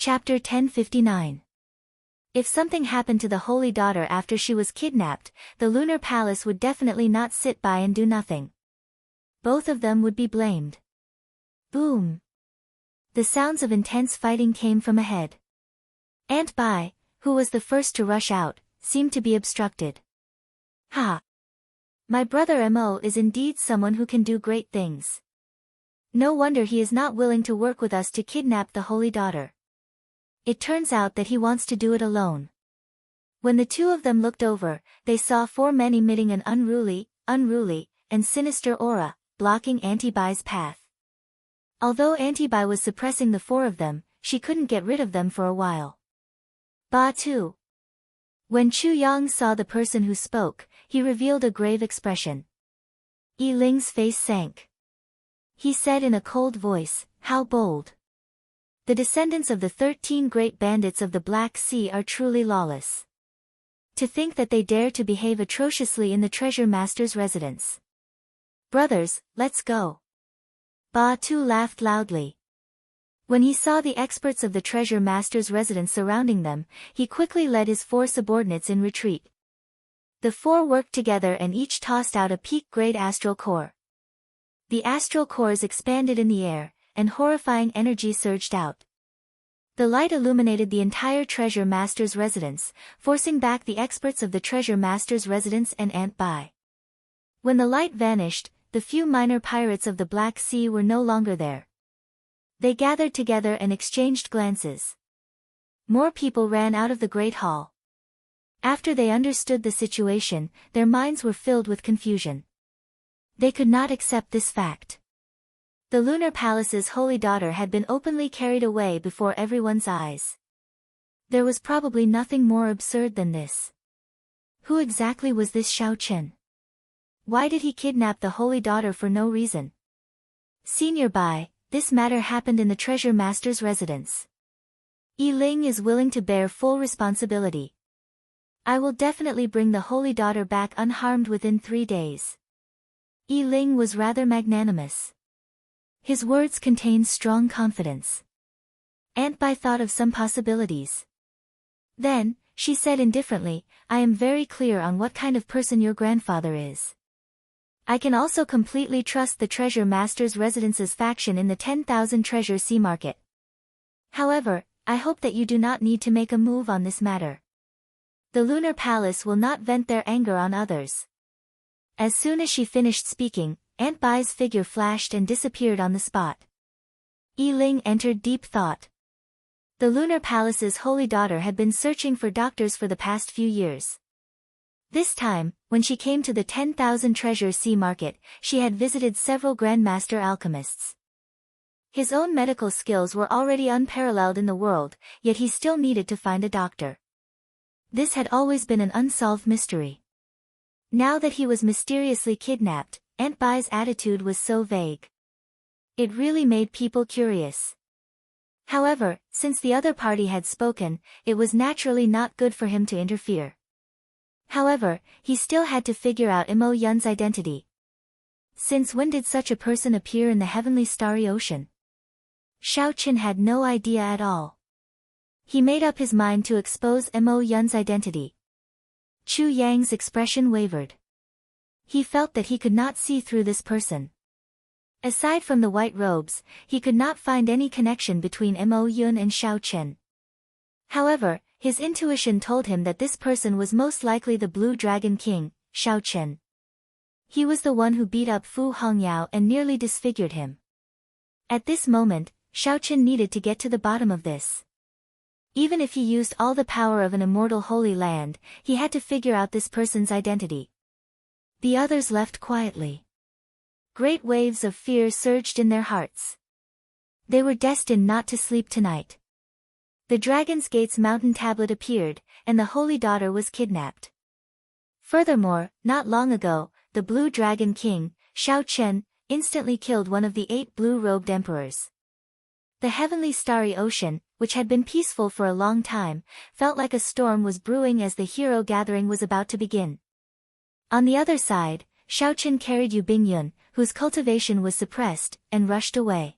Chapter 1059. If something happened to the Holy Daughter after she was kidnapped, the Lunar Palace would definitely not sit by and do nothing. Both of them would be blamed. Boom! The sounds of intense fighting came from ahead. Aunt Bai, who was the first to rush out, seemed to be obstructed. Ha! My brother Mo is indeed someone who can do great things. No wonder he is not willing to work with us to kidnap the Holy Daughter. It turns out that he wants to do it alone. When the two of them looked over, they saw four men emitting an unruly, and sinister aura, blocking Auntie Bai's path. Although Auntie Bai was suppressing the four of them, she couldn't get rid of them for a while. Ba too. When Chu Yang saw the person who spoke, he revealed a grave expression. Yi Ling's face sank. He said in a cold voice, "How bold. The descendants of the 13 great bandits of the Black Sea are truly lawless. To think that they dare to behave atrociously in the treasure master's residence. Brothers, let's go." Ba Tu laughed loudly. When he saw the experts of the treasure master's residence surrounding them, he quickly led his four subordinates in retreat. The four worked together and each tossed out a peak-grade astral core. The astral cores expanded in the air, and horrifying energy surged out. The light illuminated the entire treasure master's residence, forcing back the experts of the treasure master's residence and Aunt Bai. When the light vanished, the few minor pirates of the Black Sea were no longer there. They gathered together and exchanged glances. More people ran out of the Great Hall. After they understood the situation, their minds were filled with confusion. They could not accept this fact. The Lunar Palace's Holy Daughter had been openly carried away before everyone's eyes. There was probably nothing more absurd than this. Who exactly was this Xiao Chen? Why did he kidnap the Holy Daughter for no reason? Senior Bai, this matter happened in the Treasure Master's residence. Yi Ling is willing to bear full responsibility. I will definitely bring the Holy Daughter back unharmed within 3 days. Yi Ling was rather magnanimous. His words contained strong confidence. Aunt Bai thought of some possibilities. Then, she said indifferently, "I am very clear on what kind of person your grandfather is. I can also completely trust the Treasure Master's residence's faction in the 10,000 Treasure Sea Market. However, I hope that you do not need to make a move on this matter. The Lunar Palace will not vent their anger on others." As soon as she finished speaking, Aunt Bai's figure flashed and disappeared on the spot. Yi Ling entered deep thought. The Lunar Palace's Holy Daughter had been searching for doctors for the past few years. This time, when she came to the 10,000 Treasure Sea Market, she had visited several Grandmaster alchemists. His own medical skills were already unparalleled in the world, yet he still needed to find a doctor. This had always been an unsolved mystery. Now that he was mysteriously kidnapped, Aunt Bai's attitude was so vague. It really made people curious. However, since the other party had spoken, it was naturally not good for him to interfere. However, he still had to figure out Mo Yun's identity. Since when did such a person appear in the heavenly starry ocean? Xiao Chen had no idea at all. He made up his mind to expose Mo Yun's identity. Chu Yang's expression wavered. He felt that he could not see through this person. Aside from the white robes, he could not find any connection between Mo Yun and Xiao Chen. However, his intuition told him that this person was most likely the Blue Dragon King, Xiao Chen. He was the one who beat up Fu Hongyao and nearly disfigured him. At this moment, Xiao Chen needed to get to the bottom of this. Even if he used all the power of an immortal holy land, he had to figure out this person's identity. The others left quietly. Great waves of fear surged in their hearts. They were destined not to sleep tonight. The Dragon's Gate's mountain tablet appeared, and the Holy Daughter was kidnapped. Furthermore, not long ago, the Blue Dragon King, Xiao Chen, instantly killed one of the 8 blue-robed emperors. The heavenly starry ocean, which had been peaceful for a long time, felt like a storm was brewing as the hero gathering was about to begin. On the other side, Xiao Chen carried Yu Bingyun, whose cultivation was suppressed, and rushed away.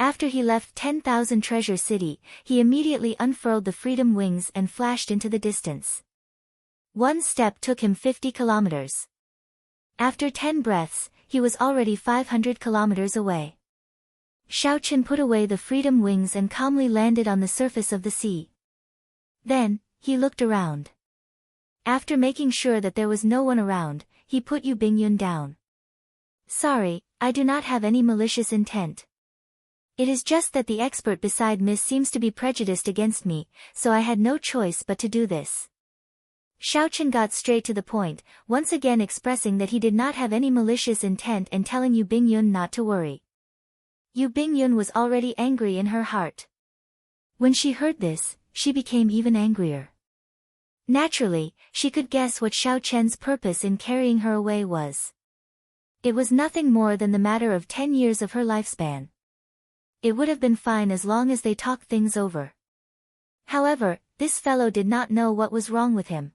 After he left 10,000 Treasure City, he immediately unfurled the freedom wings and flashed into the distance. One step took him 50 kilometers. After 10 breaths, he was already 500 kilometers away. Xiaochen put away the freedom wings and calmly landed on the surface of the sea. Then, he looked around. After making sure that there was no one around, he put Yu Bingyun down. Sorry, I do not have any malicious intent. It is just that the expert beside Miss seems to be prejudiced against me, so I had no choice but to do this. Xiaochen got straight to the point, once again expressing that he did not have any malicious intent and telling Yu Bingyun not to worry. Yu Bingyun was already angry in her heart. When she heard this, she became even angrier. Naturally, she could guess what Xiaochen's purpose in carrying her away was. It was nothing more than the matter of 10 years of her lifespan. It would have been fine as long as they talked things over. However, this fellow did not know what was wrong with him.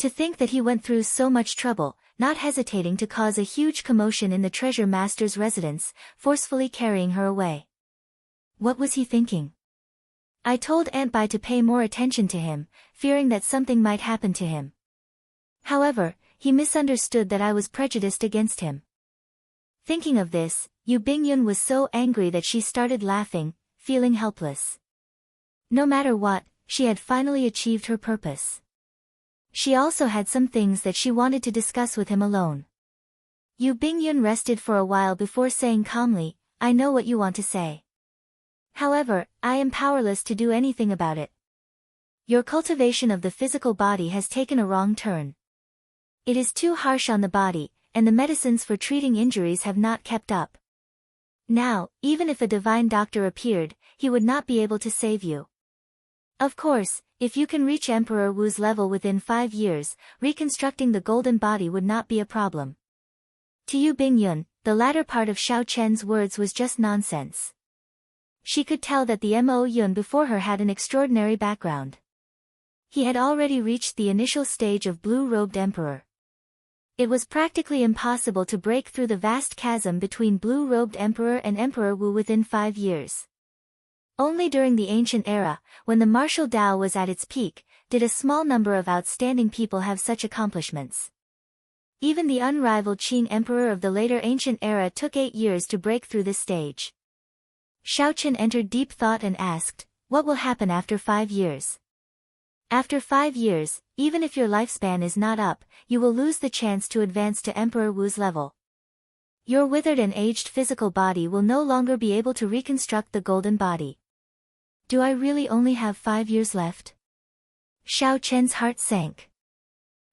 To think that he went through so much trouble, not hesitating to cause a huge commotion in the treasure master's residence, forcefully carrying her away. What was he thinking? I told Aunt Bai to pay more attention to him, fearing that something might happen to him. However, he misunderstood that I was prejudiced against him. Thinking of this, Yu Bingyun was so angry that she started laughing, feeling helpless. No matter what, she had finally achieved her purpose. She also had some things that she wanted to discuss with him alone. Yu Bingyun rested for a while before saying calmly, I know what you want to say. However, I am powerless to do anything about it. Your cultivation of the physical body has taken a wrong turn. It is too harsh on the body, and the medicines for treating injuries have not kept up. Now, even if a divine doctor appeared, he would not be able to save you. Of course, if you can reach Emperor Wu's level within 5 years, reconstructing the golden body would not be a problem. To Yu Bingyun, the latter part of Xiaochen's words was just nonsense. She could tell that the Mo Yun before her had an extraordinary background. He had already reached the initial stage of blue-robed emperor. It was practically impossible to break through the vast chasm between blue-robed emperor and Emperor Wu within 5 years. Only during the ancient era, when the martial Tao was at its peak, did a small number of outstanding people have such accomplishments. Even the unrivaled Qing emperor of the later ancient era took 8 years to break through this stage. Xiaochen entered deep thought and asked, what will happen after 5 years? After 5 years, even if your lifespan is not up, you will lose the chance to advance to Emperor Wu's level. Your withered and aged physical body will no longer be able to reconstruct the golden body. Do I really only have 5 years left? Xiaochen's heart sank.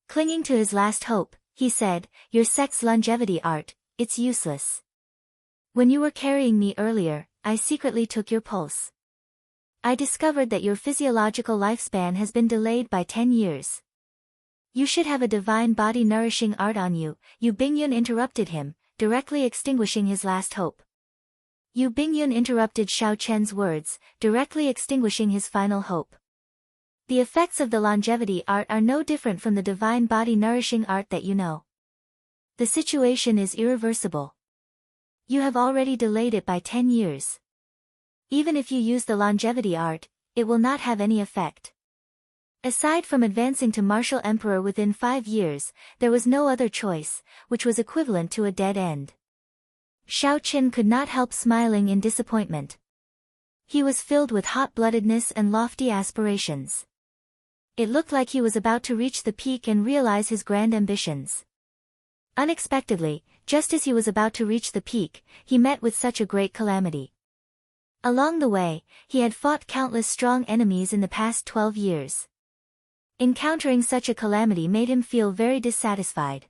Clinging to his last hope, he said, your sex longevity art, it's useless. When you were carrying me earlier, I secretly took your pulse. I discovered that your physiological lifespan has been delayed by 10 years. You should have a divine body nourishing art on you, Yu Bingyun interrupted him, directly extinguishing his last hope. Yu Bingyun interrupted Xiaochen's words, directly extinguishing his final hope. The effects of the longevity art are no different from the divine body nourishing art that you know. The situation is irreversible. You have already delayed it by 10 years. Even if you use the longevity art, it will not have any effect. Aside from advancing to martial emperor within 5 years, there was no other choice, which was equivalent to a dead end. Xiaochen could not help smiling in disappointment. He was filled with hot-bloodedness and lofty aspirations. It looked like he was about to reach the peak and realize his grand ambitions. Unexpectedly, just as he was about to reach the peak, he met with such a great calamity. Along the way, he had fought countless strong enemies in the past 12 years. Encountering such a calamity made him feel very dissatisfied.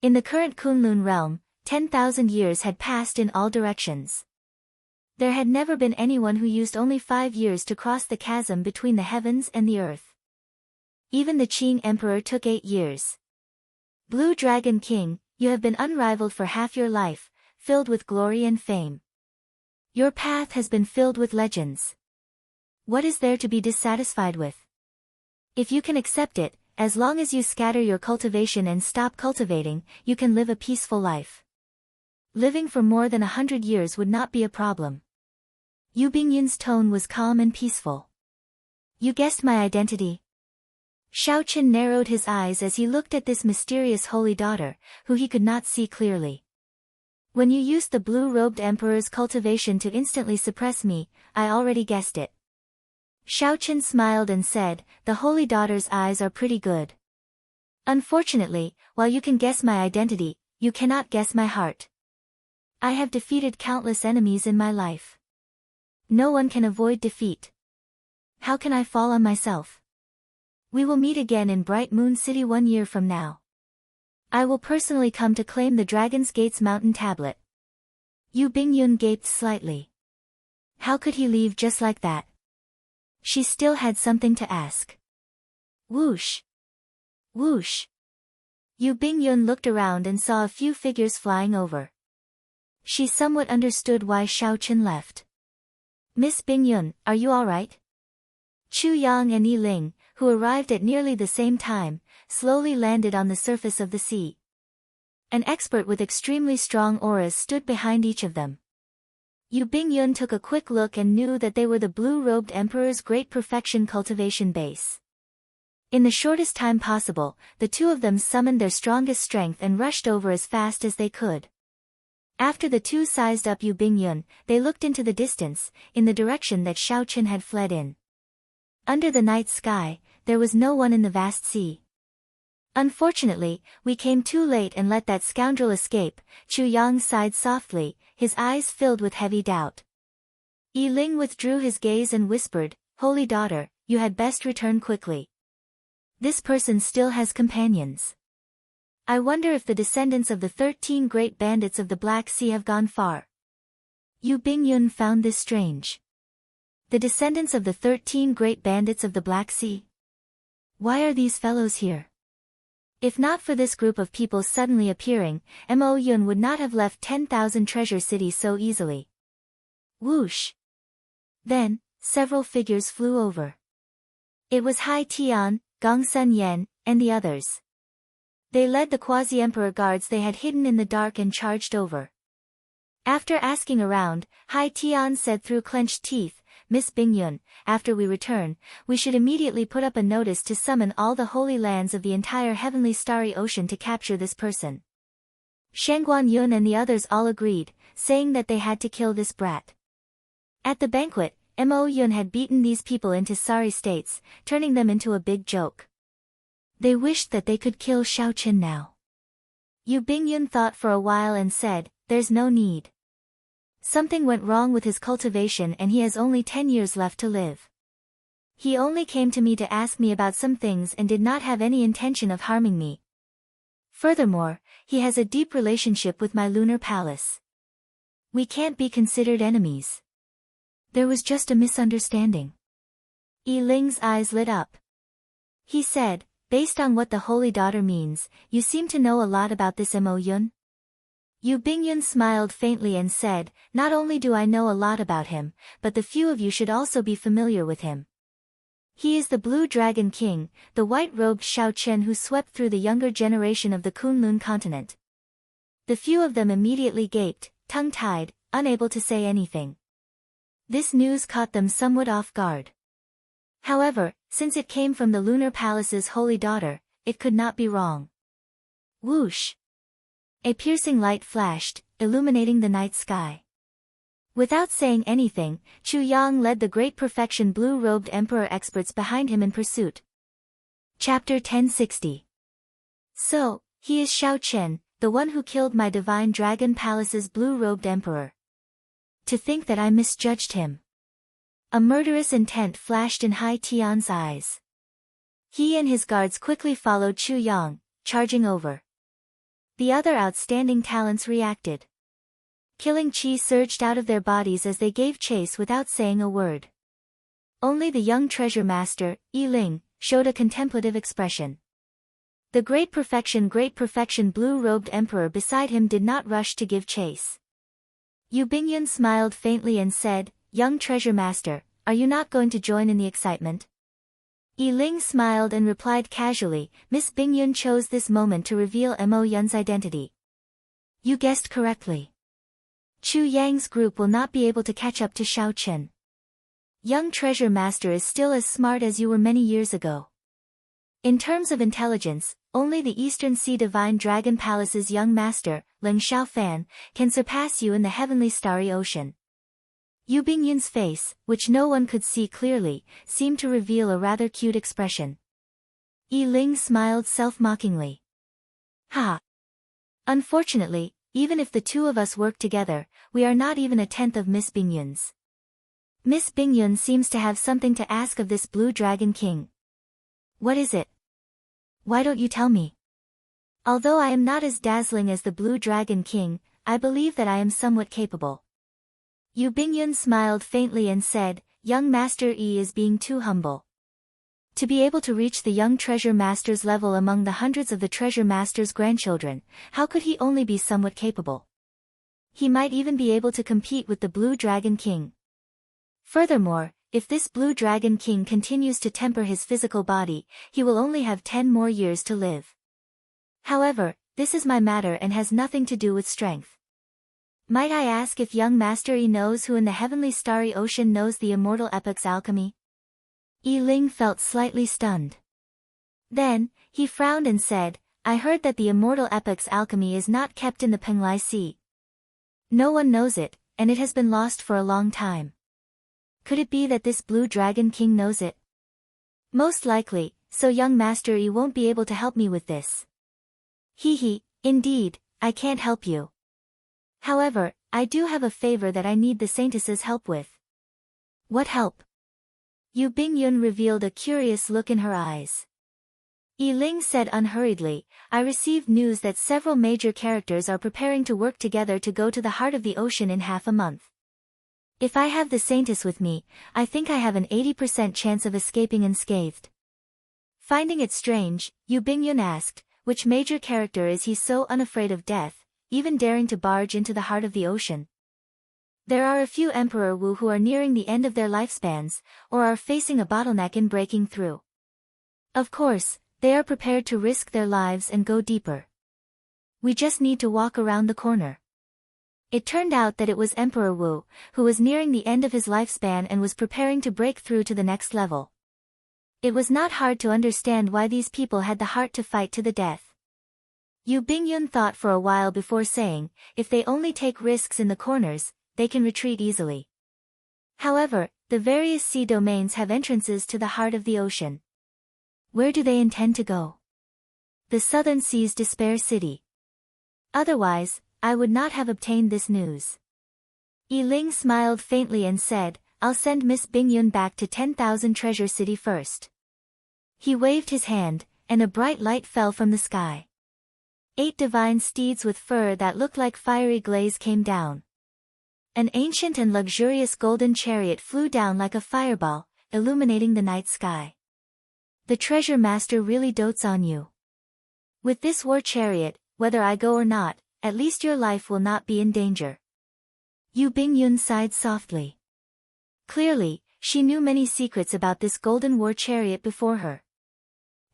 In the current Kunlun realm, 10,000 years had passed in all directions. There had never been anyone who used only 5 years to cross the chasm between the heavens and the earth. Even the Qing Emperor took 8 years. Blue Dragon King, you have been unrivaled for half your life, filled with glory and fame. Your path has been filled with legends. What is there to be dissatisfied with? If you can accept it, as long as you scatter your cultivation and stop cultivating, you can live a peaceful life. Living for more than 100 years would not be a problem. Yu Bingyun's tone was calm and peaceful. You guessed my identity? Shao Chen narrowed his eyes as he looked at this mysterious holy daughter, who he could not see clearly. When you used the blue-robed emperor's cultivation to instantly suppress me, I already guessed it. Shao Chen smiled and said, the holy daughter's eyes are pretty good. Unfortunately, while you can guess my identity, you cannot guess my heart. I have defeated countless enemies in my life. No one can avoid defeat. How can I fall on myself? We will meet again in Bright Moon City 1 year from now. I will personally come to claim the Dragon's Gate's mountain tablet. Yu Bingyun gaped slightly. How could he leave just like that? She still had something to ask. Whoosh! Whoosh! Yu Bingyun looked around and saw a few figures flying over. She somewhat understood why Shao Chen left. Miss Bingyun, are you alright? Chu Yang and Yi Ling, who arrived at nearly the same time, slowly landed on the surface of the sea. An expert with extremely strong auras stood behind each of them. Yu Bingyun took a quick look and knew that they were the blue-robed emperor's great perfection cultivation base. In the shortest time possible, the two of them summoned their strongest strength and rushed over as fast as they could. After the two sized up Yu Bingyun, they looked into the distance, in the direction that Shao Chen had fled in. Under the night sky, there was no one in the vast sea. Unfortunately, we came too late and let that scoundrel escape, Chu Yang sighed softly, his eyes filled with heavy doubt. Yi Ling withdrew his gaze and whispered, Holy daughter, you had best return quickly. This person still has companions. I wonder if the descendants of the 13 great bandits of the Black Sea have gone far. Yu Bingyun found this strange. The descendants of the 13 great bandits of the Black Sea? Why are these fellows here? If not for this group of people suddenly appearing, Mo Yun would not have left 10,000 Treasure City so easily. Whoosh! Then, several figures flew over. It was Hai Tian, Gong Sun Yen, and the others. They led the quasi-emperor guards they had hidden in the dark and charged over. After asking around, Hai Tian said through clenched teeth, Miss Bingyun, after we return, we should immediately put up a notice to summon all the holy lands of the entire heavenly starry ocean to capture this person. Shangguan Yun and the others all agreed, saying that they had to kill this brat. At the banquet, Mo Yun had beaten these people into sorry states, turning them into a big joke. They wished that they could kill Shao Chen now. Yu Bingyun thought for a while and said, there's no need. Something went wrong with his cultivation and he has only 10 years left to live. He only came to me to ask me about some things and did not have any intention of harming me. Furthermore, he has a deep relationship with my lunar palace. We can't be considered enemies. There was just a misunderstanding. Yi Ling's eyes lit up. He said, based on what the Holy Daughter means, you seem to know a lot about this Mo Yun? Yu Bingyun smiled faintly and said, not only do I know a lot about him, but the few of you should also be familiar with him. He is the Blue Dragon King, the white-robed Shao Chen who swept through the younger generation of the Kunlun continent. The few of them immediately gaped, tongue-tied, unable to say anything. This news caught them somewhat off guard. However, since it came from the Lunar Palace's holy daughter, it could not be wrong. Whoosh! A piercing light flashed, illuminating the night sky. Without saying anything, Chu Yang led the great perfection blue-robed emperor experts behind him in pursuit. Chapter 1060. So, he is Shao Chen, the one who killed my divine dragon palace's blue-robed emperor. To think that I misjudged him. A murderous intent flashed in Hai Tian's eyes. He and his guards quickly followed Chu Yang, charging over. The other outstanding talents reacted. Killing chi surged out of their bodies as they gave chase without saying a word. Only the young treasure master, Yi Ling, showed a contemplative expression. The great perfection blue-robed emperor beside him did not rush to give chase. Yu Bingyun smiled faintly and said, young treasure master, are you not going to join in the excitement? Yi Ling smiled and replied casually, Miss Bingyun chose this moment to reveal Mo Yun's identity. You guessed correctly. Chu Yang's group will not be able to catch up to Xiao Chen. Young Treasure Master is still as smart as you were many years ago. In terms of intelligence, only the Eastern Sea Divine Dragon Palace's young master, Ling Xiaofan, can surpass you in the heavenly starry ocean. Yu Bingyun's face, which no one could see clearly, seemed to reveal a rather cute expression. Yi Ling smiled self-mockingly. Ha! Unfortunately, even if the two of us work together, we are not even a tenth of Miss Bingyun's. Miss Bingyun seems to have something to ask of this Blue Dragon King. What is it? Why don't you tell me? Although I am not as dazzling as the Blue Dragon King, I believe that I am somewhat capable. Yu Bingyun smiled faintly and said, Young Master Yi is being too humble. To be able to reach the young Treasure Master's level among the hundreds of the Treasure Master's grandchildren, how could he only be somewhat capable? He might even be able to compete with the Blue Dragon King. Furthermore, if this Blue Dragon King continues to temper his physical body, he will only have 10 more years to live. However, this is my matter and has nothing to do with strength. Might I ask if young Master Yi knows who in the heavenly starry ocean knows the immortal epic's alchemy? Yi Ling felt slightly stunned. Then, he frowned and said, I heard that the immortal epic's alchemy is not kept in the Penglai Sea. No one knows it, and it has been lost for a long time. Could it be that this Blue Dragon King knows it? Most likely, so young Master Yi won't be able to help me with this. Indeed, I can't help you. However, I do have a favor that I need the Saintess's help with. What help? Yu Bingyun revealed a curious look in her eyes. Yi Ling said unhurriedly, I received news that several major characters are preparing to work together to go to the heart of the ocean in half a month. If I have the Saintess with me, I think I have an 80% chance of escaping unscathed. Finding it strange, Yu Bingyun asked, which major character is he so unafraid of death, even daring to barge into the heart of the ocean? There are a few Emperor Wu who are nearing the end of their lifespans, or are facing a bottleneck in breaking through. Of course, they are prepared to risk their lives and go deeper. We just need to walk around the corner. It turned out that it was Emperor Wu, who was nearing the end of his lifespan and was preparing to break through to the next level. It was not hard to understand why these people had the heart to fight to the death. Yu Bingyun thought for a while before saying, if they only take risks in the corners, they can retreat easily. However, the various sea domains have entrances to the heart of the ocean. Where do they intend to go? The Southern Sea's Despair City. Otherwise, I would not have obtained this news. Yi Ling smiled faintly and said, I'll send Miss Bingyun back to 10,000 Treasure City first. He waved his hand, and a bright light fell from the sky. 8 divine steeds with fur that looked like fiery glaze came down. An ancient and luxurious golden chariot flew down like a fireball, illuminating the night sky. The Treasure Master really dotes on you. With this war chariot, whether I go or not, at least your life will not be in danger. Yu Bingyun sighed softly. Clearly, she knew many secrets about this golden war chariot before her.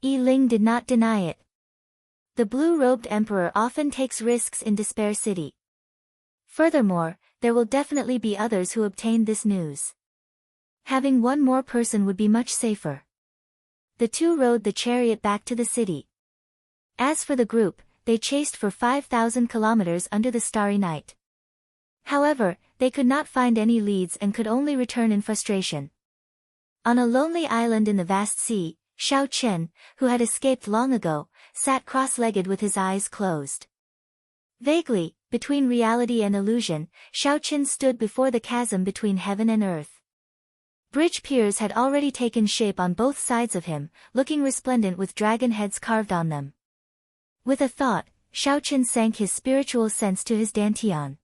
Yi Ling did not deny it. The blue-robed emperor often takes risks in Despair City. Furthermore, there will definitely be others who obtain this news. Having one more person would be much safer. The two rode the chariot back to the city. As for the group, they chased for 5,000 kilometers under the starry night. However, they could not find any leads and could only return in frustration. On a lonely island in the vast sea, Xiao Chen, who had escaped long ago, sat cross-legged with his eyes closed. Vaguely, between reality and illusion, Xiao Chen stood before the chasm between heaven and earth. Bridge piers had already taken shape on both sides of him, looking resplendent with dragon heads carved on them. With a thought, Xiao Chen sank his spiritual sense to his dantian.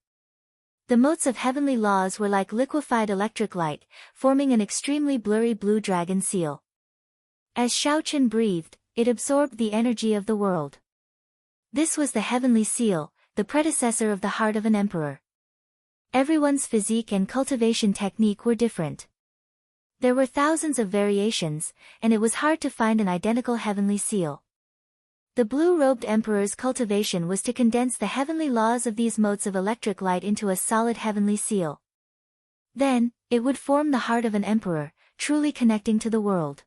The motes of heavenly laws were like liquefied electric light, forming an extremely blurry blue dragon seal. As Xiao Chen breathed, it absorbed the energy of the world. This was the heavenly seal, the predecessor of the heart of an emperor. Everyone's physique and cultivation technique were different. There were thousands of variations, and it was hard to find an identical heavenly seal. The blue-robed emperor's cultivation was to condense the heavenly laws of these motes of electric light into a solid heavenly seal. Then, it would form the heart of an emperor, truly connecting to the world.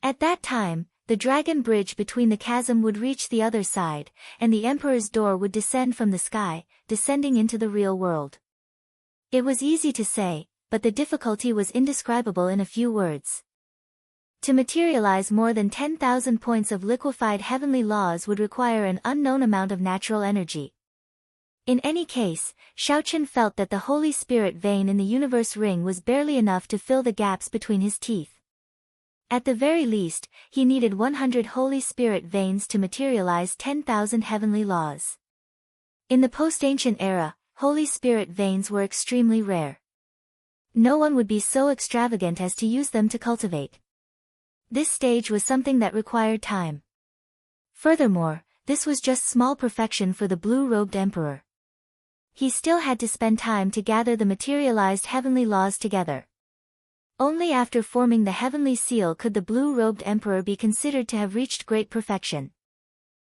At that time, the dragon bridge between the chasm would reach the other side, and the emperor's door would descend from the sky, descending into the real world. It was easy to say, but the difficulty was indescribable in a few words. To materialize more than 10,000 points of liquefied heavenly laws would require an unknown amount of natural energy. In any case, Shaoqian felt that the Holy Spirit vein in the universe ring was barely enough to fill the gaps between his teeth. At the very least, he needed 100 Holy Spirit veins to materialize 10,000 heavenly laws. In the post-ancient era, Holy Spirit veins were extremely rare. No one would be so extravagant as to use them to cultivate. This stage was something that required time. Furthermore, this was just small perfection for the blue-robed emperor. He still had to spend time to gather the materialized heavenly laws together. Only after forming the heavenly seal could the blue-robed emperor be considered to have reached great perfection.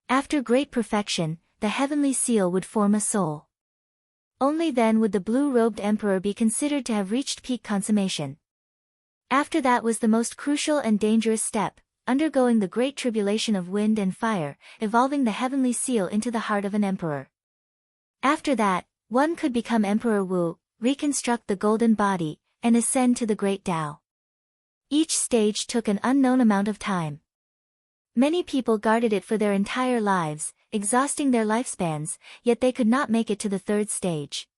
After great perfection, the heavenly seal would form a soul. Only then would the blue-robed emperor be considered to have reached peak consummation. After that was the most crucial and dangerous step, undergoing the great tribulation of wind and fire, evolving the heavenly seal into the heart of an emperor. After that, one could become Emperor Wu, reconstruct the golden body, and ascend to the great Tao. Each stage took an unknown amount of time. Many people guarded it for their entire lives, exhausting their lifespans, yet they could not make it to the third stage.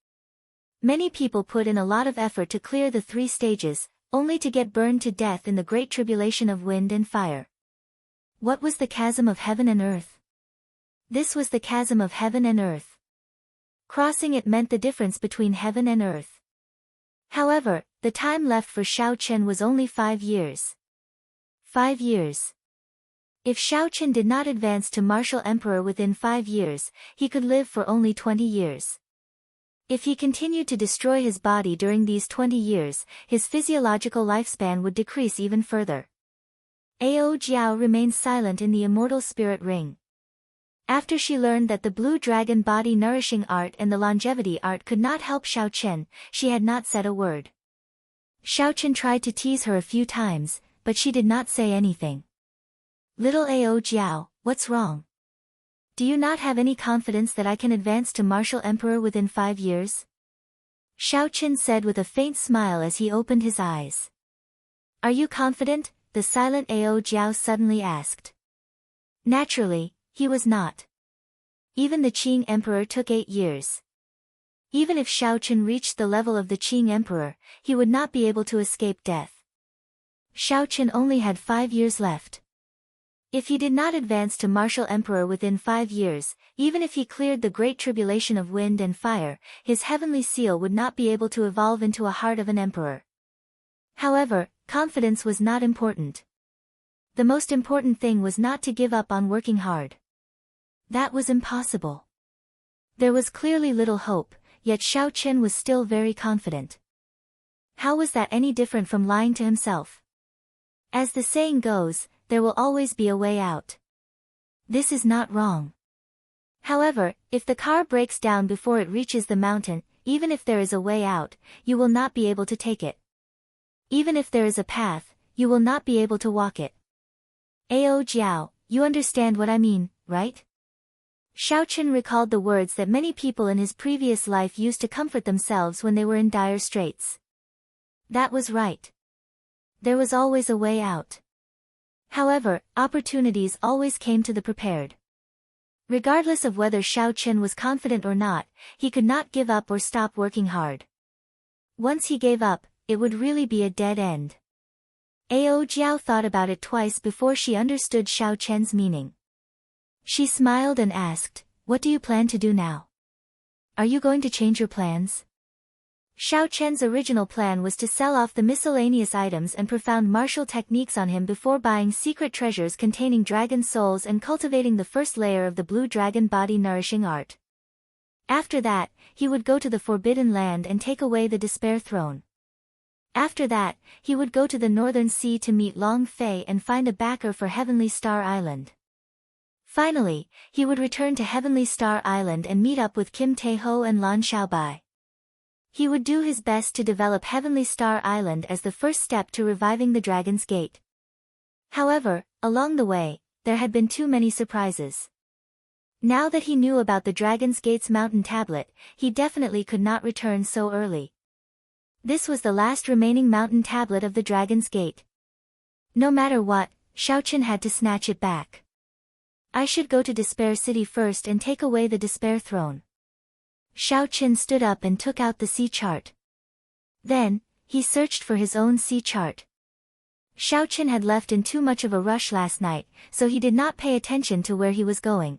Many people put in a lot of effort to clear the 3 stages, only to get burned to death in the great tribulation of wind and fire. What was the chasm of heaven and earth? This was the chasm of heaven and earth. Crossing it meant the difference between heaven and earth. However, the time left for Shaoqian was only 5 years. 5 years. If Shaoqian did not advance to martial emperor within 5 years, he could live for only 20 years. If he continued to destroy his body during these 20 years, his physiological lifespan would decrease even further. Ao Jiao remained silent in the immortal spirit ring. After she learned that the blue dragon body nourishing art and the longevity art could not help Shaoqian, she had not said a word. Shaoqian tried to tease her a few times, but she did not say anything. Little Ao Jiao, what's wrong? Do you not have any confidence that I can advance to martial emperor within 5 years? Shaoqian said with a faint smile as he opened his eyes. Are you confident? The silent Ao Jiao suddenly asked. Naturally, he was not. Even the Qing emperor took 8 years. Even if Shaoqian reached the level of the Qing emperor, he would not be able to escape death. Shaoqian only had 5 years left. If he did not advance to martial emperor within 5 years, even if he cleared the great tribulation of wind and fire, his heavenly seal would not be able to evolve into a heart of an emperor. However, confidence was not important. The most important thing was not to give up on working hard. That was impossible. There was clearly little hope, yet Shaoqian was still very confident. How was that any different from lying to himself? As the saying goes, there will always be a way out. This is not wrong. However, if the car breaks down before it reaches the mountain, even if there is a way out, you will not be able to take it. Even if there is a path, you will not be able to walk it. Ao Jiao, you understand what I mean, right? Shaoqian recalled the words that many people in his previous life used to comfort themselves when they were in dire straits. That was right. There was always a way out. However, opportunities always came to the prepared. Regardless of whether Shaoqian was confident or not, he could not give up or stop working hard. Once he gave up, it would really be a dead end. Ao Jiao thought about it twice before she understood Shaoqian's meaning. She smiled and asked, "What do you plan to do now? Are you going to change your plans?" Shaoqian's original plan was to sell off the miscellaneous items and profound martial techniques on him before buying secret treasures containing dragon souls and cultivating the first layer of the blue dragon body nourishing art. After that, he would go to the Forbidden Land and take away the Despair Throne. After that, he would go to the Northern Sea to meet Long Fei and find a backer for Heavenly Star Island. Finally, he would return to Heavenly Star Island and meet up with Kim Tae-ho and Lan Xiaobai. He would do his best to develop Heavenly Star Island as the first step to reviving the Dragon's Gate. However, along the way, there had been too many surprises. Now that he knew about the Dragon's Gate's mountain tablet, he definitely could not return so early. This was the last remaining mountain tablet of the Dragon's Gate. No matter what, Xiaoqin had to snatch it back. I should go to Despair City first and take away the Despair Throne. Xiaoqin stood up and took out the sea chart. Then, he searched for his own sea chart. Xiaoqin had left in too much of a rush last night, so he did not pay attention to where he was going.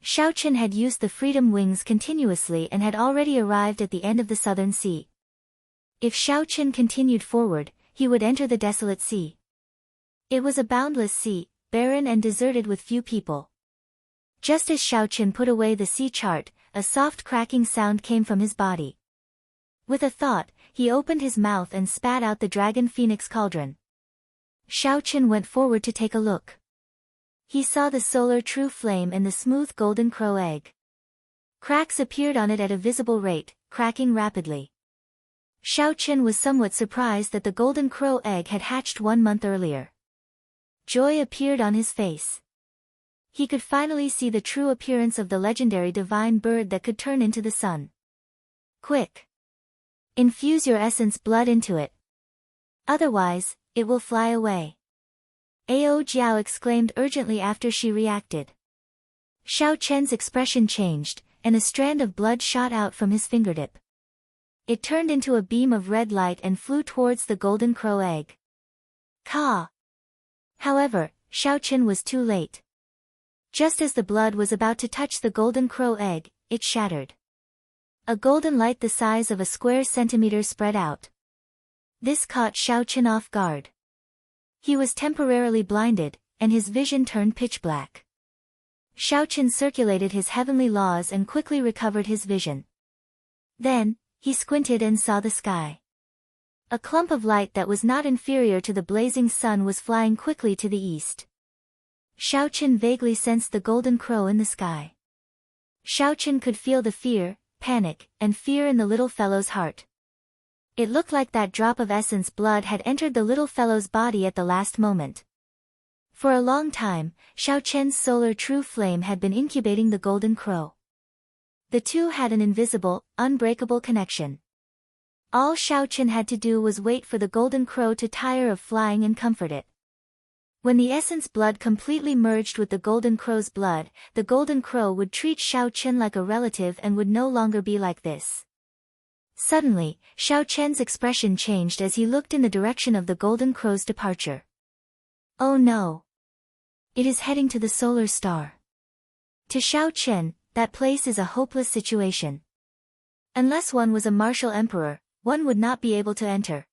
Xiaoqin had used the Freedom Wings continuously and had already arrived at the end of the Southern Sea. If Xiaoqin continued forward, he would enter the Desolate Sea. It was a boundless sea, barren and deserted with few people. Just as Xiaoqin put away the sea chart, a soft cracking sound came from his body. With a thought, he opened his mouth and spat out the Dragon Phoenix Cauldron. Xiaoqin went forward to take a look. He saw the solar true flame and the smooth golden crow egg. Cracks appeared on it at a visible rate, cracking rapidly. Xiaoqin was somewhat surprised that the golden crow egg had hatched 1 month earlier. Joy appeared on his face. He could finally see the true appearance of the legendary divine bird that could turn into the sun. Quick! Infuse your essence blood into it. Otherwise, it will fly away. Ao Jiao exclaimed urgently after she reacted. Xiaoqian's expression changed, and a strand of blood shot out from his fingertip. It turned into a beam of red light and flew towards the golden crow egg. Ka! However, Xiaoqin was too late. Just as the blood was about to touch the golden crow egg, it shattered. A golden light the size of a square centimeter spread out. This caught Xiaoqin off guard. He was temporarily blinded, and his vision turned pitch black. Xiaoqin circulated his heavenly laws and quickly recovered his vision. Then, he squinted and saw the sky. A clump of light that was not inferior to the blazing sun was flying quickly to the east. Xiaoqin vaguely sensed the golden crow in the sky. Xiaoqin could feel the fear, panic, and fear in the little fellow's heart. It looked like that drop of essence blood had entered the little fellow's body at the last moment. For a long time, Xiaoqian's solar true flame had been incubating the golden crow. The two had an invisible, unbreakable connection. All Xiaoqin had to do was wait for the golden crow to tire of flying and comfort it. When the essence blood completely merged with the golden crow's blood, the golden crow would treat Xiaoqin like a relative and would no longer be like this. Suddenly, Xiaoqian's expression changed as he looked in the direction of the golden crow's departure. Oh no! It is heading to the solar star. To Xiaoqin, that place is a hopeless situation. Unless one was a martial emperor, one would not be able to enter.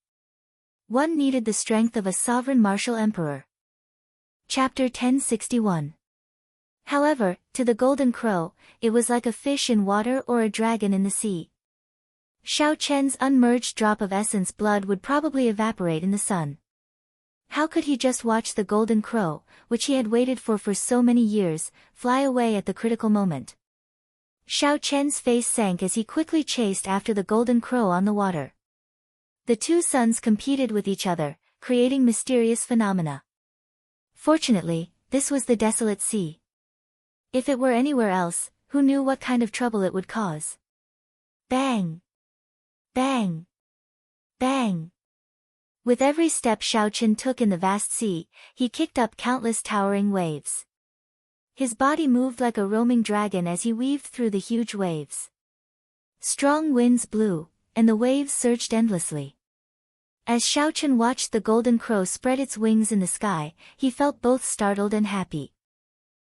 One needed the strength of a sovereign martial emperor. Chapter 1061. However, to the golden crow, it was like a fish in water or a dragon in the sea. Xiaoqian's unmerged drop of essence blood would probably evaporate in the sun. How could he just watch the golden crow, which he had waited for so many years, fly away at the critical moment? Xiaoqian's face sank as he quickly chased after the golden crow on the water. The two suns competed with each other, creating mysterious phenomena. Fortunately, this was the Desolate Sea. If it were anywhere else, who knew what kind of trouble it would cause? Bang! Bang! Bang! With every step Xiaoqin took in the vast sea, he kicked up countless towering waves. His body moved like a roaming dragon as he weaved through the huge waves. Strong winds blew, and the waves surged endlessly. As Xiaoqin watched the golden crow spread its wings in the sky, he felt both startled and happy.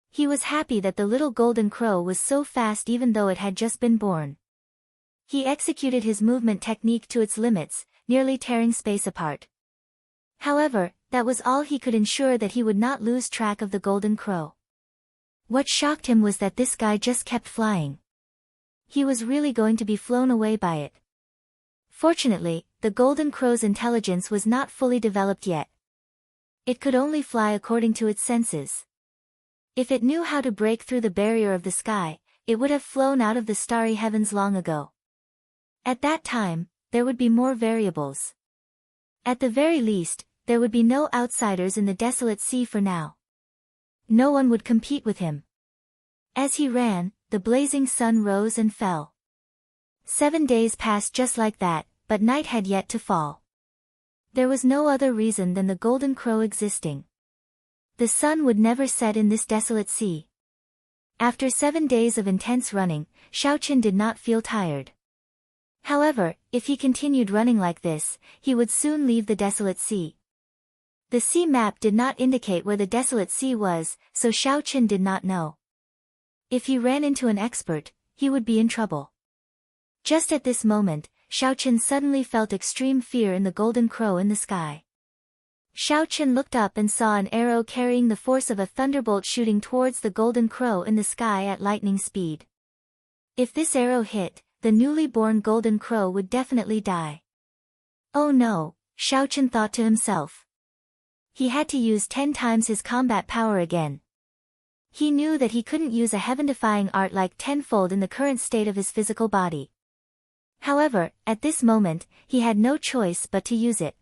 He was happy that the little golden crow was so fast even though it had just been born. He executed his movement technique to its limits, nearly tearing space apart. However, that was all he could ensure that he would not lose track of the golden crow. What shocked him was that this guy just kept flying. He was really going to be flown away by it. Fortunately, the golden crow's intelligence was not fully developed yet. It could only fly according to its senses. If it knew how to break through the barrier of the sky, it would have flown out of the starry heavens long ago. At that time, there would be more variables. At the very least, there would be no outsiders in the desolate sea for now. No one would compete with him. As he ran, the blazing sun rose and fell. 7 days passed just like that, but night had yet to fall. There was no other reason than the golden crow existing. The sun would never set in this desolate sea. After 7 days of intense running, Xiaoqin did not feel tired. However, if he continued running like this, he would soon leave the desolate sea. The sea map did not indicate where the desolate sea was, so Xiaoqin did not know. If he ran into an expert, he would be in trouble. Just at this moment, Xiaoqin suddenly felt extreme fear in the golden crow in the sky. Xiaoqin looked up and saw an arrow carrying the force of a thunderbolt shooting towards the golden crow in the sky at lightning speed. If this arrow hit, the newly born golden crow would definitely die. Oh no, Xiaoqin thought to himself. He had to use 10 times his combat power again. He knew that he couldn't use a heaven-defying art like tenfold in the current state of his physical body. However, at this moment, he had no choice but to use it.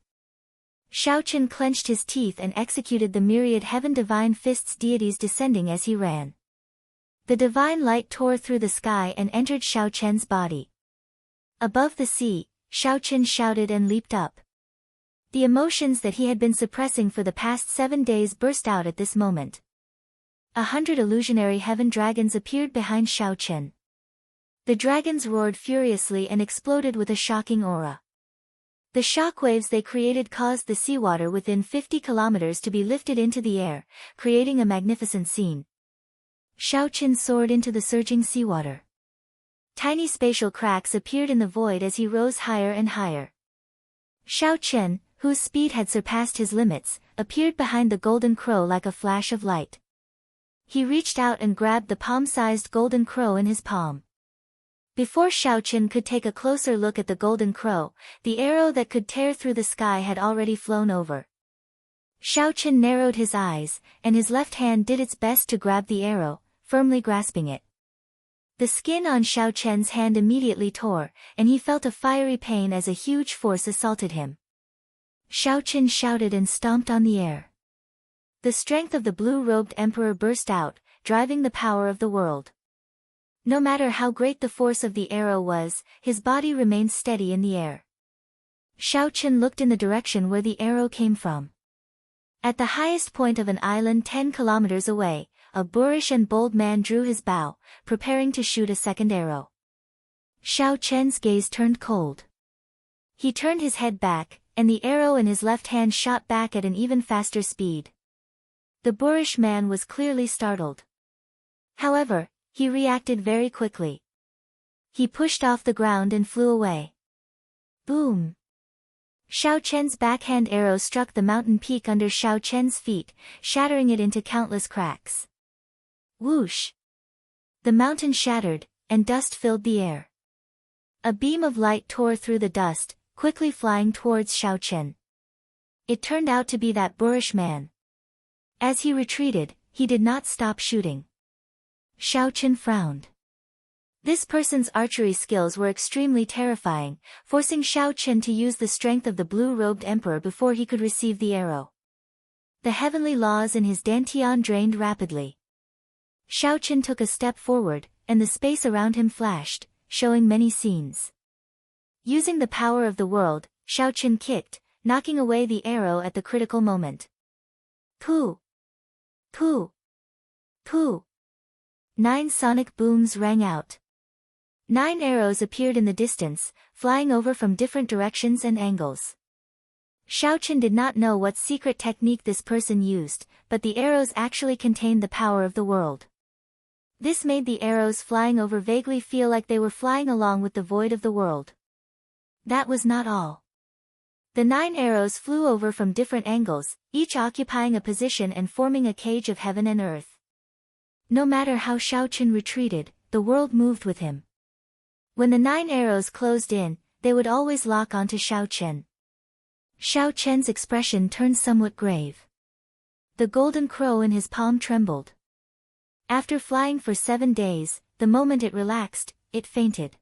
Xiaoqin clenched his teeth and executed the myriad heaven-divine fists deities descending as he ran. The divine light tore through the sky and entered Xiaoqian's body. Above the sea, Xiaoqin shouted and leaped up. The emotions that he had been suppressing for the past 7 days burst out at this moment. 100 illusionary heaven dragons appeared behind Xiaoqin. The dragons roared furiously and exploded with a shocking aura. The shockwaves they created caused the seawater within 50 kilometers to be lifted into the air, creating a magnificent scene. Xiaoqin soared into the surging seawater. Tiny spatial cracks appeared in the void as he rose higher and higher. Xiaoqin, whose speed had surpassed his limits, appeared behind the golden crow like a flash of light. He reached out and grabbed the palm-sized golden crow in his palm. Before Xiaoqin could take a closer look at the golden crow, the arrow that could tear through the sky had already flown over. Xiaoqin narrowed his eyes, and his left hand did its best to grab the arrow, firmly grasping it. The skin on Xiaoqian's hand immediately tore, and he felt a fiery pain as a huge force assaulted him. Xiaoqin shouted and stomped on the air. The strength of the blue-robed emperor burst out, driving the power of the world. No matter how great the force of the arrow was, his body remained steady in the air. Xiaoqin looked in the direction where the arrow came from. At the highest point of an island 10 kilometers away, a boorish and bold man drew his bow, preparing to shoot a second arrow. Xiaoqian's gaze turned cold. He turned his head back, and the arrow in his left hand shot back at an even faster speed. The boorish man was clearly startled. However, he reacted very quickly. He pushed off the ground and flew away. Boom! Xiaoqian's backhand arrow struck the mountain peak under Xiaoqian's feet, shattering it into countless cracks. Whoosh! The mountain shattered, and dust filled the air. A beam of light tore through the dust, quickly flying towards Xiaoqian. It turned out to be that boorish man. As he retreated, he did not stop shooting. Xiaoqian frowned. This person's archery skills were extremely terrifying, forcing Xiaoqian to use the strength of the blue-robed emperor before he could receive the arrow. The heavenly laws in his dantian drained rapidly. Xiaoqian took a step forward, and the space around him flashed, showing many scenes. Using the power of the world, Xiaoqian kicked, knocking away the arrow at the critical moment. Pooh! Pooh! Pooh! 9 sonic booms rang out. 9 arrows appeared in the distance, flying over from different directions and angles. Xiaoqian did not know what secret technique this person used, but the arrows actually contained the power of the world. This made the arrows flying over vaguely feel like they were flying along with the void of the world. That was not all. The 9 arrows flew over from different angles, each occupying a position and forming a cage of heaven and earth. No matter how Xiaoqian retreated, the world moved with him. When the 9 arrows closed in, they would always lock onto Xiaoqian. Xiaoqian's expression turned somewhat grave. The golden crow in his palm trembled. After flying for 7 days, the moment it relaxed, it fainted.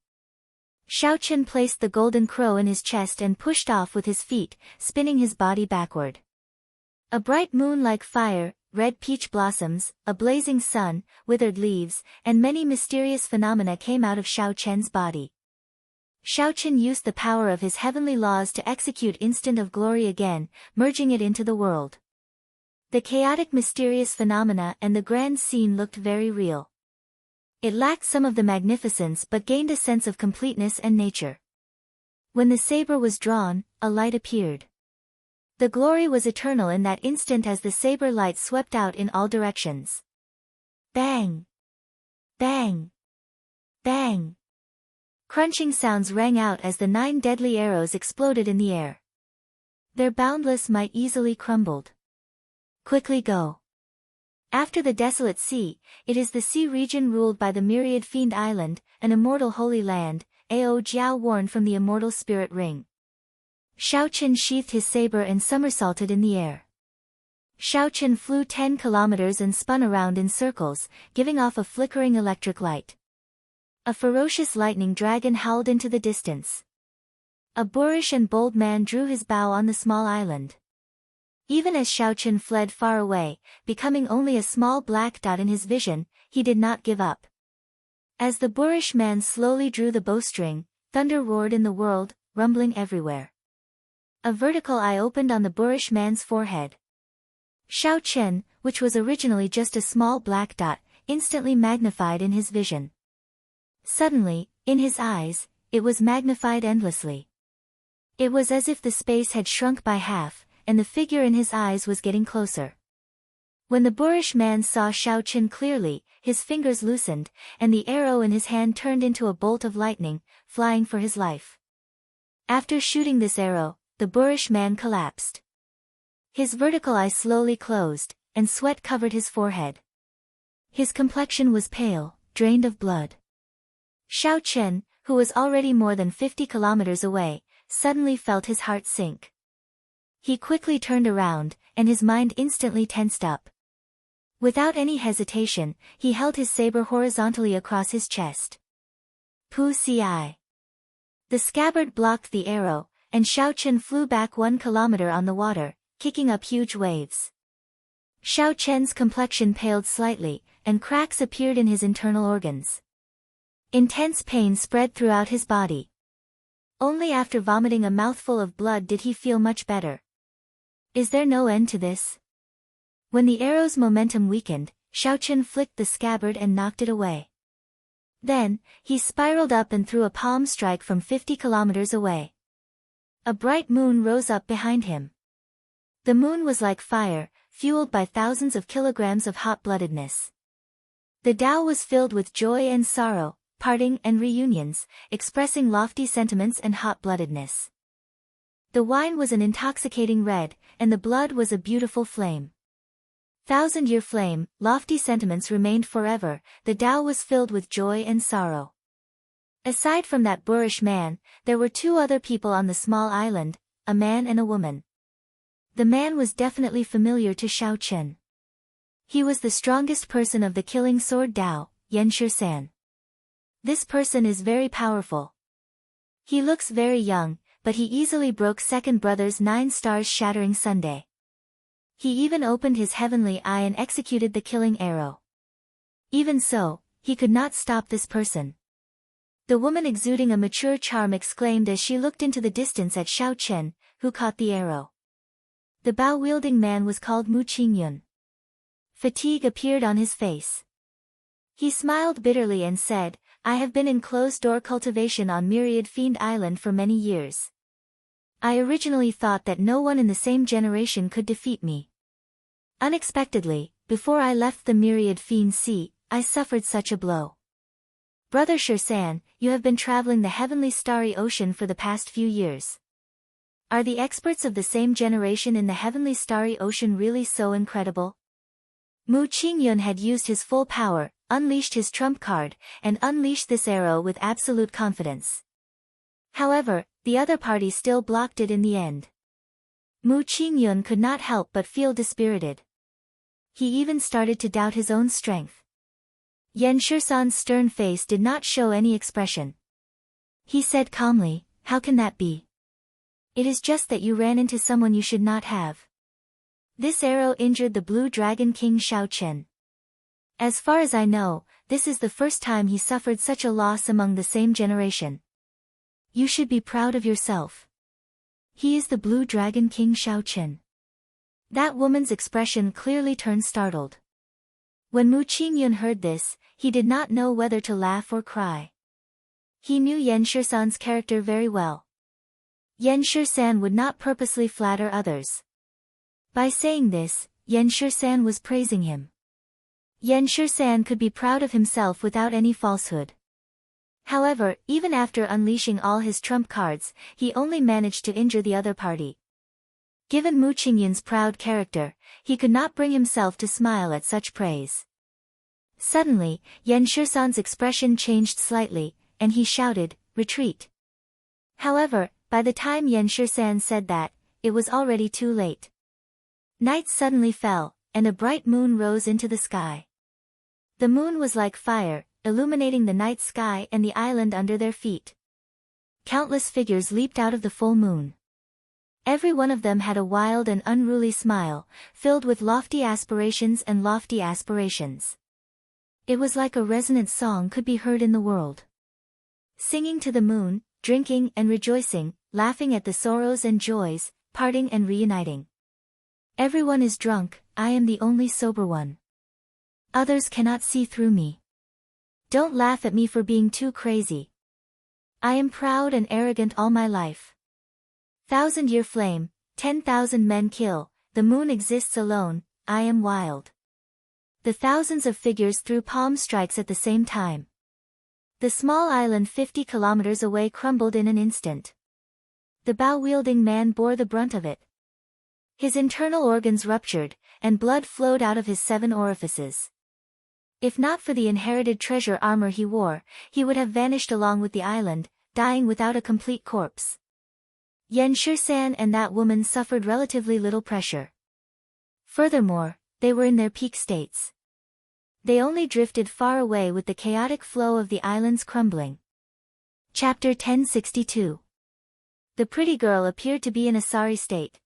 Xiao Chen placed the golden crow in his chest and pushed off with his feet, spinning his body backward. A bright moon like fire, red peach blossoms, a blazing sun, withered leaves, and many mysterious phenomena came out of Xiao Chen's body. Xiao Chen used the power of his heavenly laws to execute Instant of Glory again, merging it into the world. The chaotic mysterious phenomena and the grand scene looked very real. It lacked some of the magnificence but gained a sense of completeness and nature. When the saber was drawn, a light appeared. The glory was eternal in that instant as the saber light swept out in all directions. Bang! Bang! Bang! Crunching sounds rang out as the 9 deadly arrows exploded in the air. Their boundless might easily crumbled. Quickly go! After the desolate sea, it is the sea region ruled by the myriad fiend island, an immortal holy land, Ao Jiao warned from the immortal spirit ring. Xiao Chen sheathed his saber and somersaulted in the air. Xiao Chen flew 10 kilometers and spun around in circles, giving off a flickering electric light. A ferocious lightning dragon howled into the distance. A boorish and bold man drew his bow on the small island. Even as Xiao Chen fled far away, becoming only a small black dot in his vision, he did not give up. As the boorish man slowly drew the bowstring, thunder roared in the world, rumbling everywhere. A vertical eye opened on the boorish man's forehead. Xiao Chen, which was originally just a small black dot, instantly magnified in his vision. Suddenly, in his eyes, it was magnified endlessly. It was as if the space had shrunk by half, and the figure in his eyes was getting closer. When the boorish man saw Xiao Chen clearly, his fingers loosened, and the arrow in his hand turned into a bolt of lightning, flying for his life. After shooting this arrow, the boorish man collapsed. His vertical eye slowly closed, and sweat covered his forehead. His complexion was pale, drained of blood. Xiao Chen, who was already more than 50 kilometers away, suddenly felt his heart sink. He quickly turned around, and his mind instantly tensed up. Without any hesitation, he held his saber horizontally across his chest. Pu Ci. The scabbard blocked the arrow, and Xiao Chen flew back 1 kilometer on the water, kicking up huge waves. Xiao Chen's complexion paled slightly, and cracks appeared in his internal organs. Intense pain spread throughout his body. Only after vomiting a mouthful of blood did he feel much better. Is there no end to this? When the arrow's momentum weakened, Xiao Chen flicked the scabbard and knocked it away. Then, he spiraled up and threw a palm strike from 50 kilometers away. A bright moon rose up behind him. The moon was like fire, fueled by thousands of kilograms of hot-bloodedness. The Tao was filled with joy and sorrow, parting and reunions, expressing lofty sentiments and hot-bloodedness. The wine was an intoxicating red, and the blood was a beautiful flame. Thousand-year flame, lofty sentiments remained forever, the Tao was filled with joy and sorrow. Aside from that boorish man, there were 2 other people on the small island, a man and a woman. The man was definitely familiar to Xiao Chen. He was the strongest person of the killing sword Tao, Yan San. This person is very powerful. He looks very young, but he easily broke second brother's 9 stars shattering Sunday. He even opened his heavenly eye and executed the killing arrow. Even so, he could not stop this person. The woman exuding a mature charm exclaimed as she looked into the distance at Xiao Chen, who caught the arrow. The bow-wielding man was called Mu Qingyun. Fatigue appeared on his face. He smiled bitterly and said, I have been in closed-door cultivation on Myriad Fiend Island for many years. I originally thought that no one in the same generation could defeat me. Unexpectedly, before I left the Myriad Fiend Sea, I suffered such a blow. Brother San, you have been traveling the heavenly starry ocean for the past few years. Are the experts of the same generation in the heavenly starry ocean really so incredible? Mu Qingyun had used his full power, unleashed his trump card, and unleashed this arrow with absolute confidence. However, the other party still blocked it in the end. Mu Qingyun could not help but feel dispirited. He even started to doubt his own strength. Yen Shursan's stern face did not show any expression. He said calmly, "How can that be? It is just that you ran into someone you should not have. This arrow injured the Blue Dragon King Shao Chen. As far as I know, this is the first time he suffered such a loss among the same generation. You should be proud of yourself. He is the Blue Dragon King Shao Chen." That woman's expression clearly turned startled. When Mu Qingyun heard this, he did not know whether to laugh or cry. He knew Yen Shursan's character very well. Yen Shursan would not purposely flatter others. By saying this, Yen Shursan was praising him. Yen Shursan could be proud of himself without any falsehood. However, even after unleashing all his trump cards, he only managed to injure the other party. Given Mu Qingyun's proud character, he could not bring himself to smile at such praise. Suddenly, Yen Shursan's expression changed slightly, and he shouted, "Retreat!" However, by the time Yen Shursan said that, it was already too late. Night suddenly fell, and a bright moon rose into the sky. The moon was like fire, illuminating the night sky and the island under their feet. Countless figures leaped out of the full moon. Every one of them had a wild and unruly smile, filled with lofty aspirations and lofty aspirations. It was like a resonant song could be heard in the world. Singing to the moon, drinking and rejoicing, laughing at the sorrows and joys, parting and reuniting. Everyone is drunk, I am the only sober one. Others cannot see through me. Don't laugh at me for being too crazy. I am proud and arrogant all my life. 1,000-year flame, 10,000 men kill, the moon exists alone, I am wild. The thousands of figures threw palm strikes at the same time. The small island 50 kilometers away crumbled in an instant. The bow-wielding man bore the brunt of it. His internal organs ruptured, and blood flowed out of his 7 orifices. If not for the inherited treasure armor he wore, he would have vanished along with the island, dying without a complete corpse. Yen Shursan and that woman suffered relatively little pressure. Furthermore, they were in their peak states. They only drifted far away with the chaotic flow of the island's crumbling. Chapter 1062. The pretty girl appeared to be in a sorry state.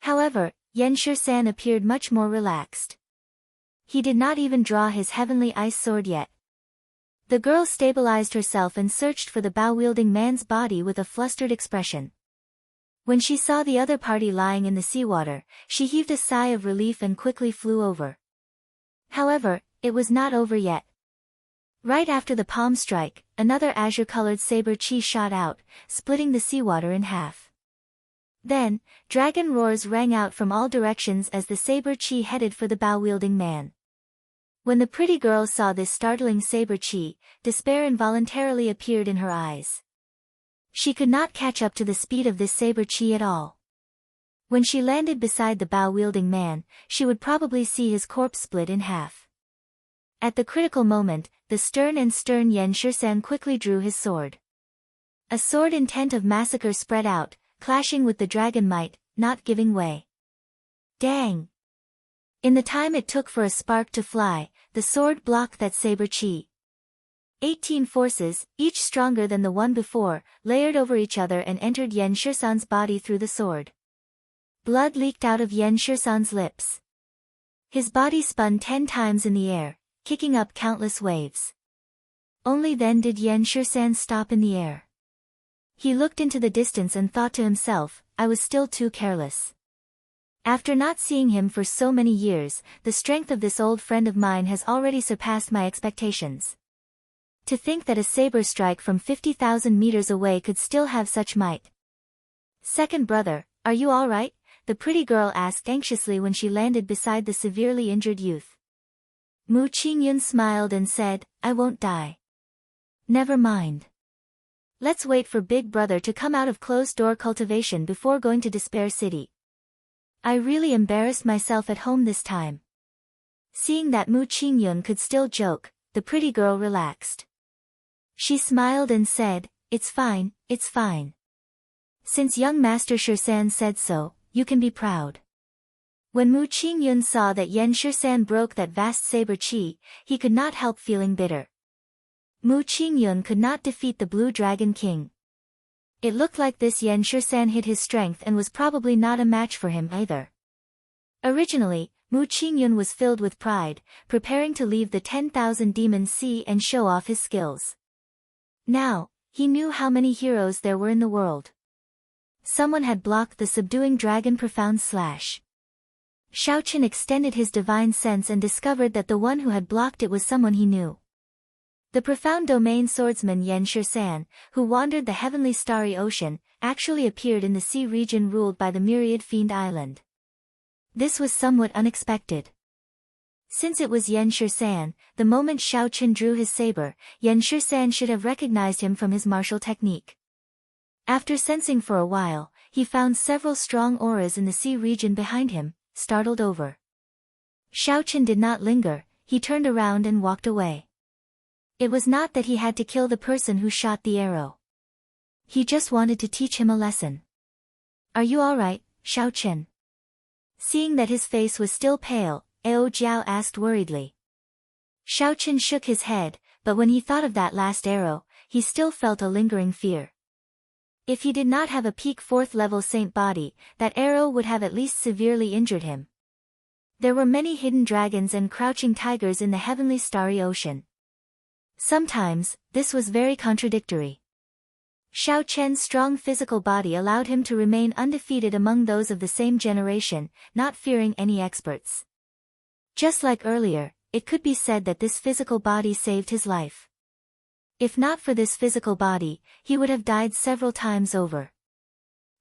However, Yen Shursan appeared much more relaxed. He did not even draw his heavenly ice sword yet. The girl stabilized herself and searched for the bow-wielding man's body with a flustered expression. When she saw the other party lying in the seawater, she heaved a sigh of relief and quickly flew over. However, it was not over yet. Right after the palm strike, another azure-colored saber chi shot out, splitting the seawater in half. Then, dragon roars rang out from all directions as the saber chi headed for the bow-wielding man. When the pretty girl saw this startling saber chi, despair involuntarily appeared in her eyes. She could not catch up to the speed of this saber chi at all. When she landed beside the bow-wielding man, she would probably see his corpse split in half. At the critical moment, the stern Yen Shursan quickly drew his sword. A sword intent of massacre spread out, clashing with the dragon might, not giving way. Dang! In the time it took for a spark to fly, the sword blocked that saber chi. 18 forces, each stronger than the one before, layered over each other and entered Yen Shursan's body through the sword. Blood leaked out of Yen Shursan's lips. His body spun 10 times in the air, kicking up countless waves. Only then did Yen Shursan stop in the air. He looked into the distance and thought to himself, I was still too careless. After not seeing him for so many years, the strength of this old friend of mine has already surpassed my expectations. To think that a saber strike from 50,000 meters away could still have such might. Second brother, are you all right? The pretty girl asked anxiously when she landed beside the severely injured youth. Mu Qingyun smiled and said, I won't die. Never mind. Let's wait for big brother to come out of closed-door cultivation before going to Despair City. I really embarrassed myself at home this time. Seeing that Mu Qingyun could still joke, the pretty girl relaxed. She smiled and said, it's fine, it's fine. Since young Master Shursan said so, you can be proud. When Mu Qingyun saw that Yan Shisan broke that vast saber chi, he could not help feeling bitter. Mu Qingyun could not defeat the Blue Dragon King. It looked like this Yan Shisan hid his strength and was probably not a match for him either. Originally, Mu Qingyun was filled with pride, preparing to leave the 10,000 Demon Sea and show off his skills. Now, he knew how many heroes there were in the world. Someone had blocked the subduing dragon profound slash. Xiaoqin extended his divine sense and discovered that the one who had blocked it was someone he knew. The profound domain swordsman Yan Shisan, who wandered the heavenly starry ocean, actually appeared in the sea region ruled by the myriad fiend island. This was somewhat unexpected. Since it was Yan Shisan, the moment Xiaoqin drew his saber, Yan Shisan should have recognized him from his martial technique. After sensing for a while, he found several strong auras in the sea region behind him, startled over. Xiaoqin did not linger, he turned around and walked away. It was not that he had to kill the person who shot the arrow. He just wanted to teach him a lesson. "Are you all right, Xiaoqin?" Seeing that his face was still pale, Ao Jiao asked worriedly. Xiaoqin shook his head, but when he thought of that last arrow, he still felt a lingering fear. If he did not have a peak 4th level saint body, that arrow would have at least severely injured him. There were many hidden dragons and crouching tigers in the heavenly starry ocean. Sometimes, this was very contradictory. Xiaoqian's strong physical body allowed him to remain undefeated among those of the same generation, not fearing any experts. Just like earlier, it could be said that this physical body saved his life. If not for this physical body, he would have died several times over.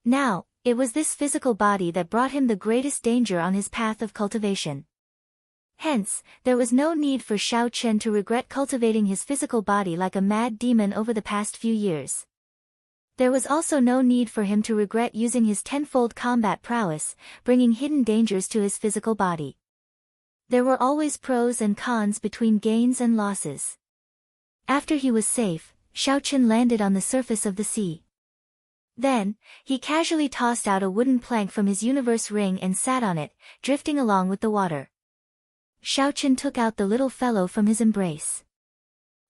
Now, it was this physical body that brought him the greatest danger on his path of cultivation. Hence, there was no need for Xiaoqian to regret cultivating his physical body like a mad demon over the past few years. There was also no need for him to regret using his tenfold combat prowess, bringing hidden dangers to his physical body. There were always pros and cons between gains and losses. After he was safe, Xiaoqin landed on the surface of the sea. Then, he casually tossed out a wooden plank from his universe ring and sat on it, drifting along with the water. Xiaoqin took out the little fellow from his embrace.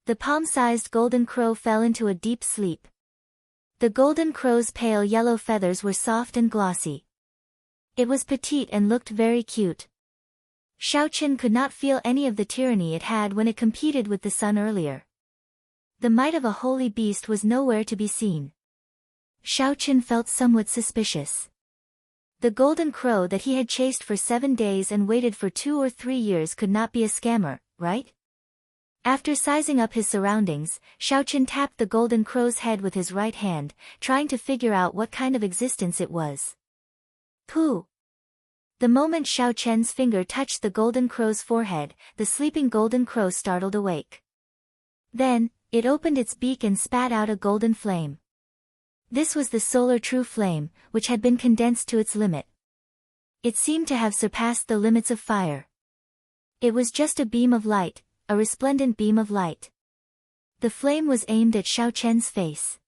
The palm-sized golden crow fell into a deep sleep. The golden crow's pale yellow feathers were soft and glossy. It was petite and looked very cute. Xiaoqin could not feel any of the tyranny it had when it competed with the sun earlier. The might of a holy beast was nowhere to be seen. Xiaoqin felt somewhat suspicious. The golden crow that he had chased for 7 days and waited for 2 or 3 years could not be a scammer, right? After sizing up his surroundings, Xiaoqin tapped the golden crow's head with his right hand, trying to figure out what kind of existence it was. Pooh! The moment Xiaoqian's finger touched the golden crow's forehead, the sleeping golden crow startled awake. Then, it opened its beak and spat out a golden flame. This was the solar true flame, which had been condensed to its limit. It seemed to have surpassed the limits of fire. It was just a beam of light, a resplendent beam of light. The flame was aimed at Xiaoqian's face.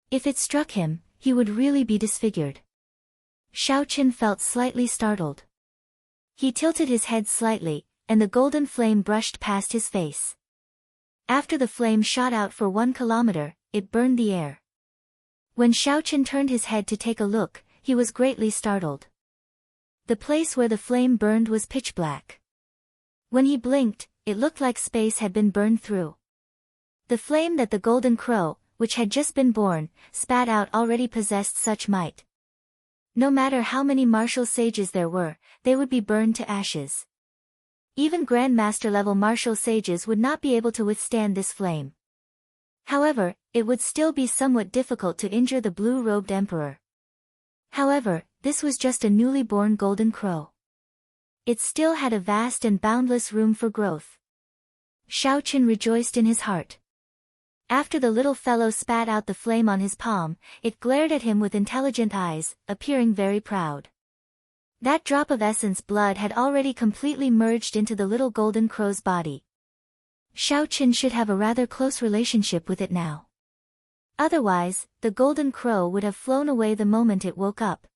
If it struck him, he would really be disfigured. Xiaoqin felt slightly startled. He tilted his head slightly, and the golden flame brushed past his face. After the flame shot out for 1 kilometer, it burned the air. When Xiaoqin turned his head to take a look, he was greatly startled. The place where the flame burned was pitch black. When he blinked, it looked like space had been burned through. The flame that the golden crow, which had just been born, spat out already possessed such might. No matter how many martial sages there were, they would be burned to ashes. Even Grandmaster-level martial sages would not be able to withstand this flame. However, it would still be somewhat difficult to injure the blue-robed emperor. However, this was just a newly born golden crow. It still had a vast and boundless room for growth. Xiaoqin rejoiced in his heart. After the little fellow spat out the flame on his palm, it glared at him with intelligent eyes, appearing very proud. That drop of essence blood had already completely merged into the little golden crow's body. Xiaoqin should have a rather close relationship with it now. Otherwise, the golden crow would have flown away the moment it woke up.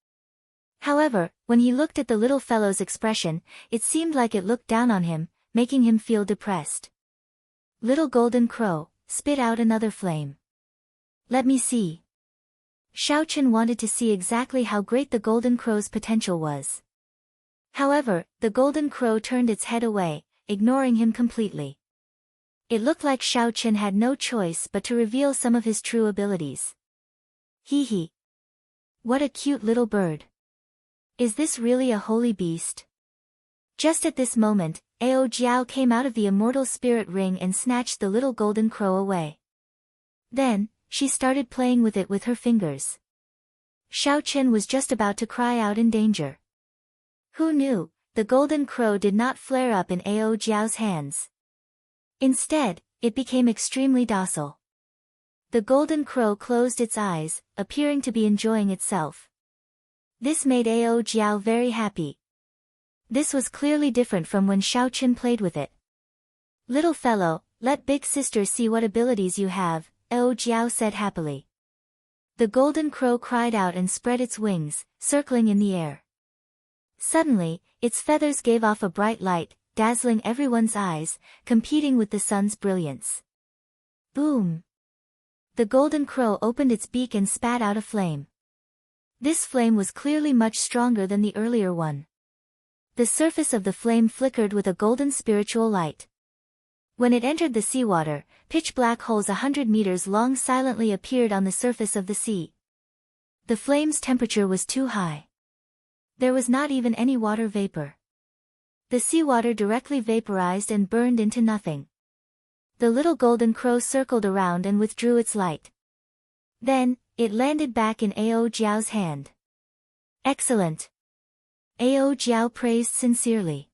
However, when he looked at the little fellow's expression, it seemed like it looked down on him, making him feel depressed. Little golden crow, spit out another flame. Let me see. Xiao Chen wanted to see exactly how great the golden crow's potential was. However, the golden crow turned its head away, ignoring him completely. It looked like Xiao Chen had no choice but to reveal some of his true abilities. Hee hee. What a cute little bird. Is this really a holy beast? Just at this moment, Ao Jiao came out of the immortal spirit ring and snatched the little golden crow away. Then, she started playing with it with her fingers. Xiao Chen was just about to cry out in danger. Who knew, the golden crow did not flare up in Ao Jiao's hands. Instead, it became extremely docile. The golden crow closed its eyes, appearing to be enjoying itself. This made Ao Jiao very happy. This was clearly different from when Xiao Chen played with it. Little fellow, let big sister see what abilities you have, Ao Jiao said happily. The golden crow cried out and spread its wings, circling in the air. Suddenly, its feathers gave off a bright light, dazzling everyone's eyes, competing with the sun's brilliance. Boom! The golden crow opened its beak and spat out a flame. This flame was clearly much stronger than the earlier one. The surface of the flame flickered with a golden spiritual light. When it entered the seawater, pitch black holes 100 meters long silently appeared on the surface of the sea. The flame's temperature was too high. There was not even any water vapor. The seawater directly vaporized and burned into nothing. The little golden crow circled around and withdrew its light. Then, it landed back in Ao Jiao's hand. Excellent! Ao Jiao praised sincerely.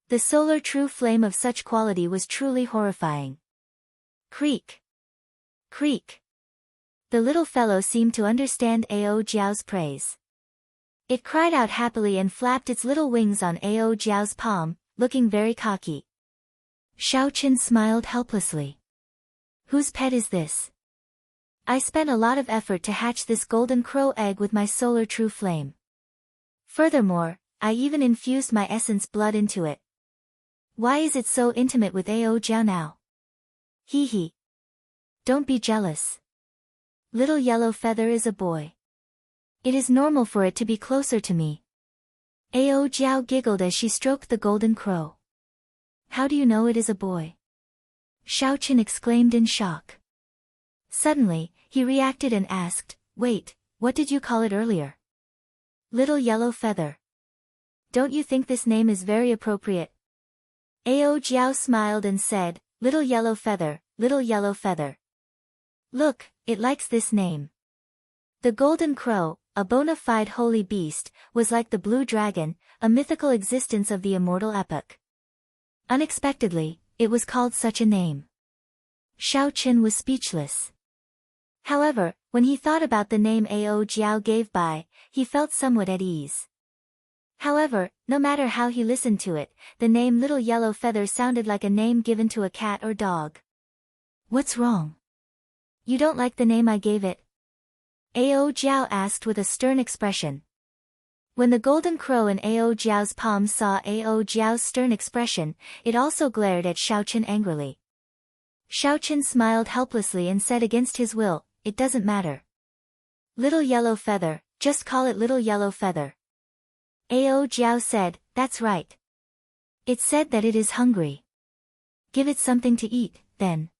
The solar true flame of such quality was truly horrifying. Creak! Creak! The little fellow seemed to understand Ao Jiao's praise. It cried out happily and flapped its little wings on Ao Jiao's palm, looking very cocky. Xiao Chen smiled helplessly. Whose pet is this? I spent a lot of effort to hatch this golden crow egg with my solar true flame. Furthermore, I even infused my essence blood into it. Why is it so intimate with Ao Jiao now? Hee hee. Don't be jealous. Little yellow feather is a boy. It is normal for it to be closer to me. Ao Jiao giggled as she stroked the golden crow. How do you know it is a boy? Xiao Chen exclaimed in shock. Suddenly, he reacted and asked, wait, what did you call it earlier? Little yellow feather. Don't you think this name is very appropriate? Ao Jiao smiled and said, little yellow feather, little yellow feather. Look, it likes this name. The golden crow, a bona fide holy beast, was like the blue dragon, a mythical existence of the immortal epoch. Unexpectedly, it was called such a name. Xiao Chen was speechless. However, when he thought about the name Ao Jiao gave by, he felt somewhat at ease. However, no matter how he listened to it, the name Little Yellow Feather sounded like a name given to a cat or dog. What's wrong? You don't like the name I gave it? Ao Jiao asked with a stern expression. When the golden crow in Ao Jiao's palm saw Ao Jiao's stern expression, it also glared at Xiao Chen angrily. Xiao Chen smiled helplessly and said against his will, it doesn't matter. Little yellow feather, just call it Little Yellow Feather. Ao Jiao said, that's right. It said that it is hungry. Give it something to eat, then.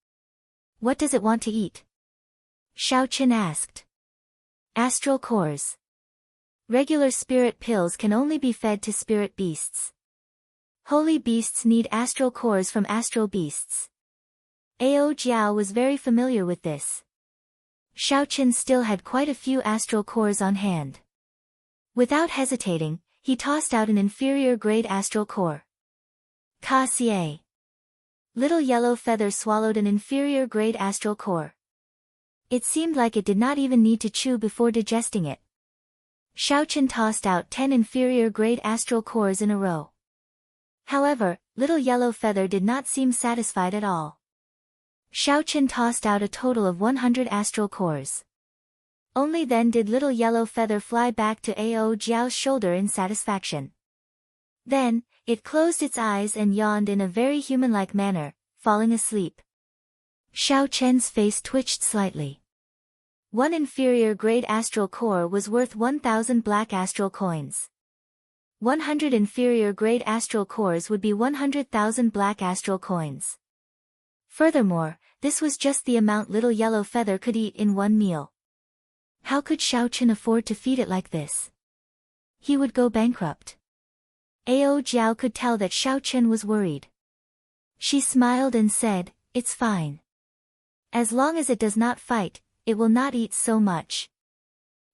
What does it want to eat? Xiao Chen asked. Astral cores. Regular spirit pills can only be fed to spirit beasts. Holy beasts need astral cores from astral beasts. Ao Jiao was very familiar with this. Xiao Chen still had quite a few astral cores on hand. Without hesitating, he tossed out an inferior grade astral core. Ka Xie. Little Yellow Feather swallowed an inferior grade astral core. It seemed like it did not even need to chew before digesting it. Xiao Chen tossed out 10 inferior grade astral cores in a row. However, Little Yellow Feather did not seem satisfied at all. Xiao Chen tossed out a total of 100 astral cores. Only then did little yellow feather fly back to Ao Jiao's shoulder in satisfaction. Then, it closed its eyes and yawned in a very human-like manner, falling asleep. Xiao Chen's face twitched slightly. One inferior grade astral core was worth 1,000 black astral coins. 100 inferior grade astral cores would be 100,000 black astral coins. Furthermore, this was just the amount little yellow feather could eat in one meal. How could Xiao Chen afford to feed it like this? He would go bankrupt. Ao Jiao could tell that Xiao Chen was worried. She smiled and said, "It's fine. As long as it does not fight, it will not eat so much.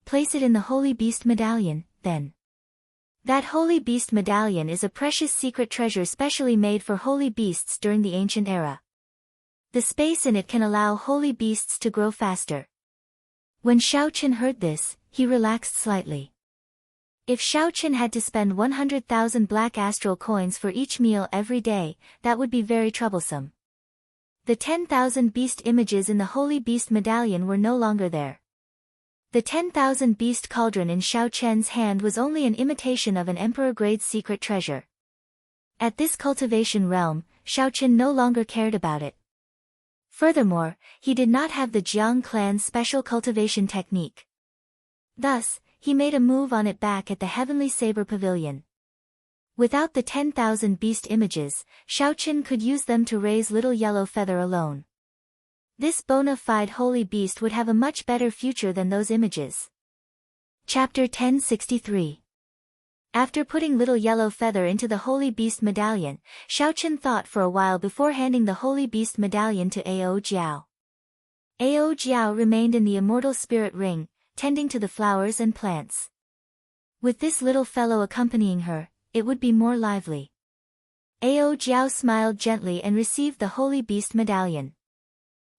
Place it in the Holy Beast Medallion, then." That Holy Beast Medallion is a precious secret treasure specially made for holy beasts during the ancient era. The space in it can allow holy beasts to grow faster. When Xiao Chen heard this, he relaxed slightly. If Xiao Chen had to spend 100,000 black astral coins for each meal every day, that would be very troublesome. The 10,000 beast images in the Holy Beast Medallion were no longer there. The 10,000 beast cauldron in Xiao Chen's hand was only an imitation of an emperor-grade secret treasure. At this cultivation realm, Xiao Chen no longer cared about it. Furthermore, he did not have the Jiang clan's special cultivation technique. Thus, he made a move on it back at the Heavenly Saber Pavilion. Without the 10,000 beast images, Xiao Chen could use them to raise little yellow feather alone. This bona fide holy beast would have a much better future than those images. Chapter 1063. After putting little yellow feather into the Holy Beast Medallion, Xiao Chen thought for a while before handing the Holy Beast Medallion to Ao Jiao. Ao Jiao remained in the Immortal Spirit Ring, tending to the flowers and plants. With this little fellow accompanying her, it would be more lively. Ao Jiao smiled gently and received the Holy Beast Medallion.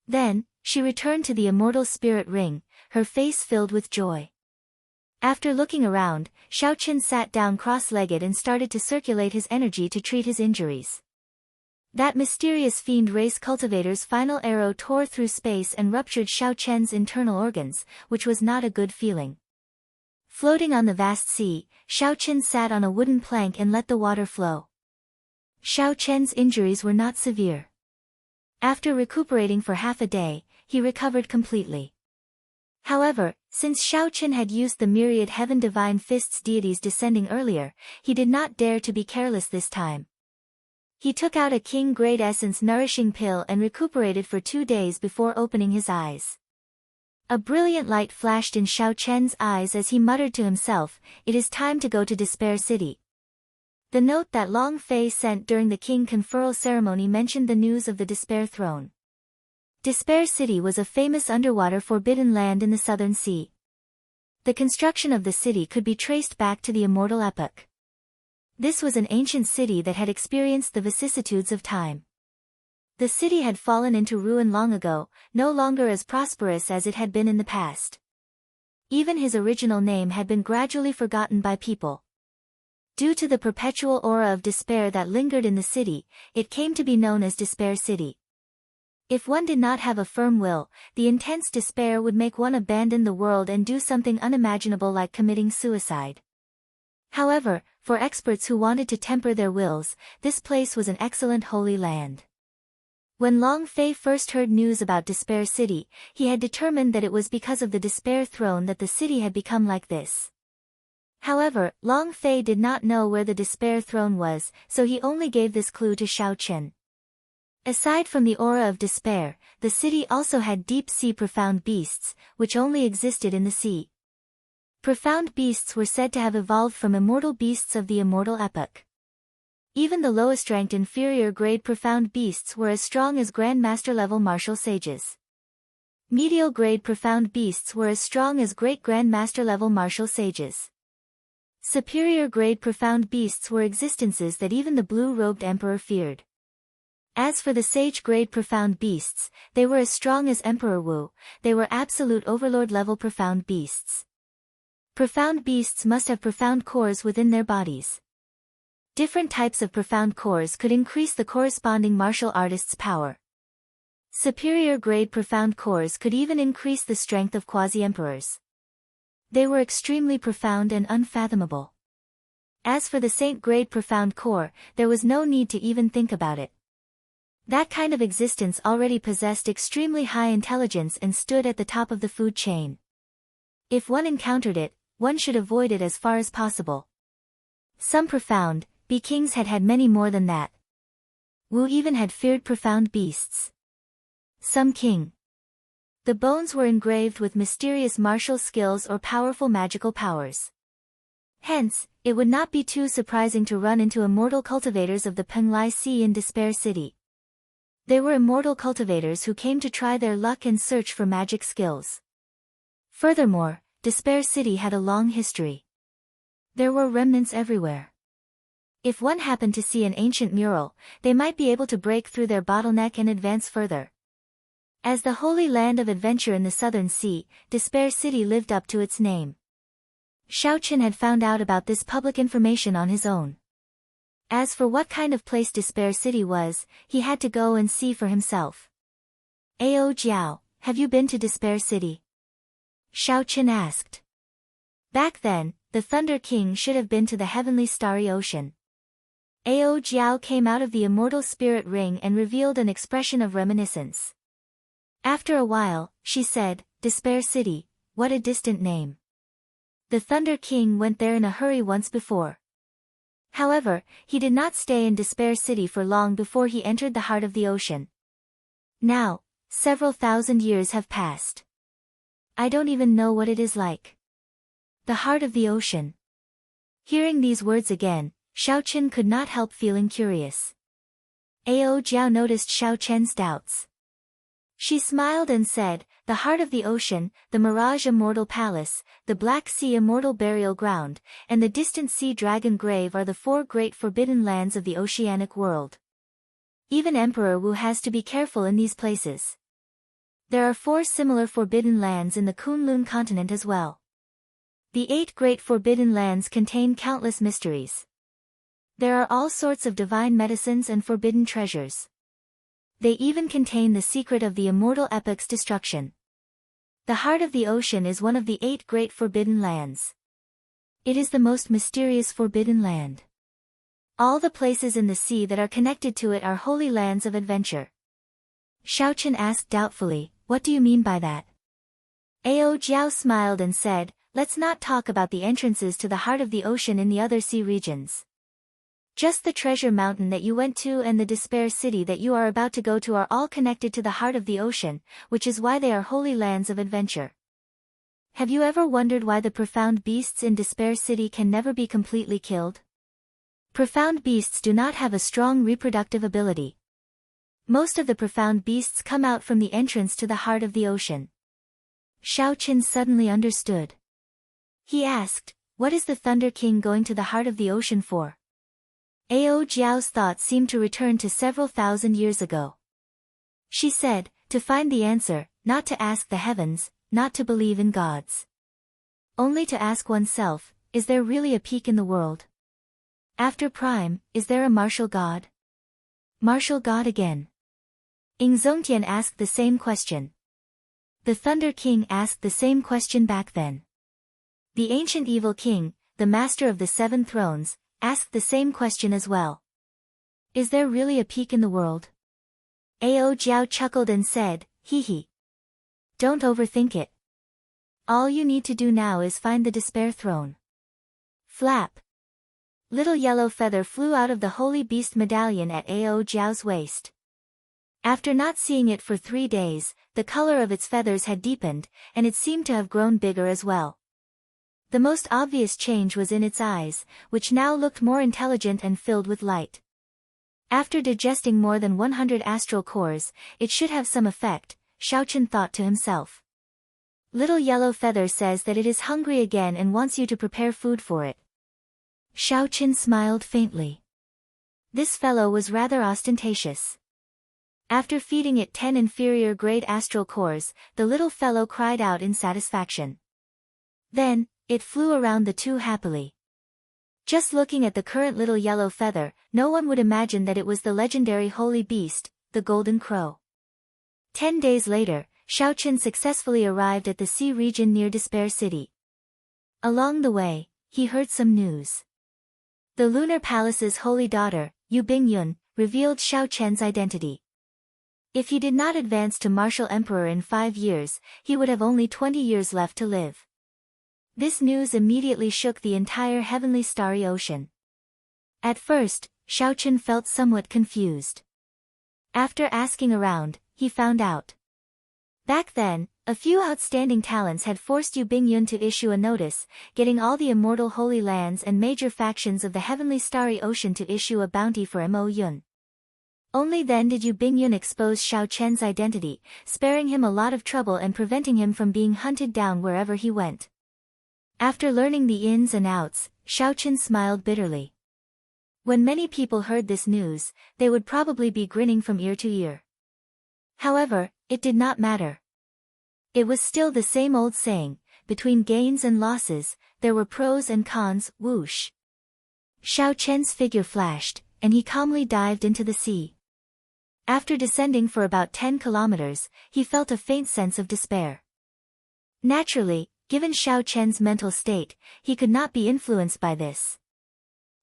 Then, she returned to the Immortal Spirit Ring, her face filled with joy. After looking around, Xiao Chen sat down cross-legged and started to circulate his energy to treat his injuries. That mysterious fiend race cultivator's final arrow tore through space and ruptured Xiao Chen's internal organs, which was not a good feeling. Floating on the vast sea, Xiao Chen sat on a wooden plank and let the water flow. Xiao Chen's injuries were not severe. After recuperating for half a day, he recovered completely. However, since Xiao Chen had used the myriad heaven divine fists deities descending earlier, he did not dare to be careless this time. He took out a king-grade essence nourishing pill and recuperated for 2 days before opening his eyes. A brilliant light flashed in Xiao Chen's eyes as he muttered to himself, "It is time to go to Despair City." The note that Long Fei sent during the king conferral ceremony mentioned the news of the Despair Throne. Despair City was a famous underwater forbidden land in the Southern Sea. The construction of the city could be traced back to the Immortal Epoch. This was an ancient city that had experienced the vicissitudes of time. The city had fallen into ruin long ago, no longer as prosperous as it had been in the past. Even his original name had been gradually forgotten by people. Due to the perpetual aura of despair that lingered in the city, it came to be known as Despair City. If one did not have a firm will, the intense despair would make one abandon the world and do something unimaginable like committing suicide. However, for experts who wanted to temper their wills, this place was an excellent holy land. When Long Fei first heard news about Despair City, he had determined that it was because of the Despair Throne that the city had become like this. However, Long Fei did not know where the Despair Throne was, so he only gave this clue to Xiao Chen. Aside from the aura of despair, the city also had deep-sea profound beasts, which only existed in the sea. Profound beasts were said to have evolved from immortal beasts of the Immortal Epoch. Even the lowest-ranked inferior-grade profound beasts were as strong as Grandmaster-level martial sages. Medial-grade profound beasts were as strong as Great Grandmaster-level martial sages. Superior-grade profound beasts were existences that even the blue-robed emperor feared. As for the sage-grade profound beasts, they were as strong as Emperor Wu. They were absolute overlord-level profound beasts. Profound beasts must have profound cores within their bodies. Different types of profound cores could increase the corresponding martial artist's power. Superior-grade profound cores could even increase the strength of quasi-emperors. They were extremely profound and unfathomable. As for the saint-grade profound core, there was no need to even think about it. That kind of existence already possessed extremely high intelligence and stood at the top of the food chain. If one encountered it, one should avoid it as far as possible. Some profound kings had had many more than that. Wu even had feared profound beasts. Some king. The bones were engraved with mysterious martial skills or powerful magical powers. Hence, it would not be too surprising to run into immortal cultivators of the Penglai Sea in Despair City. They were immortal cultivators who came to try their luck and search for magic skills. Furthermore, Despair City had a long history. There were remnants everywhere. If one happened to see an ancient mural, they might be able to break through their bottleneck and advance further. As the holy land of adventure in the southern sea, Despair City lived up to its name. Xiaoqin had found out about this public information on his own. As for what kind of place Despair City was, he had to go and see for himself. Ao Jiao, have you been to Despair City? Xiaoqin asked. Back then, the Thunder King should have been to the heavenly starry ocean. Ao Jiao came out of the immortal spirit ring and revealed an expression of reminiscence. After a while, she said, Despair City, what a distant name. The Thunder King went there in a hurry once before. However, he did not stay in Despair City for long before he entered the heart of the ocean. Now, several thousand years have passed. I don't even know what it is like. The heart of the ocean. Hearing these words again, Xiaoqin could not help feeling curious. Ao Jiao noticed Xiaoqian's doubts. She smiled and said, the heart of the ocean, the Mirage Immortal Palace, the Black Sea Immortal Burial Ground, and the distant Sea Dragon Grave are the four great forbidden lands of the oceanic world. Even Emperor Wu has to be careful in these places. There are 4 similar forbidden lands in the Kunlun continent as well. The 8 great forbidden lands contain countless mysteries. There are all sorts of divine medicines and forbidden treasures. They even contain the secret of the immortal epic's destruction. The heart of the ocean is one of the 8 great forbidden lands. It is the most mysterious forbidden land. All the places in the sea that are connected to it are holy lands of adventure. Xiaoqin asked doubtfully, what do you mean by that? Ao Jiao smiled and said, let's not talk about the entrances to the heart of the ocean in the other sea regions. Just the treasure mountain that you went to and the Despair City that you are about to go to are all connected to the heart of the ocean, which is why they are holy lands of adventure. Have you ever wondered why the profound beasts in Despair City can never be completely killed? Profound beasts do not have a strong reproductive ability. Most of the profound beasts come out from the entrance to the heart of the ocean. Xiaoqin suddenly understood. He asked, what is the Thunder King going to the heart of the ocean for? Ao Jiao's thoughts seemed to return to several thousand years ago. She said, to find the answer, not to ask the heavens, not to believe in gods. Only to ask oneself, is there really a peak in the world? After Prime, is there a martial god? Martial god again. Ing Zongtian asked the same question. The Thunder King asked the same question back then. The ancient evil king, the master of the 7 thrones, asked the same question as well. Is there really a peak in the world? Ao Jiao chuckled and said, hee hee. Don't overthink it. All you need to do now is find the Despair Throne. Flap. Little yellow feather flew out of the holy beast medallion at Ao Jiao's waist. After not seeing it for 3 days, the color of its feathers had deepened, and it seemed to have grown bigger as well. The most obvious change was in its eyes, which now looked more intelligent and filled with light. After digesting more than 100 astral cores, it should have some effect, Xiaoqin thought to himself. Little yellow feather says that it is hungry again and wants you to prepare food for it. Xiaoqin smiled faintly. This fellow was rather ostentatious. After feeding it 10 inferior grade astral cores, the little fellow cried out in satisfaction. Then, it flew around the 2 happily. Just looking at the current little yellow feather, no one would imagine that it was the legendary holy beast, the golden crow. 10 days later, Xiaoqin successfully arrived at the sea region near Despair City. Along the way, he heard some news. The lunar palace's holy daughter, Yu Bingyun, revealed Xiao Chen's identity. If he did not advance to martial emperor in 5 years, he would have only 20 years left to live. This news immediately shook the entire heavenly starry ocean. At first, Xiao Chen felt somewhat confused. After asking around, he found out. Back then, a few outstanding talents had forced Yu Bingyun to issue a notice, getting all the immortal holy lands and major factions of the heavenly starry ocean to issue a bounty for Mo Yun. Only then did Yu Bingyun expose Xiao Chen's identity, sparing him a lot of trouble and preventing him from being hunted down wherever he went. After learning the ins and outs, Xiao Chen smiled bitterly. When many people heard this news, they would probably be grinning from ear to ear. However, it did not matter. It was still the same old saying, between gains and losses, there were pros and cons, whoosh. Xiao Chen's figure flashed, and he calmly dived into the sea. After descending for about 10 kilometers, he felt a faint sense of despair. Naturally, given Xiao Chen's mental state, he could not be influenced by this.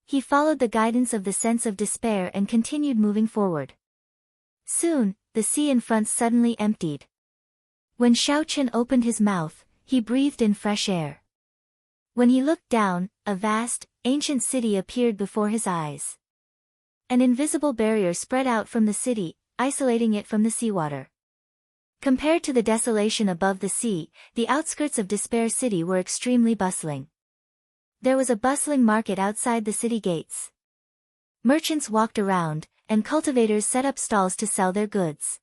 He followed the guidance of the sense of despair and continued moving forward. Soon, the sea in front suddenly emptied. When Xiao Chen opened his mouth, he breathed in fresh air. When he looked down, a vast, ancient city appeared before his eyes. An invisible barrier spread out from the city, isolating it from the seawater. Compared to the desolation above the sea, the outskirts of Despair City were extremely bustling. There was a bustling market outside the city gates. Merchants walked around, and cultivators set up stalls to sell their goods.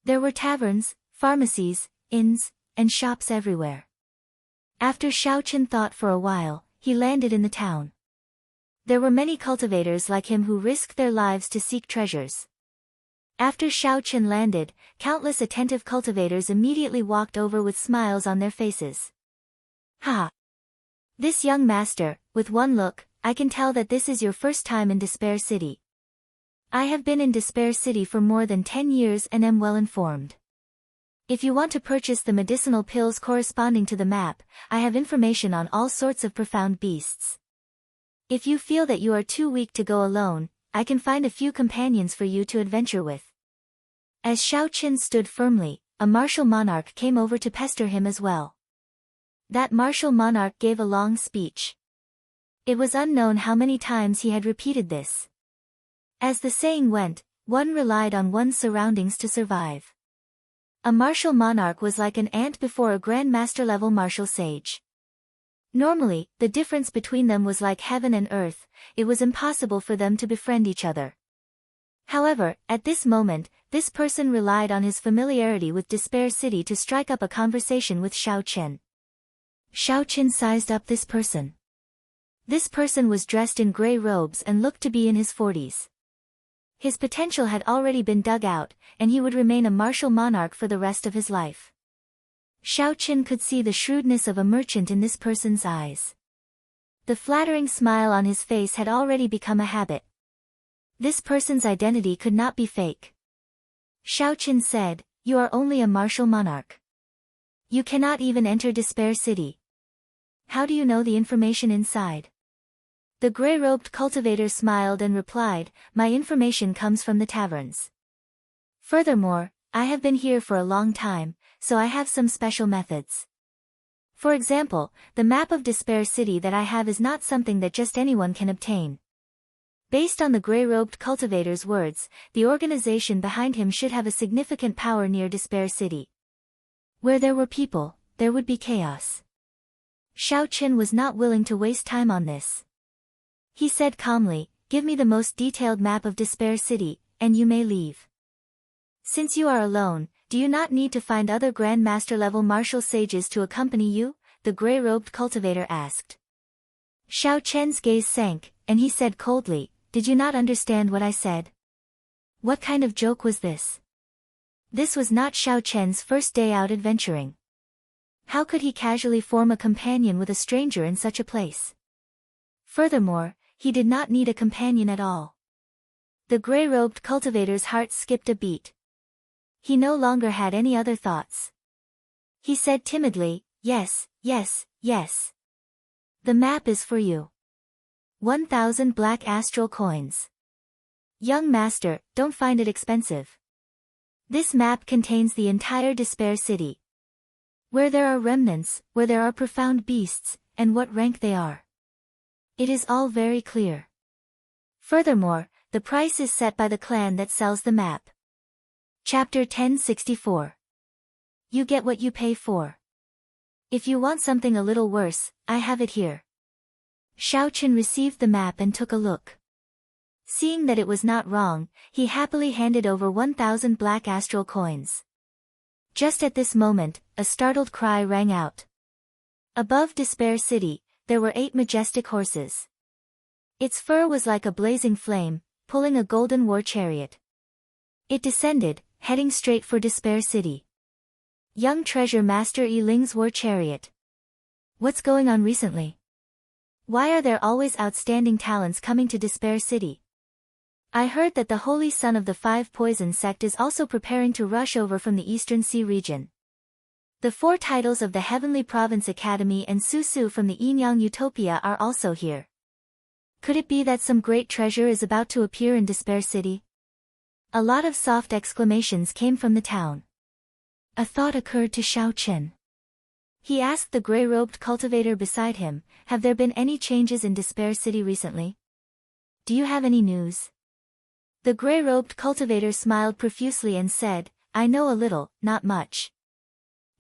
There were taverns, pharmacies, inns, and shops everywhere. After Xiao Chen thought for a while, he landed in the town. There were many cultivators like him who risked their lives to seek treasures. After Xiao Chen landed, countless attentive cultivators immediately walked over with smiles on their faces. Ha! This young master, with one look, I can tell that this is your first time in Despair City. I have been in Despair City for more than 10 years and am well informed. If you want to purchase the medicinal pills corresponding to the map, I have information on all sorts of profound beasts. If you feel that you are too weak to go alone, I can find a few companions for you to adventure with. As Xiao Chen stood firmly, a martial monarch came over to pester him as well. That martial monarch gave a long speech. It was unknown how many times he had repeated this. As the saying went, one relied on one's surroundings to survive. A martial monarch was like an ant before a grandmaster-level martial sage. Normally, the difference between them was like heaven and earth, it was impossible for them to befriend each other. However, at this moment, this person relied on his familiarity with Despair City to strike up a conversation with Xiao Chen. Xiao Chen sized up this person. This person was dressed in gray robes and looked to be in his 40s. His potential had already been dug out, and he would remain a martial monarch for the rest of his life. Xiao Chen could see the shrewdness of a merchant in this person's eyes. The flattering smile on his face had already become a habit. This person's identity could not be fake. Xiao Chen said, "You are only a martial monarch. You cannot even enter Despair City. How do you know the information inside?" The gray-robed cultivator smiled and replied, "My information comes from the taverns. Furthermore, I have been here for a long time, so I have some special methods. For example, the map of Despair City that I have is not something that just anyone can obtain." Based on the gray-robed cultivator's words, the organization behind him should have a significant power near Despair City. Where there were people, there would be chaos. Xiao Chen was not willing to waste time on this. He said calmly, "Give me the most detailed map of Despair City, and you may leave." "Since you are alone, do you not need to find other Grandmaster-level martial sages to accompany you?" the gray-robed cultivator asked. Xiao Chen's gaze sank, and he said coldly, "Did you not understand what I said? What kind of joke was this?" This was not Xiao Chen's first day out adventuring. How could he casually form a companion with a stranger in such a place? Furthermore, he did not need a companion at all. The gray-robed cultivator's heart skipped a beat. He no longer had any other thoughts. He said timidly, "Yes, yes, yes." The map is for you. 1,000 black astral coins. Young master, don't find it expensive. This map contains the entire Despair City. Where there are remnants, where there are profound beasts, and what rank they are. It is all very clear. Furthermore, the price is set by the clan that sells the map. Chapter 1064. You get what you pay for. If you want something a little worse, I have it here. Xiao Chen received the map and took a look. Seeing that it was not wrong, he happily handed over 1,000 black astral coins. Just at this moment, a startled cry rang out. Above Despair City, there were 8 majestic horses. Its fur was like a blazing flame, pulling a golden war chariot. It descended, heading straight for Despair City. Young Treasure Master Yi Ling's war chariot. What's going on recently? Why are there always outstanding talents coming to Despair City? I heard that the Holy Son of the Five Poison sect is also preparing to rush over from the Eastern Sea region. The 4 titles of the Heavenly Province Academy and Su Su from the Yinyang Utopia are also here. Could it be that some great treasure is about to appear in Despair City? A lot of soft exclamations came from the town. A thought occurred to Xiao Chen. He asked the gray-robed cultivator beside him, have there been any changes in Despair City recently? Do you have any news? The gray-robed cultivator smiled profusely and said, I know a little, not much.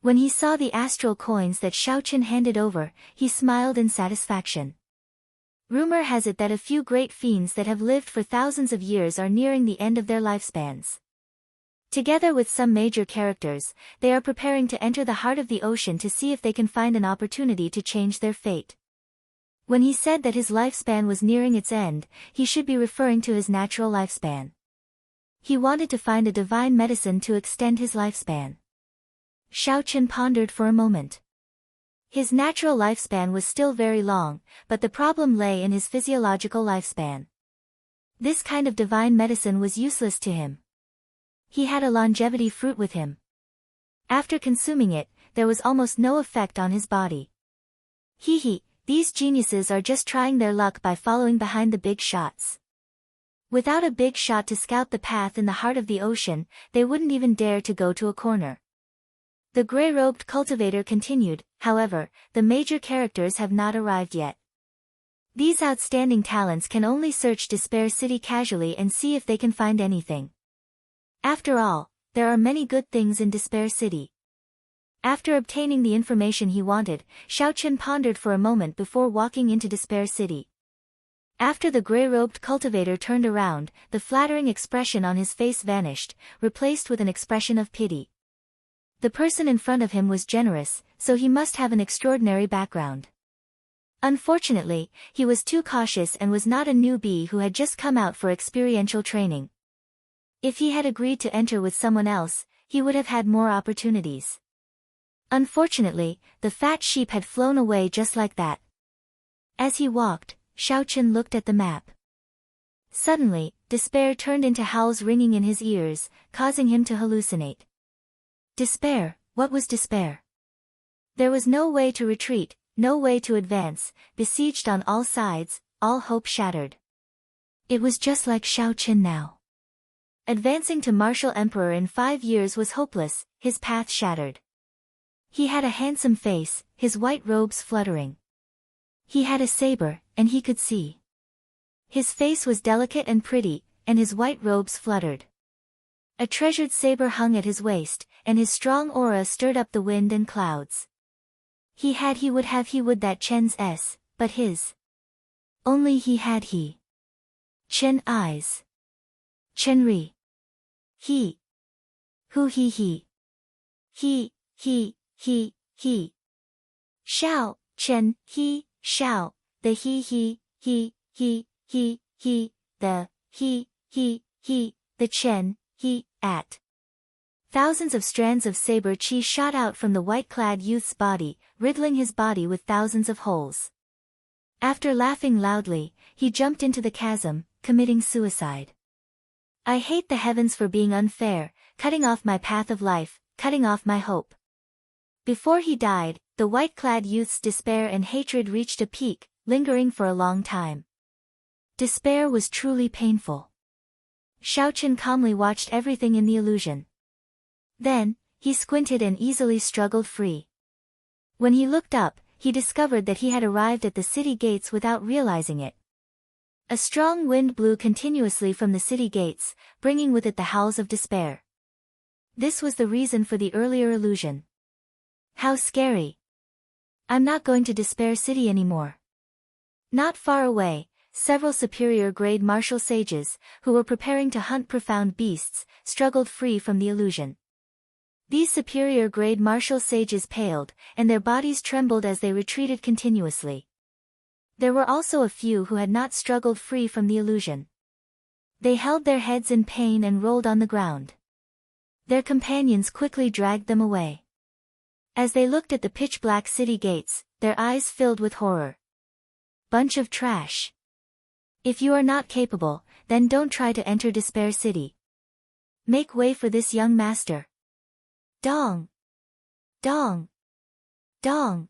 When he saw the astral coins that Xiao Chen handed over, he smiled in satisfaction. Rumor has it that a few great fiends that have lived for thousands of years are nearing the end of their lifespans. Together with some major characters, they are preparing to enter the heart of the ocean to see if they can find an opportunity to change their fate. When he said that his lifespan was nearing its end, he should be referring to his natural lifespan. He wanted to find a divine medicine to extend his lifespan. Xiao Chen pondered for a moment. His natural lifespan was still very long, but the problem lay in his physiological lifespan. This kind of divine medicine was useless to him. He had a longevity fruit with him. After consuming it, there was almost no effect on his body. These geniuses are just trying their luck by following behind the big shots. Without a big shot to scout the path in the heart of the ocean, they wouldn't even dare to go to a corner. The gray-robed cultivator continued, however, the major characters have not arrived yet. These outstanding talents can only search Despair City casually and see if they can find anything. After all, there are many good things in Despair City. After obtaining the information he wanted, Xiao Chen pondered for a moment before walking into Despair City. After the gray-robed cultivator turned around, the flattering expression on his face vanished, replaced with an expression of pity. The person in front of him was generous, so he must have an extraordinary background. Unfortunately, he was too cautious and was not a newbie who had just come out for experiential training. If he had agreed to enter with someone else, he would have had more opportunities. Unfortunately, the fat sheep had flown away just like that. As he walked, Xiao Chen looked at the map. Suddenly, despair turned into howls ringing in his ears, causing him to hallucinate. Despair, what was despair? There was no way to retreat, no way to advance, besieged on all sides, all hope shattered. It was just like Xiao Chen now. Advancing to martial emperor in 5 years was hopeless, his path shattered. He had a handsome face, his white robes fluttering. He had a saber, and he could see. His face was delicate and pretty, and his white robes fluttered. A treasured saber hung at his waist, and his strong aura stirred up the wind and clouds. He would that Chen's s, but his. Only he had he. Chen eyes. Chen ri. He. Who he. He. Xiao, Chen, he, Xiao, the he, the Chen, he, at. Thousands of strands of saber chi shot out from the white-clad youth's body, riddling his body with thousands of holes. After laughing loudly, he jumped into the chasm, committing suicide. I hate the heavens for being unfair, cutting off my path of life, cutting off my hope. Before he died, the white-clad youth's despair and hatred reached a peak, lingering for a long time. Despair was truly painful. Xiaochen calmly watched everything in the illusion. Then, he squinted and easily struggled free. When he looked up, he discovered that he had arrived at the city gates without realizing it. A strong wind blew continuously from the city gates, bringing with it the howls of despair. This was the reason for the earlier illusion. How scary! I'm not going to Despair City anymore. Not far away, several superior-grade martial sages, who were preparing to hunt profound beasts, struggled free from the illusion. These superior-grade martial sages paled, and their bodies trembled as they retreated continuously. There were also a few who had not struggled free from the illusion. They held their heads in pain and rolled on the ground. Their companions quickly dragged them away. As they looked at the pitch-black city gates, their eyes filled with horror. Bunch of trash. If you are not capable, then don't try to enter Despair City. Make way for this young master. Dong! Dong! Dong!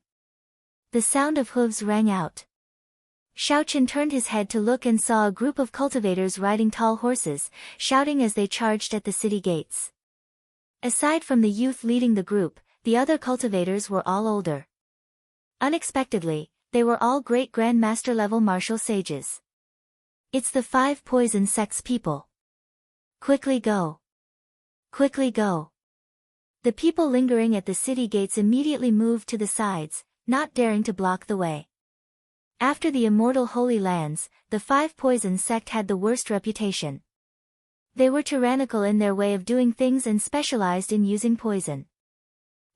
The sound of hooves rang out. Xiaochen turned his head to look and saw a group of cultivators riding tall horses, shouting as they charged at the city gates. Aside from the youth leading the group, the other cultivators were all older. Unexpectedly, they were all great grandmaster level martial sages. It's the 5 poison sects people. Quickly go. Quickly go. The people lingering at the city gates immediately moved to the sides, not daring to block the way. After the immortal Holy Lands, the 5 poison sect had the worst reputation. They were tyrannical in their way of doing things and specialized in using poison.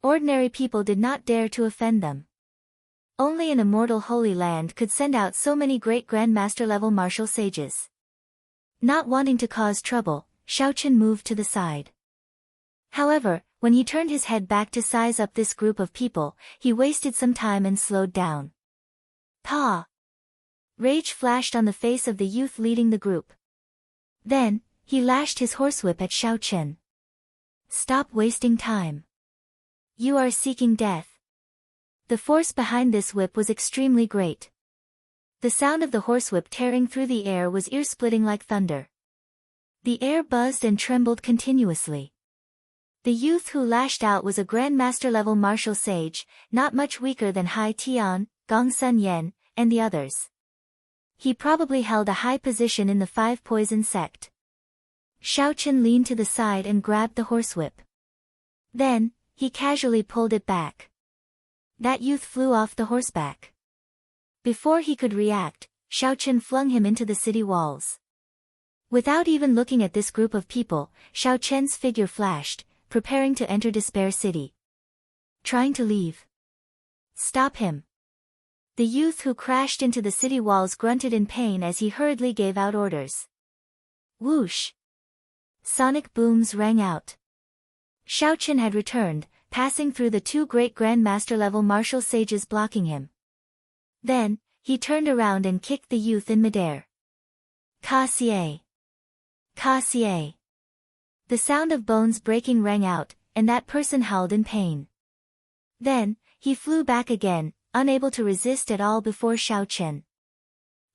Ordinary people did not dare to offend them. Only an immortal Holy Land could send out so many great grandmaster-level martial sages. Not wanting to cause trouble, Xiaochen moved to the side. However, when he turned his head back to size up this group of people, he wasted some time and slowed down. Pa! Rage flashed on the face of the youth leading the group. Then, he lashed his horsewhip at Xiaochen. Stop wasting time. You are seeking death. The force behind this whip was extremely great. The sound of the horsewhip tearing through the air was ear-splitting like thunder. The air buzzed and trembled continuously. The youth who lashed out was a grandmaster-level martial sage, not much weaker than Hai Tian, Gong Sun Yen, and the others. He probably held a high position in the 5 poison sect. Xiaochen leaned to the side and grabbed the horsewhip. Then, he casually pulled it back. That youth flew off the horseback. Before he could react, Xiaochen flung him into the city walls. Without even looking at this group of people, Xiaochen's figure flashed, preparing to enter Despair City. Trying to leave. Stop him. The youth who crashed into the city walls grunted in pain as he hurriedly gave out orders. Whoosh! Sonic booms rang out. Xiaochen had returned, passing through the 2 great grandmaster-level martial sages blocking him. Then, he turned around and kicked the youth in midair. Ka-xie! Ka-xie! The sound of bones breaking rang out, and that person howled in pain. Then, he flew back again, unable to resist at all before Xiaochen.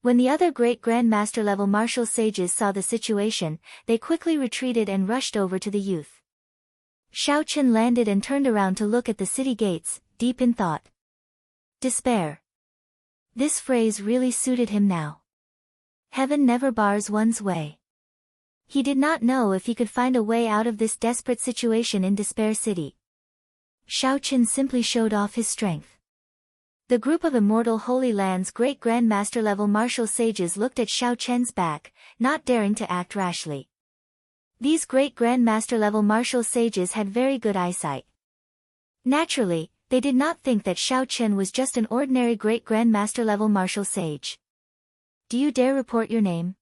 When the other great grandmaster-level martial sages saw the situation, they quickly retreated and rushed over to the youth. Xiaochen landed and turned around to look at the city gates, deep in thought. Despair. This phrase really suited him now. Heaven never bars one's way. He did not know if he could find a way out of this desperate situation in Despair City. Xiaochen simply showed off his strength. The group of immortal Holy Land's great grandmaster-level martial sages looked at Xiaochen's back, not daring to act rashly. These great grandmaster-level martial sages had very good eyesight. Naturally, they did not think that Xiaochen was just an ordinary great grandmaster-level martial sage. Do you dare report your name?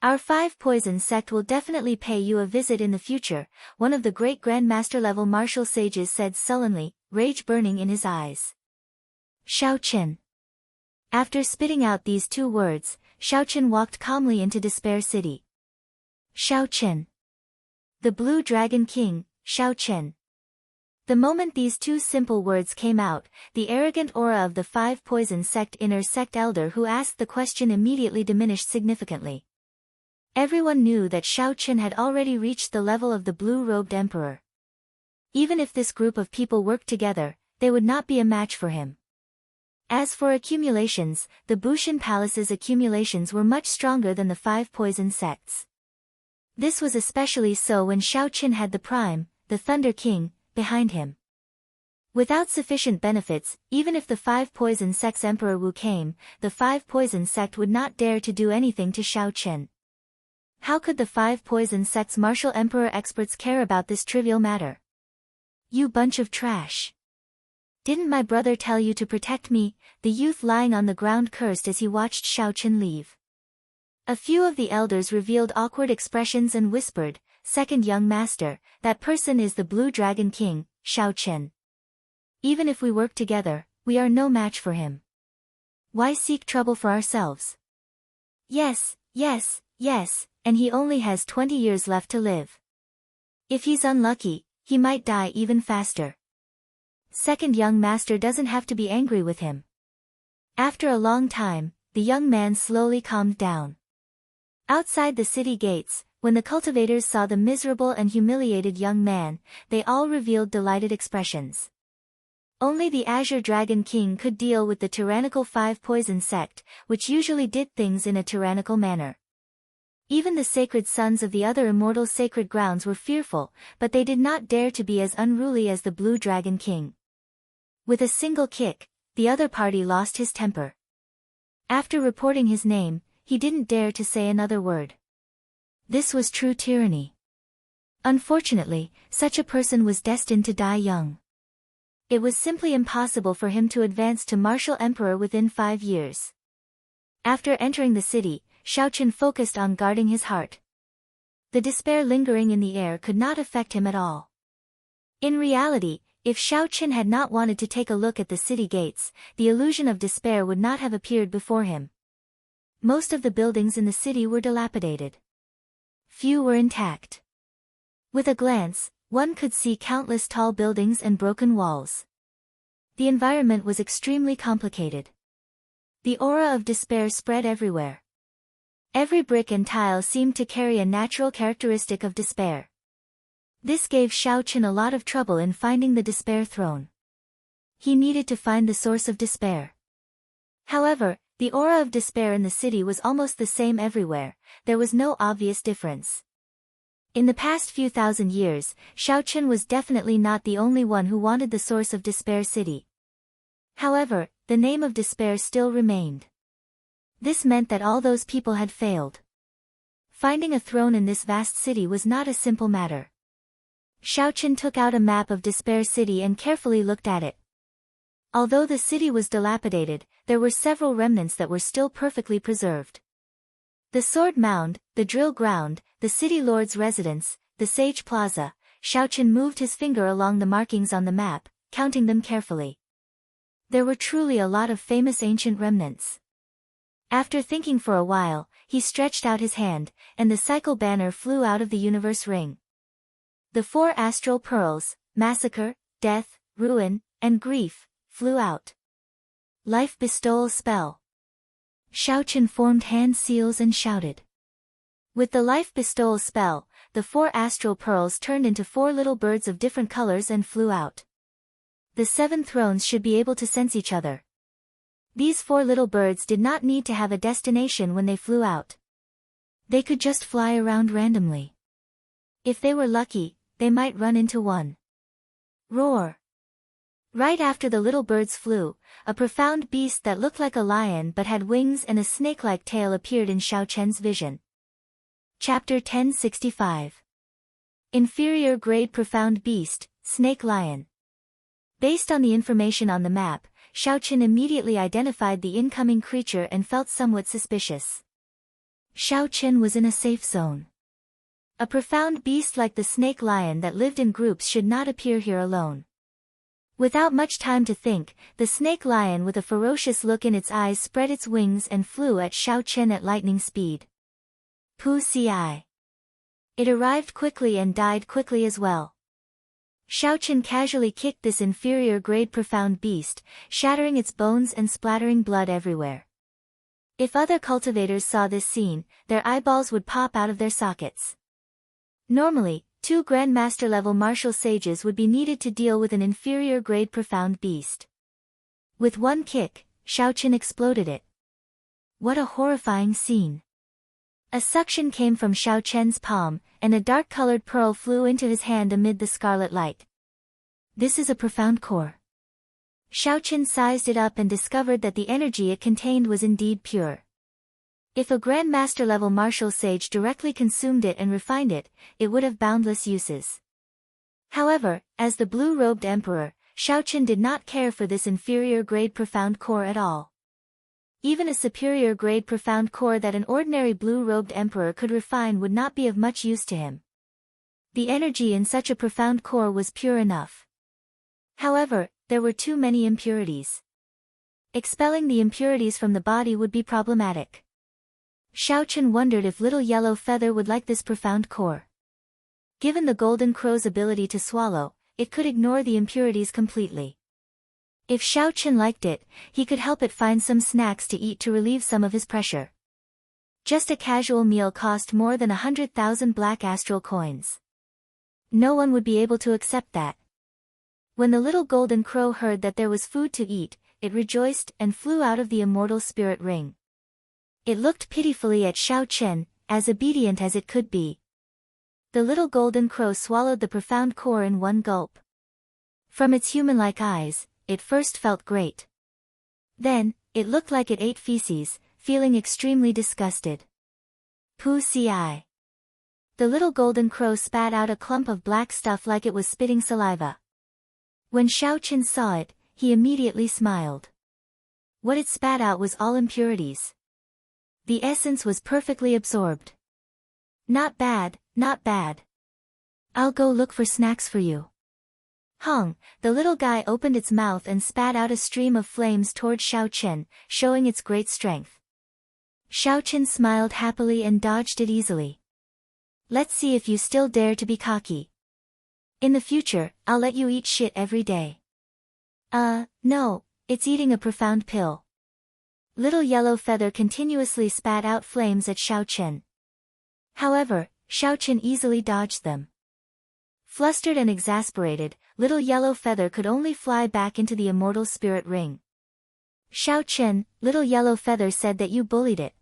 Our 5 poison sect will definitely pay you a visit in the future, one of the great grandmaster-level martial sages said sullenly, rage burning in his eyes. Xiaochen. After spitting out these 2 words, Xiaochen walked calmly into Despair City. Xiaochen. The Blue Dragon King, Xiaochen. The moment these two simple words came out, the arrogant aura of the five poison sect inner sect elder who asked the question immediately diminished significantly. Everyone knew that Shao Chen had already reached the level of the blue-robed emperor. Even if this group of people worked together, they would not be a match for him. As for accumulations, the Bushan Palace's accumulations were much stronger than the five poison sects. This was especially so when Shao Chen had the Prime, the Thunder King, behind him. Without sufficient benefits, even if the five poison sect's Emperor Wu came, the five poison sect would not dare to do anything to Shao Chen. How could the five poison sect's martial emperor experts care about this trivial matter? You bunch of trash. Didn't my brother tell you to protect me? The youth lying on the ground cursed as he watched Shao Chen leave. A few of the elders revealed awkward expressions and whispered, "Second young master, that person is the Blue Dragon King, Shao Chen. Even if we work together, we are no match for him. Why seek trouble for ourselves?" Yes, and he only has 20 years left to live. If he's unlucky, he might die even faster. Second young master doesn't have to be angry with him. After a long time, the young man slowly calmed down. Outside the city gates, when the cultivators saw the miserable and humiliated young man, they all revealed delighted expressions. Only the Azure Dragon King could deal with the tyrannical five poison sect, which usually did things in a tyrannical manner. Even the sacred sons of the other immortal sacred grounds were fearful, but they did not dare to be as unruly as the Blue Dragon King. With a single kick, the other party lost his temper. After reporting his name, he didn't dare to say another word. This was true tyranny. Unfortunately, such a person was destined to die young. It was simply impossible for him to advance to martial emperor within 5 years. After entering the city, Shao Chen focused on guarding his heart. The despair lingering in the air could not affect him at all. In reality, if Shao Chen had not wanted to take a look at the city gates, the illusion of despair would not have appeared before him. Most of the buildings in the city were dilapidated. Few were intact. With a glance, one could see countless tall buildings and broken walls. The environment was extremely complicated. The aura of despair spread everywhere. Every brick and tile seemed to carry a natural characteristic of despair. This gave Shao Chen a lot of trouble in finding the despair throne. He needed to find the source of despair. However, the aura of despair in the city was almost the same everywhere. There was no obvious difference. In the past few thousand years, Shao Chen was definitely not the only one who wanted the source of Despair City. However, the name of despair still remained. This meant that all those people had failed. Finding a throne in this vast city was not a simple matter. Shao Chen took out a map of Despair City and carefully looked at it. Although the city was dilapidated, there were several remnants that were still perfectly preserved. The Sword Mound, the Drill Ground, the City Lord's Residence, the Sage Plaza. Shao Chen moved his finger along the markings on the map, counting them carefully. There were truly a lot of famous ancient remnants. After thinking for a while, he stretched out his hand, and the cycle banner flew out of the universe ring. The 4 astral pearls, massacre, death, ruin, and grief, flew out. Life bestowal spell. Shao Chen formed hand seals and shouted. With the life bestowal spell, the 4 astral pearls turned into 4 little birds of different colors and flew out. The 7 thrones should be able to sense each other. These 4 little birds did not need to have a destination when they flew out. They could just fly around randomly. If they were lucky, they might run into one. Roar! Right after the little birds flew, a profound beast that looked like a lion but had wings and a snake-like tail appeared in Shao Chen's vision. Chapter 1065. Inferior Grade Profound Beast, Snake Lion. Based on the information on the map, Shao Chen immediately identified the incoming creature and felt somewhat suspicious. Shao Chen was in a safe zone. A profound beast like the snake lion that lived in groups should not appear here alone. Without much time to think, the snake lion with a ferocious look in its eyes spread its wings and flew at Shao Chen at lightning speed. Pu Ci. It arrived quickly and died quickly as well. Xiaochen casually kicked this inferior-grade profound beast, shattering its bones and splattering blood everywhere. If other cultivators saw this scene, their eyeballs would pop out of their sockets. Normally, 2 Grandmaster-level martial sages would be needed to deal with an inferior-grade profound beast. With one kick, Xiaochen exploded it. What a horrifying scene. A suction came from Xiaochen's palm, and a dark-colored pearl flew into his hand amid the scarlet light. This is a profound core. Xiaochen sized it up and discovered that the energy it contained was indeed pure. If a Grandmaster-level martial sage directly consumed it and refined it, it would have boundless uses. However, as the blue-robed emperor, Xiaochen did not care for this inferior-grade profound core at all. Even a superior-grade profound core that an ordinary blue-robed emperor could refine would not be of much use to him. The energy in such a profound core was pure enough. However, there were too many impurities. Expelling the impurities from the body would be problematic. Xiaochen wondered if Little Yellow Feather would like this profound core. Given the Golden Crow's ability to swallow, it could ignore the impurities completely. If Xiaochen liked it, he could help it find some snacks to eat to relieve some of his pressure. Just a casual meal cost more than 100,000 black astral coins. No one would be able to accept that. When the little golden crow heard that there was food to eat, it rejoiced and flew out of the immortal spirit ring. It looked pitifully at Xiaochen, as obedient as it could be. The little golden crow swallowed the profound core in one gulp. From its human-like eyes, it first felt great. Then, it looked like it ate feces, feeling extremely disgusted. Pussy. The little golden crow spat out a clump of black stuff like it was spitting saliva. When Xiaochen saw it, he immediately smiled. What it spat out was all impurities. The essence was perfectly absorbed. Not bad, not bad. I'll go look for snacks for you. Hong, the little guy opened its mouth and spat out a stream of flames toward Xiaochen, showing its great strength. Xiaochen smiled happily and dodged it easily. Let's see if you still dare to be cocky. In the future, I'll let you eat shit every day. No, it's eating a profound pill. Little Yellow Feather continuously spat out flames at Xiaochen. However, Xiaochen easily dodged them. Flustered and exasperated, Little Yellow Feather could only fly back into the immortal spirit ring. Xiaochen, Little Yellow Feather said that you bullied it.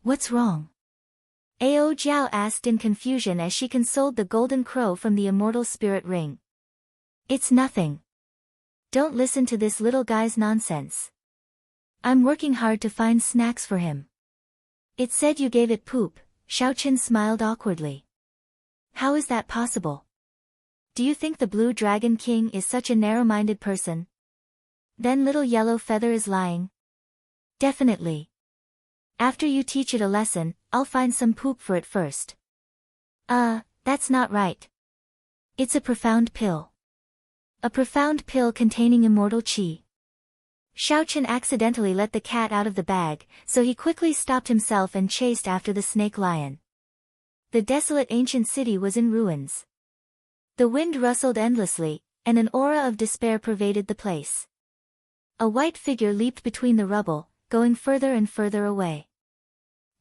What's wrong? Ao Jiao asked in confusion as she consoled the golden crow from the immortal spirit ring. It's nothing. Don't listen to this little guy's nonsense. I'm working hard to find snacks for him. It said you gave it poop. Xiaochen smiled awkwardly. How is that possible? Do you think the Blue Dragon King is such a narrow-minded person? Then Little Yellow Feather is lying? Definitely. After you teach it a lesson, I'll find some poop for it first. That's not right. It's a profound pill. A profound pill containing immortal qi. Xiaochen accidentally let the cat out of the bag, so he quickly stopped himself and chased after the snake lion. The desolate ancient city was in ruins. The wind rustled endlessly, and an aura of despair pervaded the place. A white figure leaped between the rubble, going further and further away.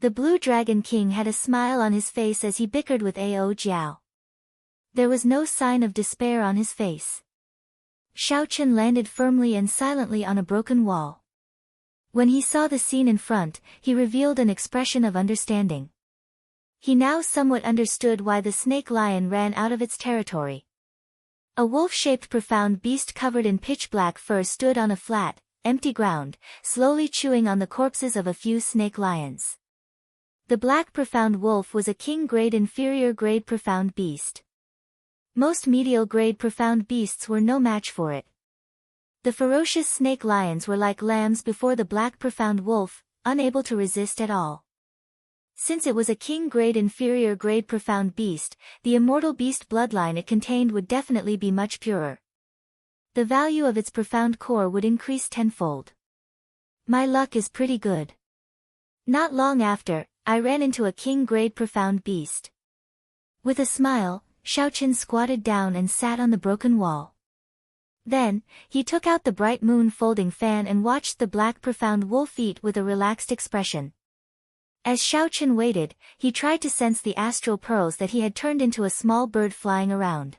The Blue Dragon King had a smile on his face as he bickered with Ao Jiao. There was no sign of despair on his face. Xiaochen landed firmly and silently on a broken wall. When he saw the scene in front, he revealed an expression of understanding. He now somewhat understood why the snake lion ran out of its territory. A wolf-shaped profound beast covered in pitch-black fur stood on a flat, empty ground, slowly chewing on the corpses of a few snake lions. The black profound wolf was a king-grade inferior-grade profound beast. Most medial-grade profound beasts were no match for it. The ferocious snake lions were like lambs before the black profound wolf, unable to resist at all. Since it was a king-grade inferior-grade profound beast, the immortal beast bloodline it contained would definitely be much purer. The value of its profound core would increase tenfold. My luck is pretty good. Not long after, I ran into a king-grade profound beast. With a smile, Xiaochen squatted down and sat on the broken wall. Then, he took out the bright moon folding fan and watched the black profound wolf eat with a relaxed expression. As Xiaochen waited, he tried to sense the astral pearls that he had turned into a small bird flying around.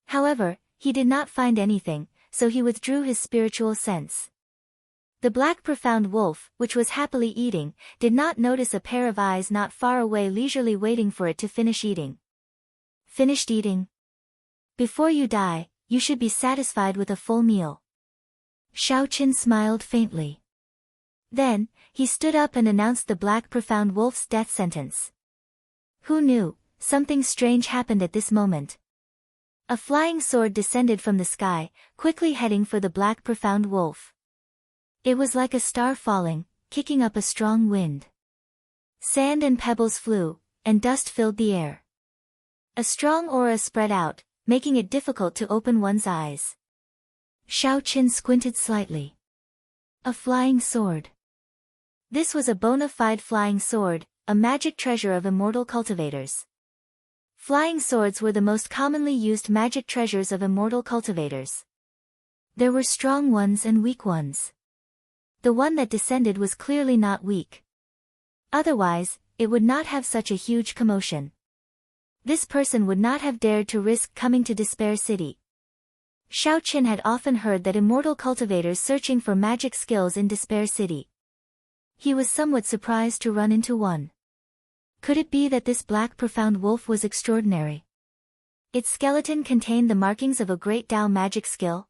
However, he did not find anything, so he withdrew his spiritual sense. The black profound wolf, which was happily eating, did not notice a pair of eyes not far away leisurely waiting for it to finish eating. Finished eating? Before you die, you should be satisfied with a full meal. Xiaochen smiled faintly. Then, he stood up and announced the black profound wolf's death sentence. Who knew? Something strange happened at this moment. A flying sword descended from the sky, quickly heading for the black profound wolf. It was like a star falling, kicking up a strong wind. Sand and pebbles flew, and dust filled the air. A strong aura spread out, making it difficult to open one's eyes. Xiaochen squinted slightly. A flying sword. This was a bona fide flying sword, a magic treasure of immortal cultivators. Flying swords were the most commonly used magic treasures of immortal cultivators. There were strong ones and weak ones. The one that descended was clearly not weak. Otherwise, it would not have such a huge commotion. This person would not have dared to risk coming to Despair City. Xiaochen had often heard that immortal cultivators searching for magic skills in Despair City. He was somewhat surprised to run into one. Could it be that this black profound wolf was extraordinary? Its skeleton contained the markings of a great Dao magic skill?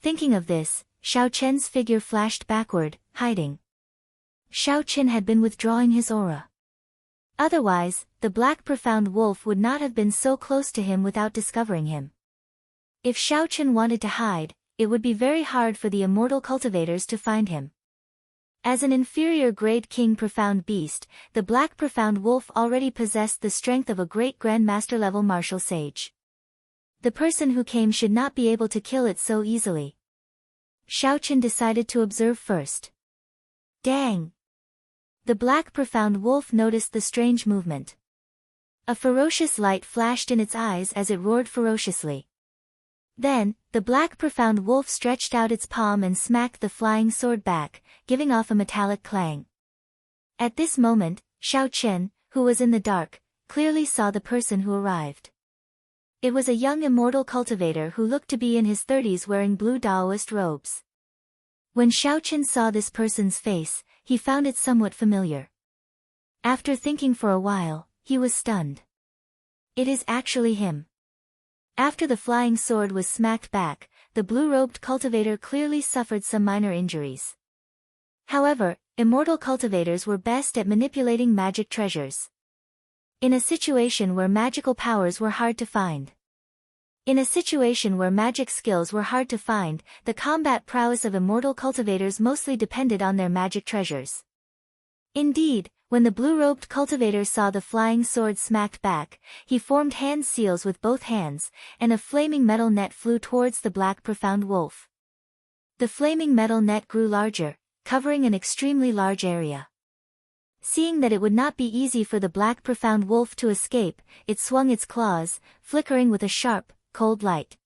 Thinking of this, Xiaochen's figure flashed backward, hiding. Xiaochen had been withdrawing his aura. Otherwise, the black profound wolf would not have been so close to him without discovering him. If Xiaochen wanted to hide, it would be very hard for the immortal cultivators to find him. As an inferior grade king profound beast, the black profound wolf already possessed the strength of a great grandmaster level martial sage. The person who came should not be able to kill it so easily. Xiaochen decided to observe first. Dang! The black profound wolf noticed the strange movement. A ferocious light flashed in its eyes as it roared ferociously. Then, the black profound wolf stretched out its palm and smacked the flying sword back, giving off a metallic clang. At this moment, Xiaochen, who was in the dark, clearly saw the person who arrived. It was a young immortal cultivator who looked to be in his 30s wearing blue Daoist robes. When Xiaochen saw this person's face, he found it somewhat familiar. After thinking for a while, he was stunned. It is actually him. After the flying sword was smacked back, the blue-robed cultivator clearly suffered some minor injuries. However, immortal cultivators were best at manipulating magic treasures. In a situation where magical powers were hard to find. In a situation where magic skills were hard to find, the combat prowess of immortal cultivators mostly depended on their magic treasures. Indeed, when the blue-robed cultivator saw the flying sword smacked back, he formed hand seals with both hands, and a flaming metal net flew towards the black profound wolf. The flaming metal net grew larger, covering an extremely large area. Seeing that it would not be easy for the black profound wolf to escape, it swung its claws, flickering with a sharp, cold light.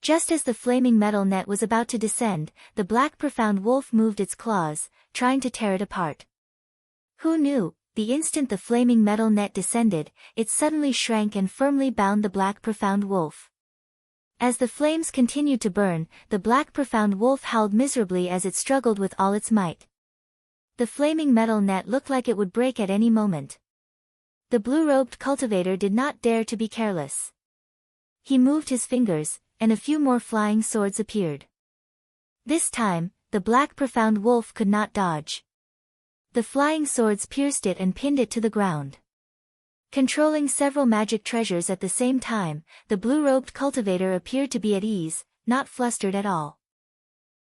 Just as the flaming metal net was about to descend, the black profound wolf moved its claws, trying to tear it apart. Who knew, the instant the flaming metal net descended, it suddenly shrank and firmly bound the black profound wolf. As the flames continued to burn, the black profound wolf howled miserably as it struggled with all its might. The flaming metal net looked like it would break at any moment. The blue-robed cultivator did not dare to be careless. He moved his fingers, and a few more flying swords appeared. This time, the black profound wolf could not dodge. The flying swords pierced it and pinned it to the ground. Controlling several magic treasures at the same time, the blue-robed cultivator appeared to be at ease, not flustered at all.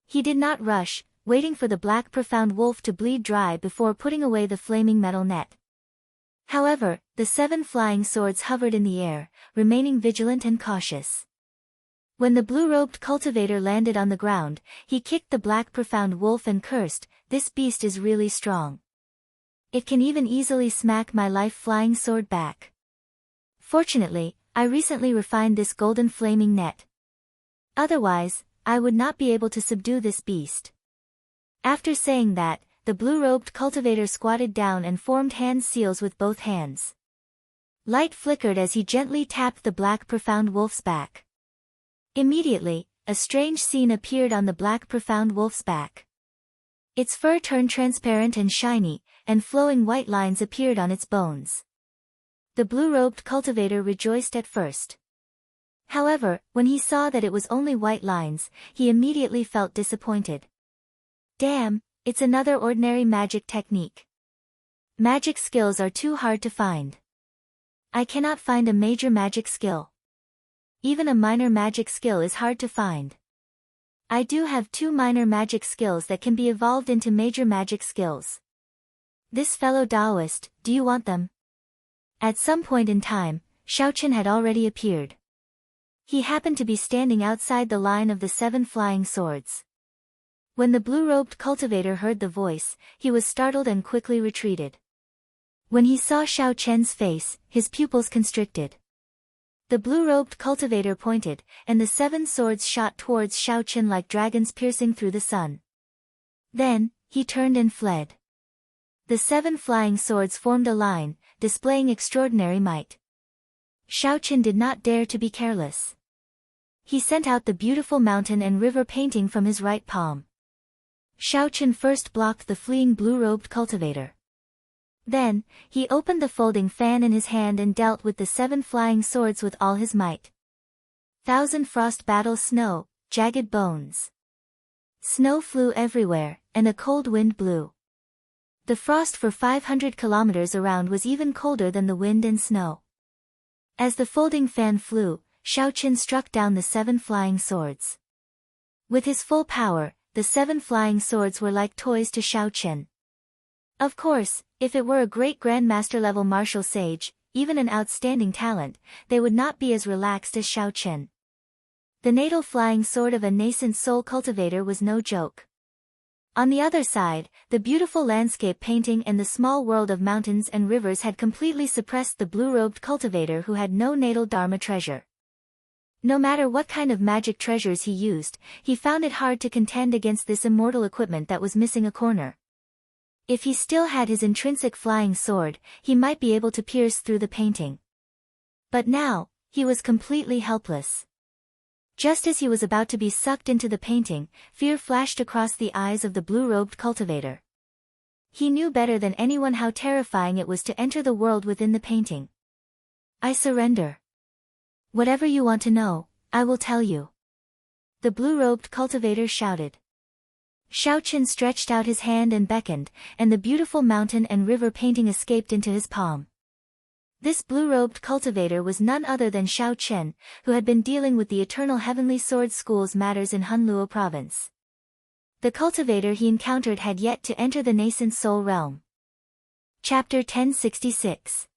He did not rush, waiting for the black profound wolf to bleed dry before putting away the flaming metal net. However, the 7 flying swords hovered in the air, remaining vigilant and cautious. When the blue-robed cultivator landed on the ground, he kicked the black profound wolf and cursed, "This beast is really strong. It can even easily smack my life-flying sword back. Fortunately, I recently refined this golden flaming net. Otherwise, I would not be able to subdue this beast." After saying that, the blue-robed cultivator squatted down and formed hand seals with both hands. Light flickered as he gently tapped the black profound wolf's back. Immediately, a strange scene appeared on the black profound wolf's back. Its fur turned transparent and shiny, and flowing white lines appeared on its bones. The blue-robed cultivator rejoiced at first. However, when he saw that it was only white lines, he immediately felt disappointed. "Damn, it's another ordinary magic technique. Magic skills are too hard to find. I cannot find a major magic skill. Even a minor magic skill is hard to find. I do have 2 minor magic skills that can be evolved into major magic skills. This fellow Taoist, do you want them?" At some point in time, Xiaoqin had already appeared. He happened to be standing outside the line of the 7 flying swords. When the blue-robed cultivator heard the voice, he was startled and quickly retreated. When he saw Xiaoqian's face, his pupils constricted. The blue-robed cultivator pointed, and the 7 swords shot towards Xiaoqin like dragons piercing through the sun. Then, he turned and fled. The 7 flying swords formed a line, displaying extraordinary might. Xiaoqin did not dare to be careless. He sent out the beautiful mountain and river painting from his right palm. Xiaoqin first blocked the fleeing blue-robed cultivator. Then, he opened the folding fan in his hand and dealt with the 7 flying swords with all his might. 1,000 frost battle snow, jagged bones. Snow flew everywhere, and a cold wind blew. The frost for 500 kilometers around was even colder than the wind and snow. As the folding fan flew, Xiaoqin struck down the 7 flying swords. With his full power, the 7 flying swords were like toys to Xiaoqin. Of course, if it were a great grandmaster-level martial sage, even an outstanding talent, they would not be as relaxed as Xiaoqin. The natal flying sword of a nascent soul cultivator was no joke. On the other side, the beautiful landscape painting and the small world of mountains and rivers had completely suppressed the blue-robed cultivator who had no natal dharma treasure. No matter what kind of magic treasures he used, he found it hard to contend against this immortal equipment that was missing a corner. If he still had his intrinsic flying sword, he might be able to pierce through the painting. But now, he was completely helpless. Just as he was about to be sucked into the painting, fear flashed across the eyes of the blue-robed cultivator. He knew better than anyone how terrifying it was to enter the world within the painting. "I surrender. Whatever you want to know, I will tell you," the blue-robed cultivator shouted. Xiaoqin stretched out his hand and beckoned, and the beautiful mountain and river painting escaped into his palm. This blue-robed cultivator was none other than Xiaoqin, who had been dealing with the Eternal Heavenly Sword School's matters in Hunluo province. The cultivator he encountered had yet to enter the nascent soul realm. Chapter 1066.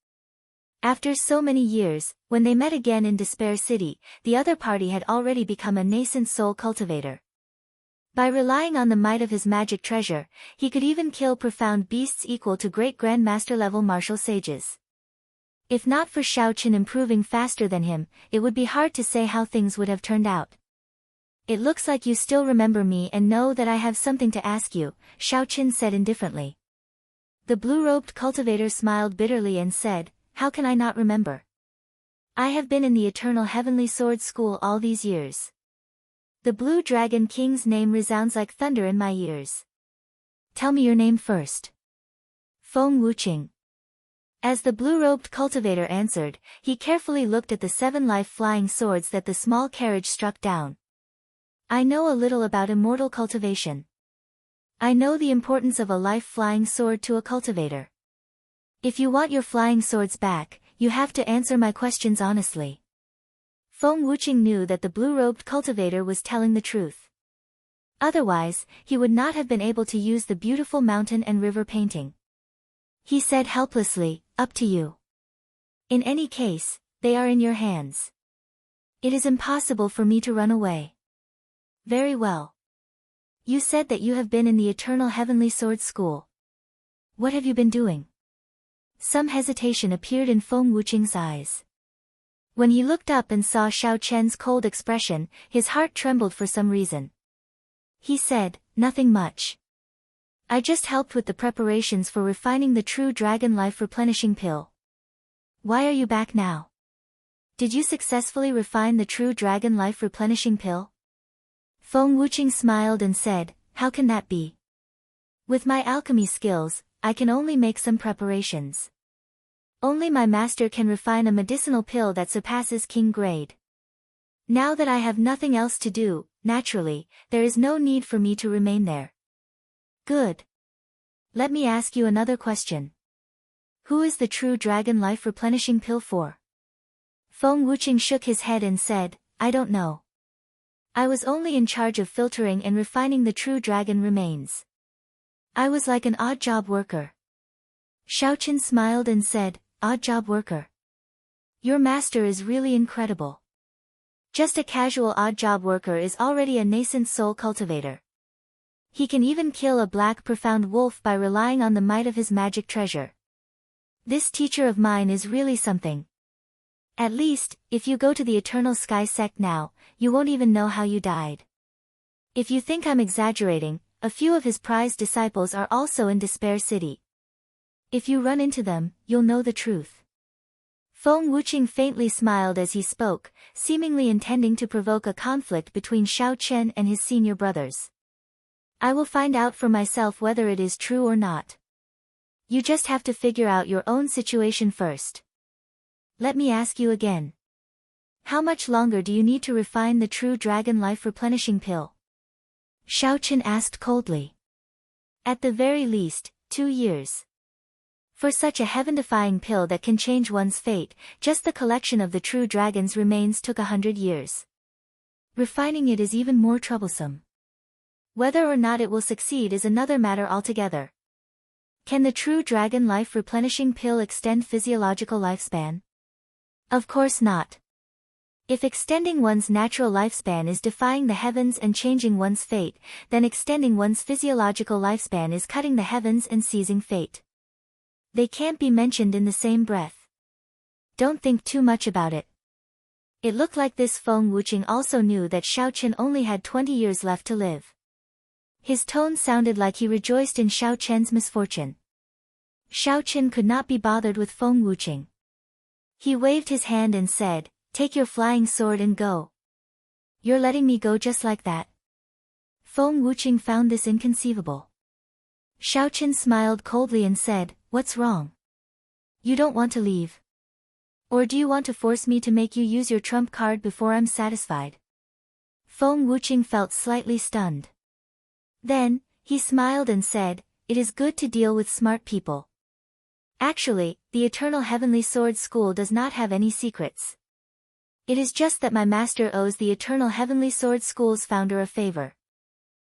After so many years, when they met again in Despair City, the other party had already become a nascent soul cultivator. By relying on the might of his magic treasure, he could even kill profound beasts equal to great grandmaster-level martial sages. If not for Xiaoqin improving faster than him, it would be hard to say how things would have turned out. "It looks like you still remember me and know that I have something to ask you," Xiaoqin said indifferently. The blue-robed cultivator smiled bitterly and said, "How can I not remember? I have been in the Eternal Heavenly Sword School all these years. The Blue Dragon King's name resounds like thunder in my ears. Tell me your name first." "Feng Wuqing." As the blue-robed cultivator answered, he carefully looked at the 7 life flying swords that the small carriage struck down. "I know a little about immortal cultivation. I know the importance of a life flying sword to a cultivator. If you want your flying swords back, you have to answer my questions honestly." Feng Wuqing knew that the blue-robed cultivator was telling the truth. Otherwise, he would not have been able to use the beautiful mountain and river painting. He said helplessly, "Up to you. In any case, they are in your hands. It is impossible for me to run away." "Very well. You said that you have been in the Eternal Heavenly Sword School. What have you been doing?" Some hesitation appeared in Feng Wuqing's eyes. When he looked up and saw Xiao Chen's cold expression, his heart trembled for some reason. He said, "Nothing much. I just helped with the preparations for refining the true dragon life replenishing pill." "Why are you back now? Did you successfully refine the true dragon life replenishing pill?" Feng Wuqing smiled and said, "How can that be? With my alchemy skills, I can only make some preparations. Only my master can refine a medicinal pill that surpasses king grade. Now that I have nothing else to do, naturally, there is no need for me to remain there." "Good. Let me ask you another question. Who is the true dragon life replenishing pill for?" Feng Wuqing shook his head and said, "I don't know. I was only in charge of filtering and refining the true dragon remains. I was like an odd job worker." Xiao Chen smiled and said, "Odd job worker? Your master is really incredible. Just a casual odd job worker is already a nascent soul cultivator. He can even kill a black profound wolf by relying on the might of his magic treasure. This teacher of mine is really something. At least, if you go to the Eternal Sky sect now, you won't even know how you died. If you think I'm exaggerating, a few of his prized disciples are also in Despair City. If you run into them, you'll know the truth." Feng Wuqing faintly smiled as he spoke, seemingly intending to provoke a conflict between Xiao Chen and his senior brothers. "I will find out for myself whether it is true or not. You just have to figure out your own situation first. Let me ask you again. How much longer do you need to refine the true dragon life replenishing pill?" Xiao Chen asked coldly. "At the very least, 2 years. For such a heaven-defying pill that can change one's fate, just the collection of the true dragon's remains took 100 years. Refining it is even more troublesome. Whether or not it will succeed is another matter altogether. Can the true dragon life replenishing pill extend physiological lifespan? Of course not. If extending one's natural lifespan is defying the heavens and changing one's fate, then extending one's physiological lifespan is cutting the heavens and seizing fate. They can't be mentioned in the same breath. Don't think too much about it." It looked like this Feng Wuqing also knew that Xiao Chen only had 20 years left to live. His tone sounded like he rejoiced in Xiao Chen's misfortune. Xiao Chen could not be bothered with Feng Wuqing. He waved his hand and said, "Take your flying sword and go." "You're letting me go just like that?" Feng Wuqing found this inconceivable. Xiao Chen smiled coldly and said, "What's wrong? You don't want to leave? Or do you want to force me to make you use your trump card before I'm satisfied?" Feng Wuqing felt slightly stunned. Then, he smiled and said, "It is good to deal with smart people. Actually, the Eternal Heavenly Sword School does not have any secrets. It is just that my master owes the Eternal Heavenly Sword School's founder a favor.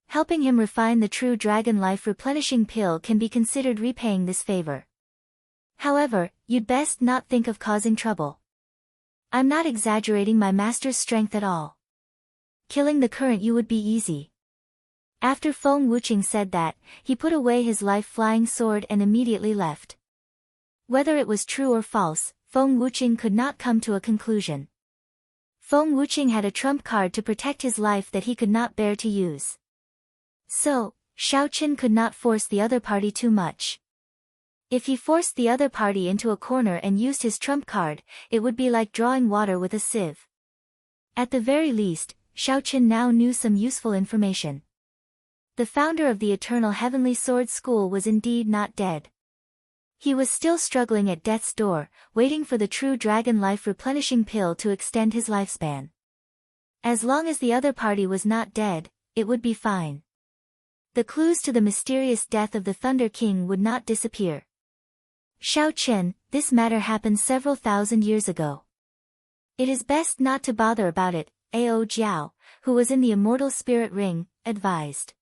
Helping him refine the true dragon life replenishing pill can be considered repaying this favor. However, you'd best not think of causing trouble. I'm not exaggerating my master's strength at all. Killing the current you would be easy." After Feng Wuqing said that, he put away his life-flying sword and immediately left. Whether it was true or false, Feng Wuqing could not come to a conclusion. Feng Wuqing had a trump card to protect his life that he could not bear to use. So, Xiao Chen could not force the other party too much. If he forced the other party into a corner and used his trump card, it would be like drawing water with a sieve. At the very least, Xiao Chen now knew some useful information. The founder of the Eternal Heavenly Sword School was indeed not dead. He was still struggling at death's door, waiting for the true dragon life replenishing pill to extend his lifespan. As long as the other party was not dead, it would be fine. The clues to the mysterious death of the Thunder King would not disappear. "Xiao Chen, this matter happened several thousand years ago. It is best not to bother about it," Ao Jiao, who was in the Immortal Spirit Ring, advised.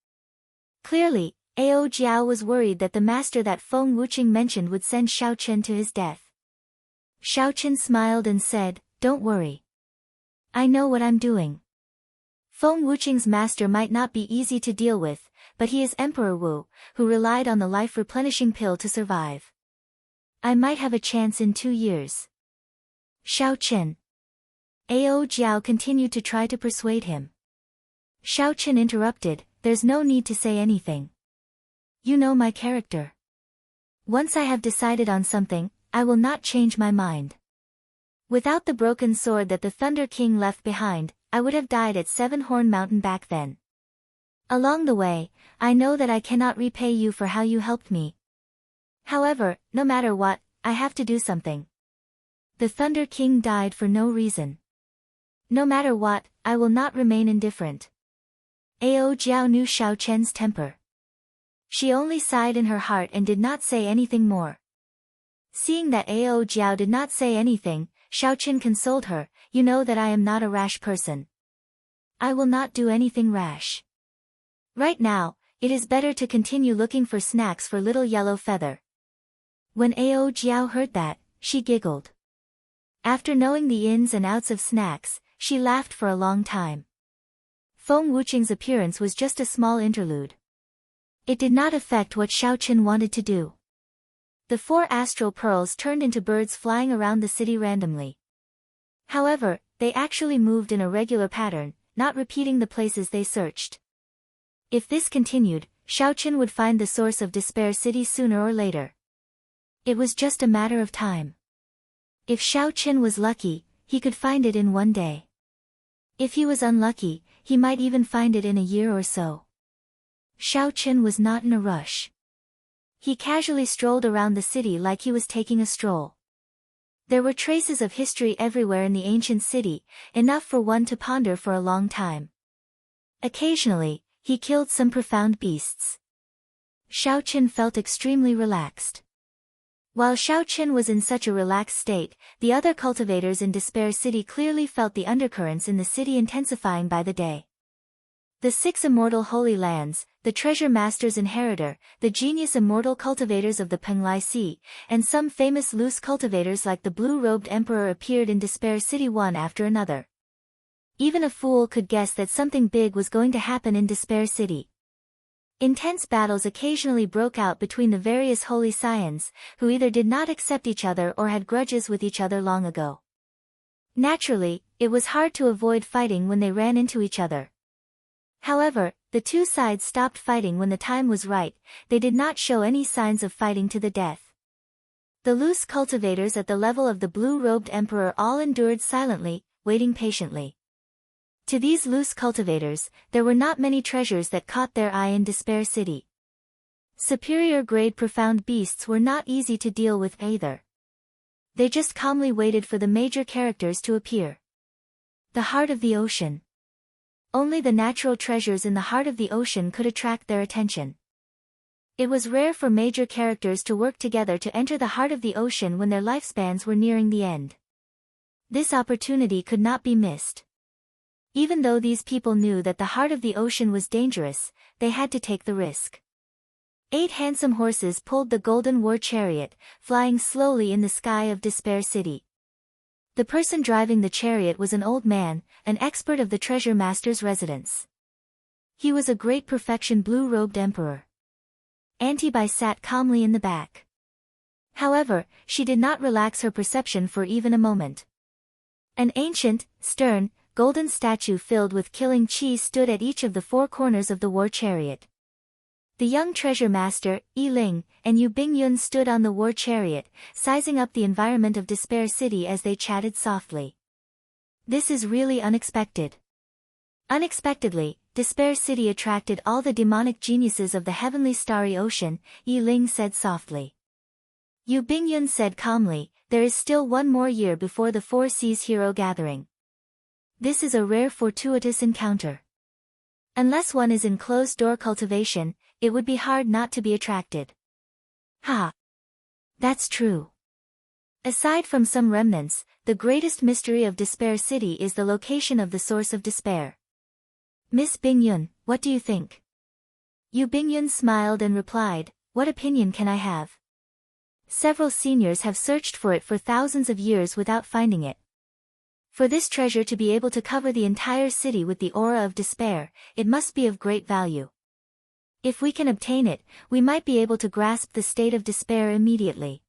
Clearly, Ao Jiao was worried that the master that Feng Wuqing mentioned would send Xiao Chen to his death. Xiao Chen smiled and said, "Don't worry. I know what I'm doing." Feng Wuqing's master might not be easy to deal with, but he is Emperor Wu, who relied on the life-replenishing pill to survive. I might have a chance in 2 years. Xiao Chen. Ao Jiao continued to try to persuade him. Xiao Chen interrupted, "There's no need to say anything. You know my character. Once I have decided on something, I will not change my mind. Without the broken sword that the Thunder King left behind, I would have died at Seven Horn Mountain back then. Along the way, I know that I cannot repay you for how you helped me. However, no matter what, I have to do something. The Thunder King died for no reason. No matter what, I will not remain indifferent." Ao Jiao knew Xiao Chen's temper. She only sighed in her heart and did not say anything more. Seeing that Ao Jiao did not say anything, Xiao Chen consoled her, "You know that I am not a rash person. I will not do anything rash. Right now, it is better to continue looking for snacks for little yellow feather." When Ao Jiao heard that, she giggled. After knowing the ins and outs of snacks, she laughed for a long time. Feng Wuqing's appearance was just a small interlude. It did not affect what Xiao Chen wanted to do. The 4 astral pearls turned into birds flying around the city randomly. However, they actually moved in a regular pattern, not repeating the places they searched. If this continued, Xiao Chen would find the source of Despair City sooner or later. It was just a matter of time. If Xiao Chen was lucky, he could find it in one day. If he was unlucky, he might even find it in a year or so. Xiao Chen was not in a rush. He casually strolled around the city like he was taking a stroll. There were traces of history everywhere in the ancient city, enough for one to ponder for a long time. Occasionally, he killed some profound beasts. Xiao Chen felt extremely relaxed. While Xiao Chen was in such a relaxed state, the other cultivators in Despair City clearly felt the undercurrents in the city intensifying by the day. The 6 immortal holy lands, the treasure master's inheritor, the genius immortal cultivators of the Penglai Sea, and some famous loose cultivators like the blue-robed emperor appeared in Despair City one after another. Even a fool could guess that something big was going to happen in Despair City. Intense battles occasionally broke out between the various holy scions, who either did not accept each other or had grudges with each other long ago. Naturally, it was hard to avoid fighting when they ran into each other. However, the 2 sides stopped fighting when the time was right. They did not show any signs of fighting to the death. The loose cultivators at the level of the blue-robed emperor all endured silently, waiting patiently. To these loose cultivators, there were not many treasures that caught their eye in Despair City. Superior-grade profound beasts were not easy to deal with either. They just calmly waited for the major characters to appear. The heart of the ocean. Only the natural treasures in the heart of the ocean could attract their attention. It was rare for major characters to work together to enter the heart of the ocean when their lifespans were nearing the end. This opportunity could not be missed. Even though these people knew that the heart of the ocean was dangerous, they had to take the risk. 8 handsome horses pulled the golden war chariot, flying slowly in the sky of Despair City. The person driving the chariot was an old man, an expert of the treasure master's residence. He was a great perfection blue-robed emperor. Auntie Bai sat calmly in the back. However, she did not relax her perception for even a moment. An ancient, stern, golden statue filled with killing chi stood at each of the 4 corners of the war chariot. The young treasure master, Yi Ling, and Yu Bingyun stood on the war chariot, sizing up the environment of Despair City as they chatted softly. This is really unexpected. Unexpectedly, Despair City attracted all the demonic geniuses of the heavenly starry ocean, Yi Ling said softly. Yu Bingyun said calmly, there is still 1 more year before the 4 Seas hero gathering. This is a rare fortuitous encounter. Unless one is in closed-door cultivation, it would be hard not to be attracted. Ha! That's true. Aside from some remnants, the greatest mystery of Despair City is the location of the source of despair. Miss Bingyun, what do you think? Yu Bingyun smiled and replied, what opinion can I have? Several seniors have searched for it for thousands of years without finding it. For this treasure to be able to cover the entire city with the aura of despair, it must be of great value. If we can obtain it, we might be able to grasp the state of despair immediately.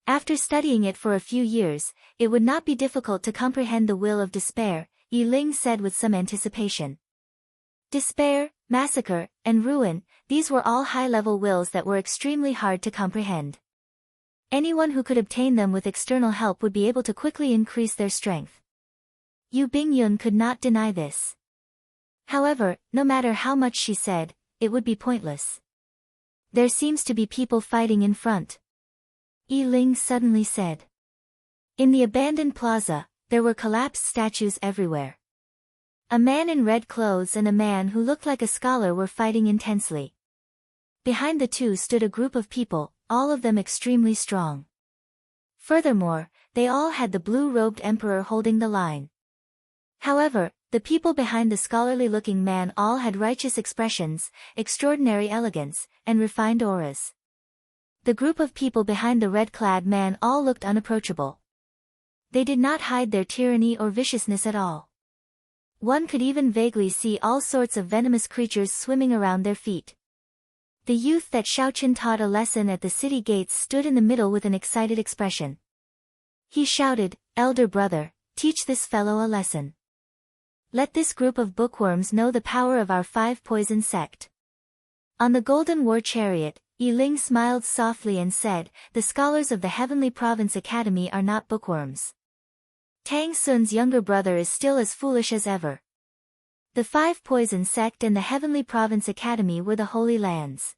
After studying it for a few years, it would not be difficult to comprehend the will of despair, Yi Ling said with some anticipation. Despair, massacre, and ruin, these were all high-level wills that were extremely hard to comprehend. Anyone who could obtain them with external help would be able to quickly increase their strength. Yu Bingyun could not deny this. However, no matter how much she said, it would be pointless. There seems to be people fighting in front. Yi Ling suddenly said. In the abandoned plaza, there were collapsed statues everywhere. A man in red clothes and a man who looked like a scholar were fighting intensely. Behind the two stood a group of people, all of them extremely strong. Furthermore, they all had the blue-robed emperor holding the line. However, the people behind the scholarly-looking man all had righteous expressions, extraordinary elegance, and refined auras. The group of people behind the red-clad man all looked unapproachable. They did not hide their tyranny or viciousness at all. One could even vaguely see all sorts of venomous creatures swimming around their feet. The youth that Xiaoqin taught a lesson at the city gates stood in the middle with an excited expression. He shouted, "Elder brother, teach this fellow a lesson. Let this group of bookworms know the power of our five-poison sect." On the golden war chariot, Yi Ling smiled softly and said, "The scholars of the Heavenly Province Academy are not bookworms. Tang Sun's younger brother is still as foolish as ever. The five-poison sect and the Heavenly Province Academy were the Holy Lands.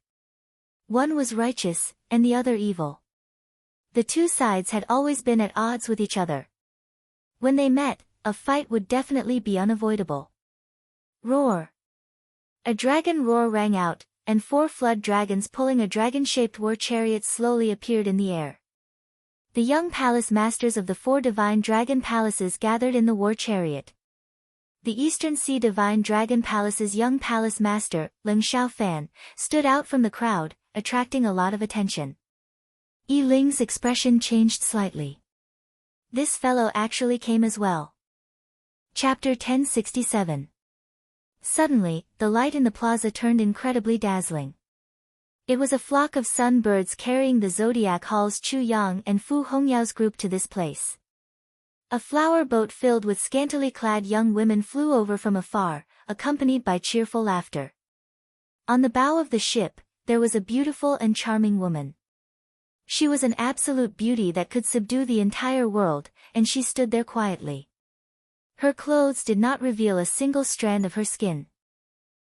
One was righteous, and the other evil. The two sides had always been at odds with each other. When they met, a fight would definitely be unavoidable." Roar! A dragon roar rang out, and 4 flood dragons pulling a dragon-shaped war chariot slowly appeared in the air. The young palace masters of the 4 divine dragon palaces gathered in the war chariot. The Eastern Sea Divine Dragon Palace's young palace master, Ling Xiaofan, stood out from the crowd, attracting a lot of attention. Yi Ling's expression changed slightly. This fellow actually came as well. Chapter 1067. Suddenly, the light in the plaza turned incredibly dazzling. It was a flock of sun-birds carrying the Zodiac Hall's Chu Yang and Fu Hongyao's group to this place. A flower boat filled with scantily clad young women flew over from afar, accompanied by cheerful laughter. On the bow of the ship, there was a beautiful and charming woman. She was an absolute beauty that could subdue the entire world, and she stood there quietly. Her clothes did not reveal a single strand of her skin.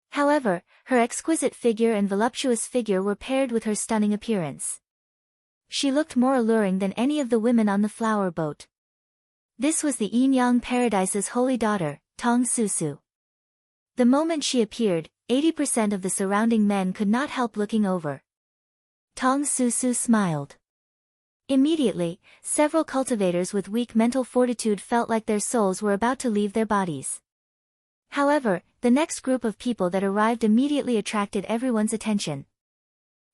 However, her exquisite figure and voluptuous figure were paired with her stunning appearance. She looked more alluring than any of the women on the flower boat. This was the Yin-Yang Paradise's holy daughter, Tong Susu. The moment she appeared, 80% of the surrounding men could not help looking over. Tong Susu smiled. Immediately, several cultivators with weak mental fortitude felt like their souls were about to leave their bodies. However, the next group of people that arrived immediately attracted everyone's attention.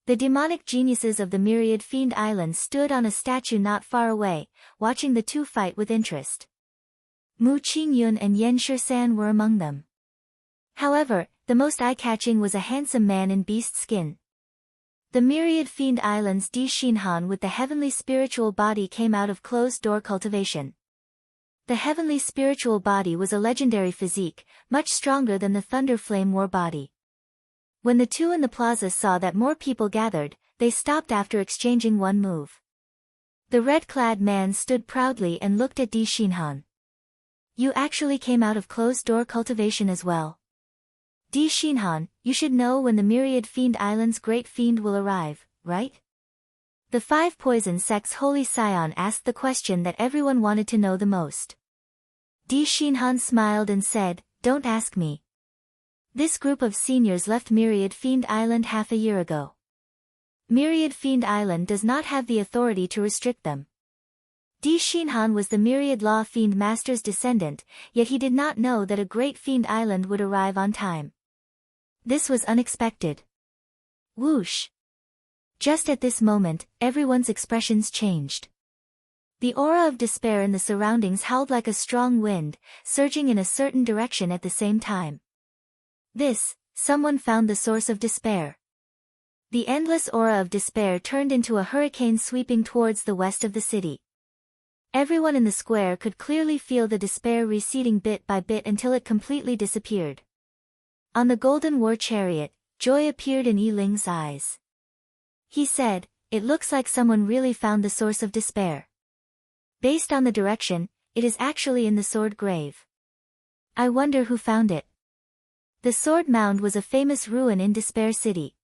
The demonic geniuses of the Myriad Fiend Island stood on a statue not far away, watching the two fight with interest. Mu Qingyun and Yan Shisan were among them. However, the most eye-catching was a handsome man in beast skin. The Myriad Fiend Island's Di Xinhan with the heavenly spiritual body came out of closed-door cultivation. The heavenly spiritual body was a legendary physique, much stronger than the Thunder Flame War body. When the two in the plaza saw that more people gathered, they stopped after exchanging one move. The red-clad man stood proudly and looked at Di Xinhan. "You actually came out of closed-door cultivation as well. Di Xinhan, you should know when the Myriad Fiend Island's great fiend will arrive, right?" The 5 Poison Sect's Holy Scion asked the question that everyone wanted to know the most. Di Xinhan smiled and said, "Don't ask me. This group of seniors left Myriad Fiend Island half a year ago. Myriad Fiend Island does not have the authority to restrict them." Di Xinhan was the Myriad Law Fiend Master's descendant, yet he did not know that a great Fiend Island would arrive on time. This was unexpected. Whoosh! Just at this moment, everyone's expressions changed. The aura of despair in the surroundings howled like a strong wind, surging in a certain direction at the same time. Someone found the source of despair. The endless aura of despair turned into a hurricane sweeping towards the west of the city. Everyone in the square could clearly feel the despair receding bit by bit until it completely disappeared. On the golden war chariot, joy appeared in Yi Ling's eyes. He said, "It looks like someone really found the source of despair. Based on the direction, it is actually in the sword grave. I wonder who found it." The sword mound was a famous ruin in Despair City.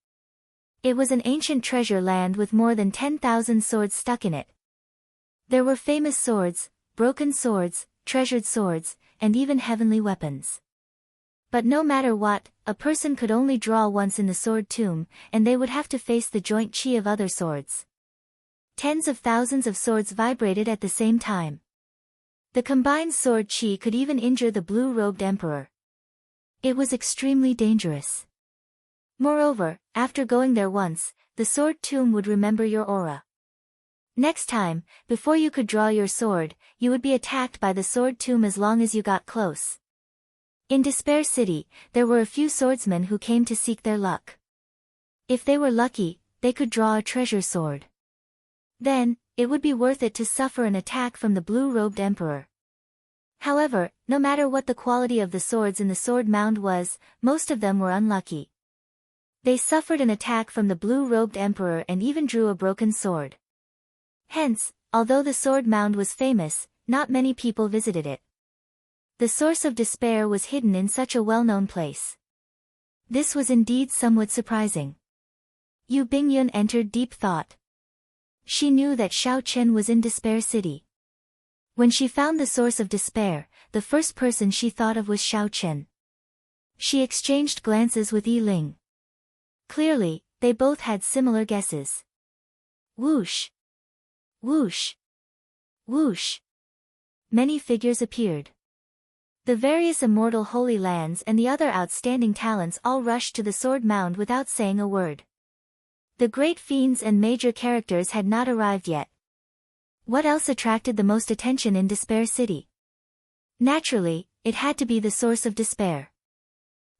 It was an ancient treasure land with more than 10,000 swords stuck in it. There were famous swords, broken swords, treasured swords, and even heavenly weapons. But no matter what, a person could only draw once in the sword tomb, and they would have to face the joint chi of other swords. Tens of thousands of swords vibrated at the same time. The combined sword chi could even injure the blue-robed emperor. It was extremely dangerous. Moreover, after going there once, the sword tomb would remember your aura. Next time, before you could draw your sword, you would be attacked by the sword tomb as long as you got close. In Despair City, there were a few swordsmen who came to seek their luck. If they were lucky, they could draw a treasure sword. Then, it would be worth it to suffer an attack from the blue-robed emperor. However, no matter what the quality of the swords in the sword mound was, most of them were unlucky. They suffered an attack from the blue-robed emperor and even drew a broken sword. Hence, although the sword mound was famous, not many people visited it. The source of despair was hidden in such a well-known place. This was indeed somewhat surprising. Yu Bingyun entered deep thought. She knew that Xiao Chen was in Despair City. When she found the source of despair, the first person she thought of was Xiao Chen. She exchanged glances with Yi Ling. Clearly, they both had similar guesses. Whoosh! Whoosh! Whoosh! Many figures appeared. The various immortal holy lands and the other outstanding talents all rushed to the sword mound without saying a word. The great fiends and major characters had not arrived yet. What else attracted the most attention in Despair City? Naturally, it had to be the source of despair.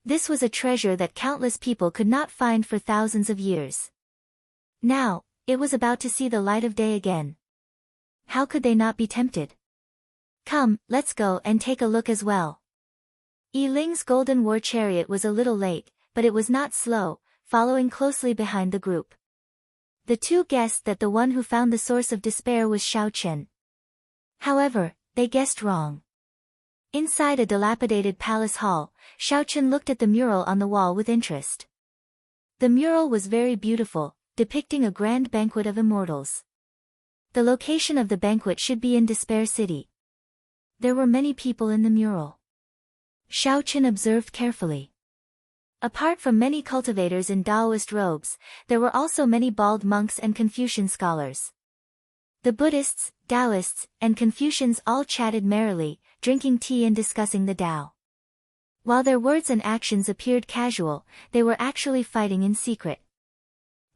This was a treasure that countless people could not find for thousands of years. Now, it was about to see the light of day again. How could they not be tempted? Come, let's go and take a look as well. Yi Ling's golden war chariot was a little late, but it was not slow, following closely behind the group. The two guessed that the one who found the source of despair was Xiao Chen. However, they guessed wrong. Inside a dilapidated palace hall, Xiao Chen looked at the mural on the wall with interest. The mural was very beautiful, depicting a grand banquet of immortals. The location of the banquet should be in Despair City. There were many people in the mural. Xiao Chen observed carefully. Apart from many cultivators in Taoist robes, there were also many bald monks and Confucian scholars. The Buddhists, Taoists, and Confucians all chatted merrily, drinking tea and discussing the Tao. While their words and actions appeared casual, they were actually fighting in secret.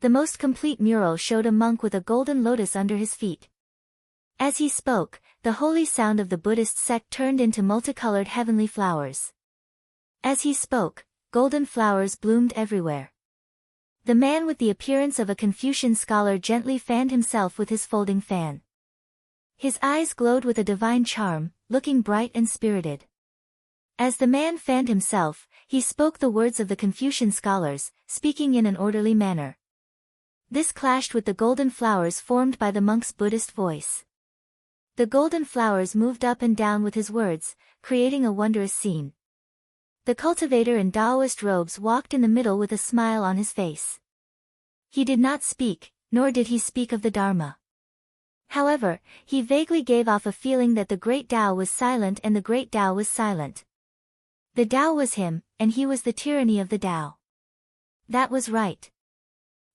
The most complete mural showed a monk with a golden lotus under his feet. As he spoke, the holy sound of the Buddhist sect turned into multicolored heavenly flowers. As he spoke, golden flowers bloomed everywhere. The man with the appearance of a Confucian scholar gently fanned himself with his folding fan. His eyes glowed with a divine charm, looking bright and spirited. As the man fanned himself, he spoke the words of the Confucian scholars, speaking in an orderly manner. This clashed with the golden flowers formed by the monk's Buddhist voice. The golden flowers moved up and down with his words, creating a wondrous scene. The cultivator in Taoist robes walked in the middle with a smile on his face. He did not speak, nor did he speak of the Dharma. However, he vaguely gave off a feeling that the great Tao was silent and the great Tao was silent. The Tao was him, and he was the tyranny of the Tao. That was right.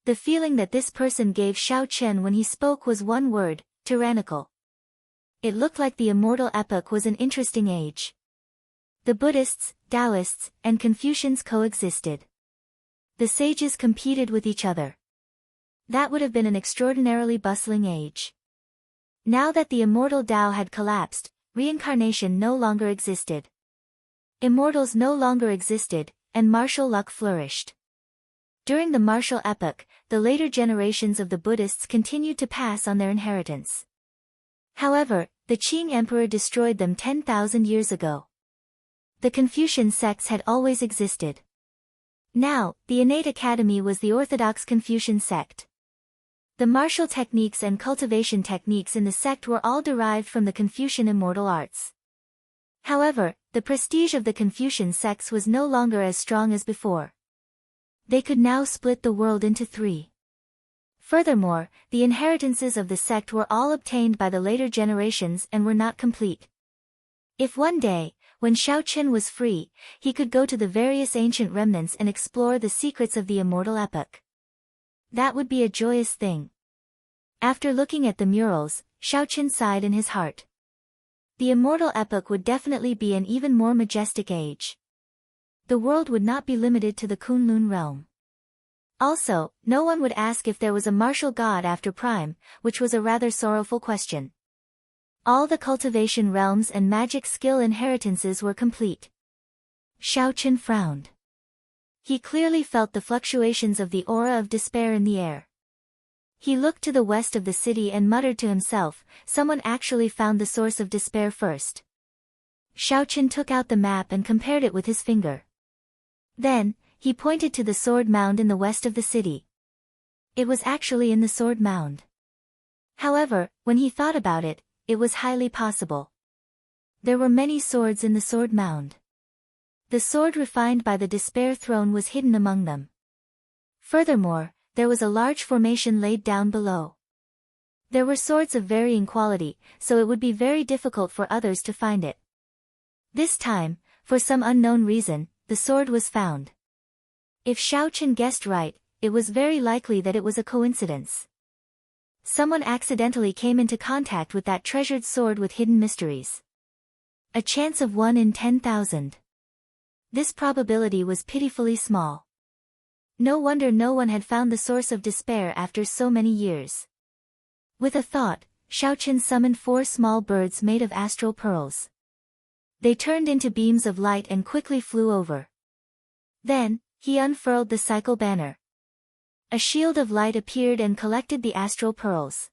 The feeling that this person gave Xiao Chen when he spoke was one word, tyrannical. It looked like the immortal epoch was an interesting age. The Buddhists, Taoists, and Confucians coexisted. The sages competed with each other. That would have been an extraordinarily bustling age. Now that the immortal Tao had collapsed, reincarnation no longer existed. Immortals no longer existed, and martial luck flourished. During the martial epoch, the later generations of the Buddhists continued to pass on their inheritance. However, the Qing emperor destroyed them 10,000 years ago. The Confucian sects had always existed. Now, the innate academy was the orthodox Confucian sect. The martial techniques and cultivation techniques in the sect were all derived from the Confucian immortal arts. However, the prestige of the Confucian sects was no longer as strong as before. They could now split the world into three. Furthermore, the inheritances of the sect were all obtained by the later generations and were not complete. If one day, when Shaoqin was free, he could go to the various ancient remnants and explore the secrets of the immortal epoch, that would be a joyous thing. After looking at the murals, Shaoqin sighed in his heart. The immortal epoch would definitely be an even more majestic age. The world would not be limited to the Kunlun realm. Also, no one would ask if there was a martial god after Prime, which was a rather sorrowful question. All the cultivation realms and magic skill inheritances were complete. Shaoqin frowned. He clearly felt the fluctuations of the aura of despair in the air. He looked to the west of the city and muttered to himself, someone actually found the source of despair first. Shaoqin took out the map and compared it with his finger. Then, he pointed to the sword mound in the west of the city. It was actually in the sword mound. However, when he thought about it, it was highly possible. There were many swords in the sword mound. The sword refined by the despair throne was hidden among them. Furthermore, there was a large formation laid down below. There were swords of varying quality, so it would be very difficult for others to find it. This time, for some unknown reason, the sword was found. If Shaoqin guessed right, it was very likely that it was a coincidence. Someone accidentally came into contact with that treasured sword with hidden mysteries. A chance of 1 in 10,000. This probability was pitifully small. No wonder no one had found the source of despair after so many years. With a thought, Shaoqin summoned 4 small birds made of astral pearls. They turned into beams of light and quickly flew over. Then, he unfurled the cycle banner. A shield of light appeared and collected the astral pearls.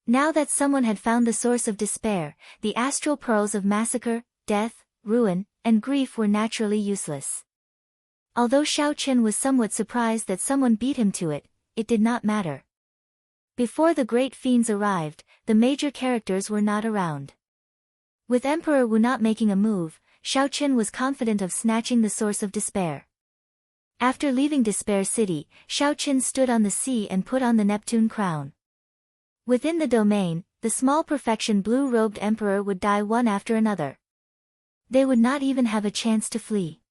Now that someone had found the source of despair, the astral pearls of massacre, death, ruin, and grief were naturally useless. Although Shaoqin was somewhat surprised that someone beat him to it, it did not matter. Before the great fiends arrived, the major characters were not around. With Emperor Wu not making a move, Shaoqin was confident of snatching the source of despair. After leaving Despair City, Shaoqin stood on the sea and put on the Neptune crown. Within the domain, the small perfection blue-robed emperor would die one after another. They would not even have a chance to flee.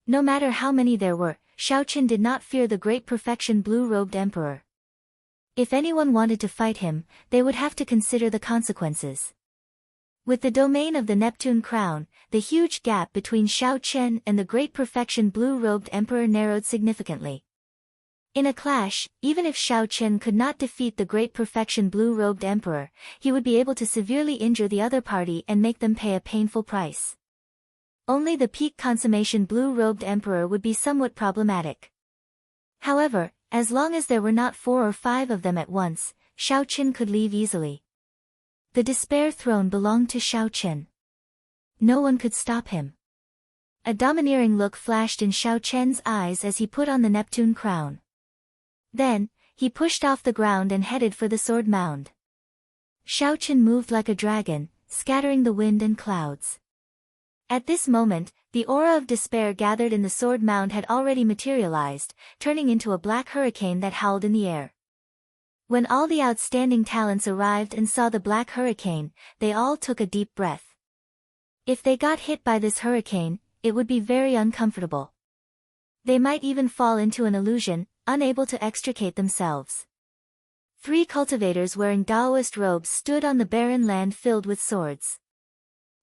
No matter how many there were, Shaoqin did not fear the great perfection blue-robed emperor. If anyone wanted to fight him, they would have to consider the consequences. With the domain of the Neptune crown, the huge gap between Shaoqin and the great perfection blue-robed emperor narrowed significantly. In a clash, even if Shaoqin could not defeat the great perfection blue-robed emperor, he would be able to severely injure the other party and make them pay a painful price. Only the peak consummation blue-robed emperor would be somewhat problematic. However, as long as there were not 4 or 5 of them at once, Shaoqin could leave easily. The despair throne belonged to Shaoqin. No one could stop him. A domineering look flashed in Shaoqin's eyes as he put on the Neptune crown. Then, he pushed off the ground and headed for the sword mound. Shaoqin moved like a dragon, scattering the wind and clouds. At this moment, the aura of despair gathered in the sword mound had already materialized, turning into a black hurricane that howled in the air. When all the outstanding talents arrived and saw the black hurricane, they all took a deep breath. If they got hit by this hurricane, it would be very uncomfortable. They might even fall into an illusion, unable to extricate themselves. 3 cultivators wearing Taoist robes stood on the barren land filled with swords.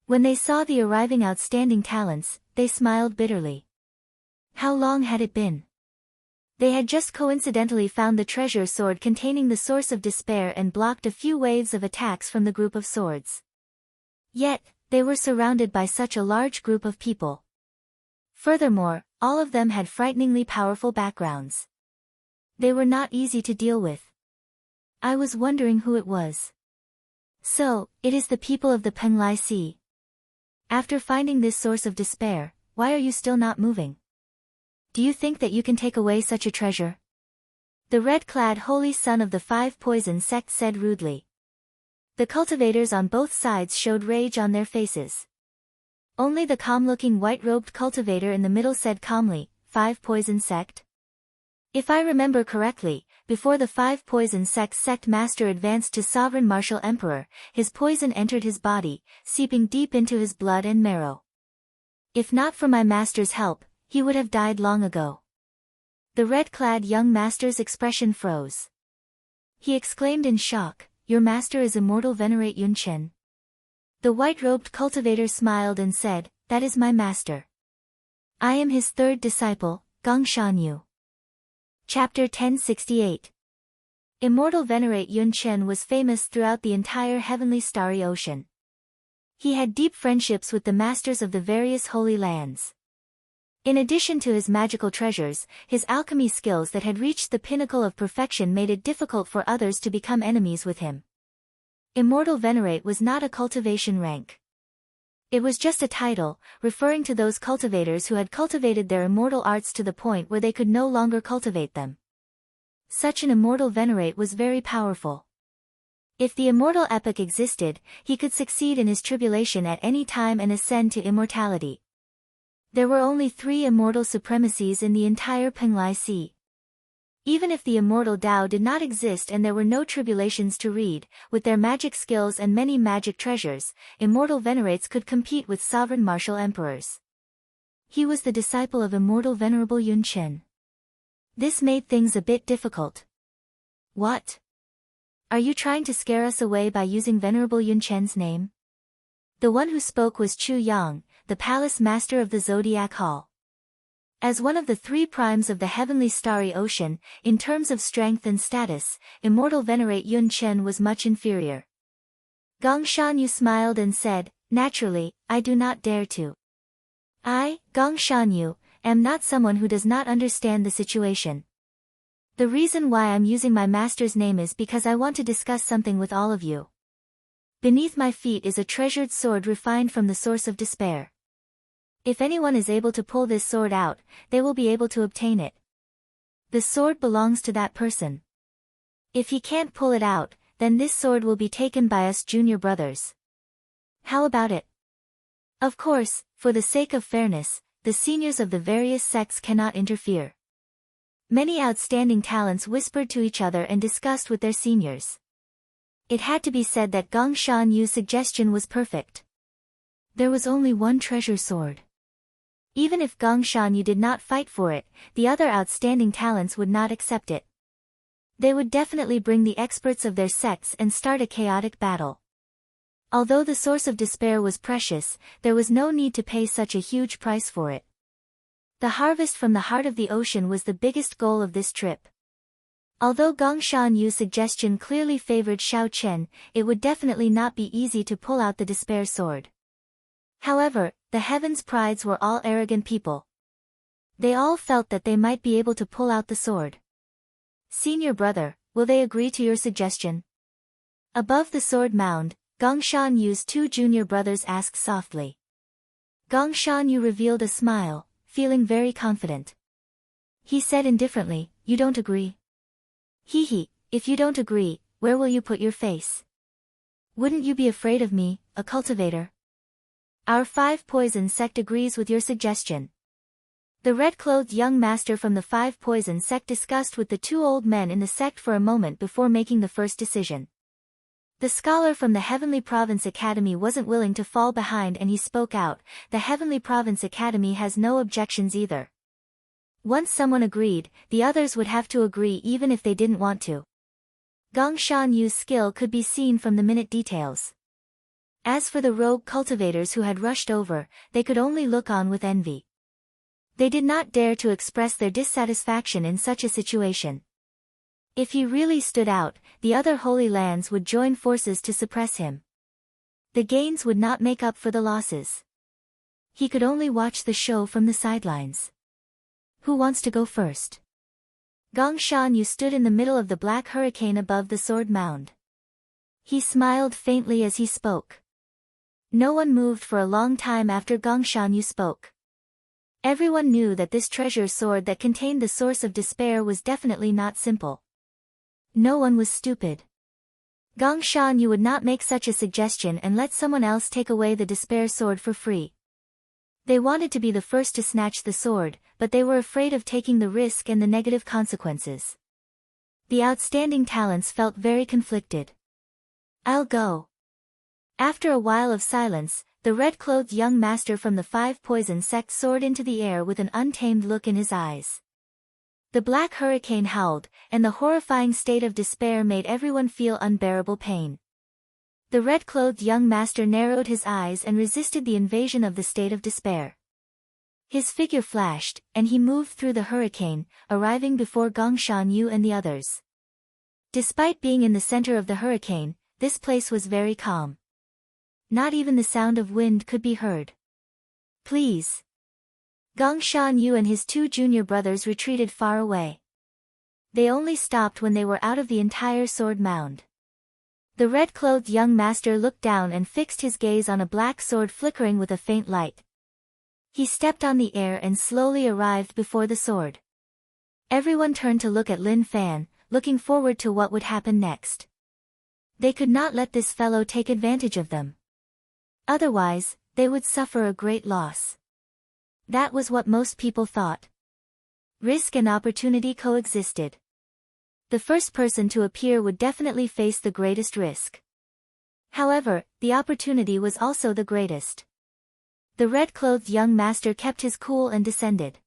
When they saw the arriving outstanding talents, they smiled bitterly. How long had it been? They had just coincidentally found the treasure sword containing the source of despair and blocked a few waves of attacks from the group of swords. Yet, they were surrounded by such a large group of people. Furthermore, all of them had frighteningly powerful backgrounds. They were not easy to deal with. I was wondering who it was. So, it is the people of the Penglai Sea. After finding this source of despair, why are you still not moving? Do you think that you can take away such a treasure? The red-clad holy son of the five poison sect said rudely. The cultivators on both sides showed rage on their faces. Only the calm-looking white-robed cultivator in the middle said calmly, "Five poison sect?" If I remember correctly, before the five poison sect master advanced to sovereign martial emperor, his poison entered his body, seeping deep into his blood and marrow. If not for my master's help, he would have died long ago. The red-clad young master's expression froze. He exclaimed in shock, "Your master is immortal Venerate Yun Chen." The white-robed cultivator smiled and said, "That is my master. I am his third disciple, Gong Shanyu." Chapter 1068. Immortal Venerate Yun Chen was famous throughout the entire heavenly starry ocean. He had deep friendships with the masters of the various holy lands. In addition to his magical treasures, his alchemy skills that had reached the pinnacle of perfection made it difficult for others to become enemies with him. Immortal Venerate was not a cultivation rank. It was just a title, referring to those cultivators who had cultivated their immortal arts to the point where they could no longer cultivate them. Such an immortal Venerate was very powerful. If the immortal epoch existed, he could succeed in his tribulation at any time and ascend to immortality. There were only 3 immortal supremacies in the entire Penglai Sea. Even if the immortal Tao did not exist and there were no tribulations to read, with their magic skills and many magic treasures, immortal venerates could compete with sovereign martial emperors. He was the disciple of immortal Venerable Yun Chen. This made things a bit difficult. What? Are you trying to scare us away by using Venerable Yun Chen's name? The one who spoke was Chu Yang, the palace master of the Zodiac Hall. As one of the 3 primes of the heavenly starry ocean, in terms of strength and status, immortal Venerate Yun Chen was much inferior. Gong Shanyu smiled and said, "Naturally, I do not dare to. I, Gong Shanyu, am not someone who does not understand the situation. The reason why I'm using my master's name is because I want to discuss something with all of you. Beneath my feet is a treasured sword refined from the source of despair. If anyone is able to pull this sword out, they will be able to obtain it. The sword belongs to that person. If he can't pull it out, then this sword will be taken by us junior brothers. How about it? Of course, for the sake of fairness, the seniors of the various sects cannot interfere." Many outstanding talents whispered to each other and discussed with their seniors. It had to be said that Gong Shan-Yu's suggestion was perfect. There was only one treasure sword. Even if Gong Shanyu did not fight for it, the other outstanding talents would not accept it. They would definitely bring the experts of their sects and start a chaotic battle. Although the source of despair was precious, there was no need to pay such a huge price for it. The harvest from the heart of the ocean was the biggest goal of this trip. Although Gong Shan-Yu's suggestion clearly favored Xiao Chen, it would definitely not be easy to pull out the despair sword. However, the Heavens Prides were all arrogant people. They all felt that they might be able to pull out the sword. "Senior brother, will they agree to your suggestion?" Above the sword mound, Gong Shan-Yu's 2 junior brothers asked softly. Gong Shan-Yu revealed a smile, feeling very confident. He said indifferently, "You don't agree? Hee, if you don't agree, where will you put your face? Wouldn't you be afraid of me, a cultivator? Our 5 poison sect agrees with your suggestion." The red-clothed young master from the 5 poison sect discussed with the 2 old men in the sect for a moment before making the first decision. The scholar from the Heavenly Province Academy wasn't willing to fall behind and he spoke out, "The Heavenly Province Academy has no objections either." Once someone agreed, the others would have to agree even if they didn't want to. Gong Shan-Yu's skill could be seen from the minute details. As for the rogue cultivators who had rushed over, they could only look on with envy. They did not dare to express their dissatisfaction in such a situation. If he really stood out, the other holy lands would join forces to suppress him. The gains would not make up for the losses. He could only watch the show from the sidelines. Who wants to go first? Gong Shan Yu stood in the middle of the black hurricane above the sword mound. He smiled faintly as he spoke. No one moved for a long time after Gong Shan Yu spoke. Everyone knew that this treasure sword that contained the source of despair was definitely not simple. No one was stupid. Gong Shan Yu would not make such a suggestion and let someone else take away the despair sword for free. They wanted to be the first to snatch the sword, but they were afraid of taking the risk and the negative consequences. The outstanding talents felt very conflicted. I'll go. After a while of silence, the red-clothed young master from the 5 poison sect soared into the air with an untamed look in his eyes. The black hurricane howled, and the horrifying state of despair made everyone feel unbearable pain. The red-clothed young master narrowed his eyes and resisted the invasion of the state of despair. His figure flashed, and he moved through the hurricane, arriving before Gong Shan Yu and the others. Despite being in the center of the hurricane, this place was very calm. Not even the sound of wind could be heard. Please. Gong Shan Yu and his 2 junior brothers retreated far away. They only stopped when they were out of the entire sword mound. The red-clothed young master looked down and fixed his gaze on a black sword flickering with a faint light. He stepped on the air and slowly arrived before the sword. Everyone turned to look at Lin Fan, looking forward to what would happen next. They could not let this fellow take advantage of them. Otherwise, they would suffer a great loss. That was what most people thought. Risk and opportunity coexisted. The first person to appear would definitely face the greatest risk. However, the opportunity was also the greatest. The red-clothed young master kept his cool and descended.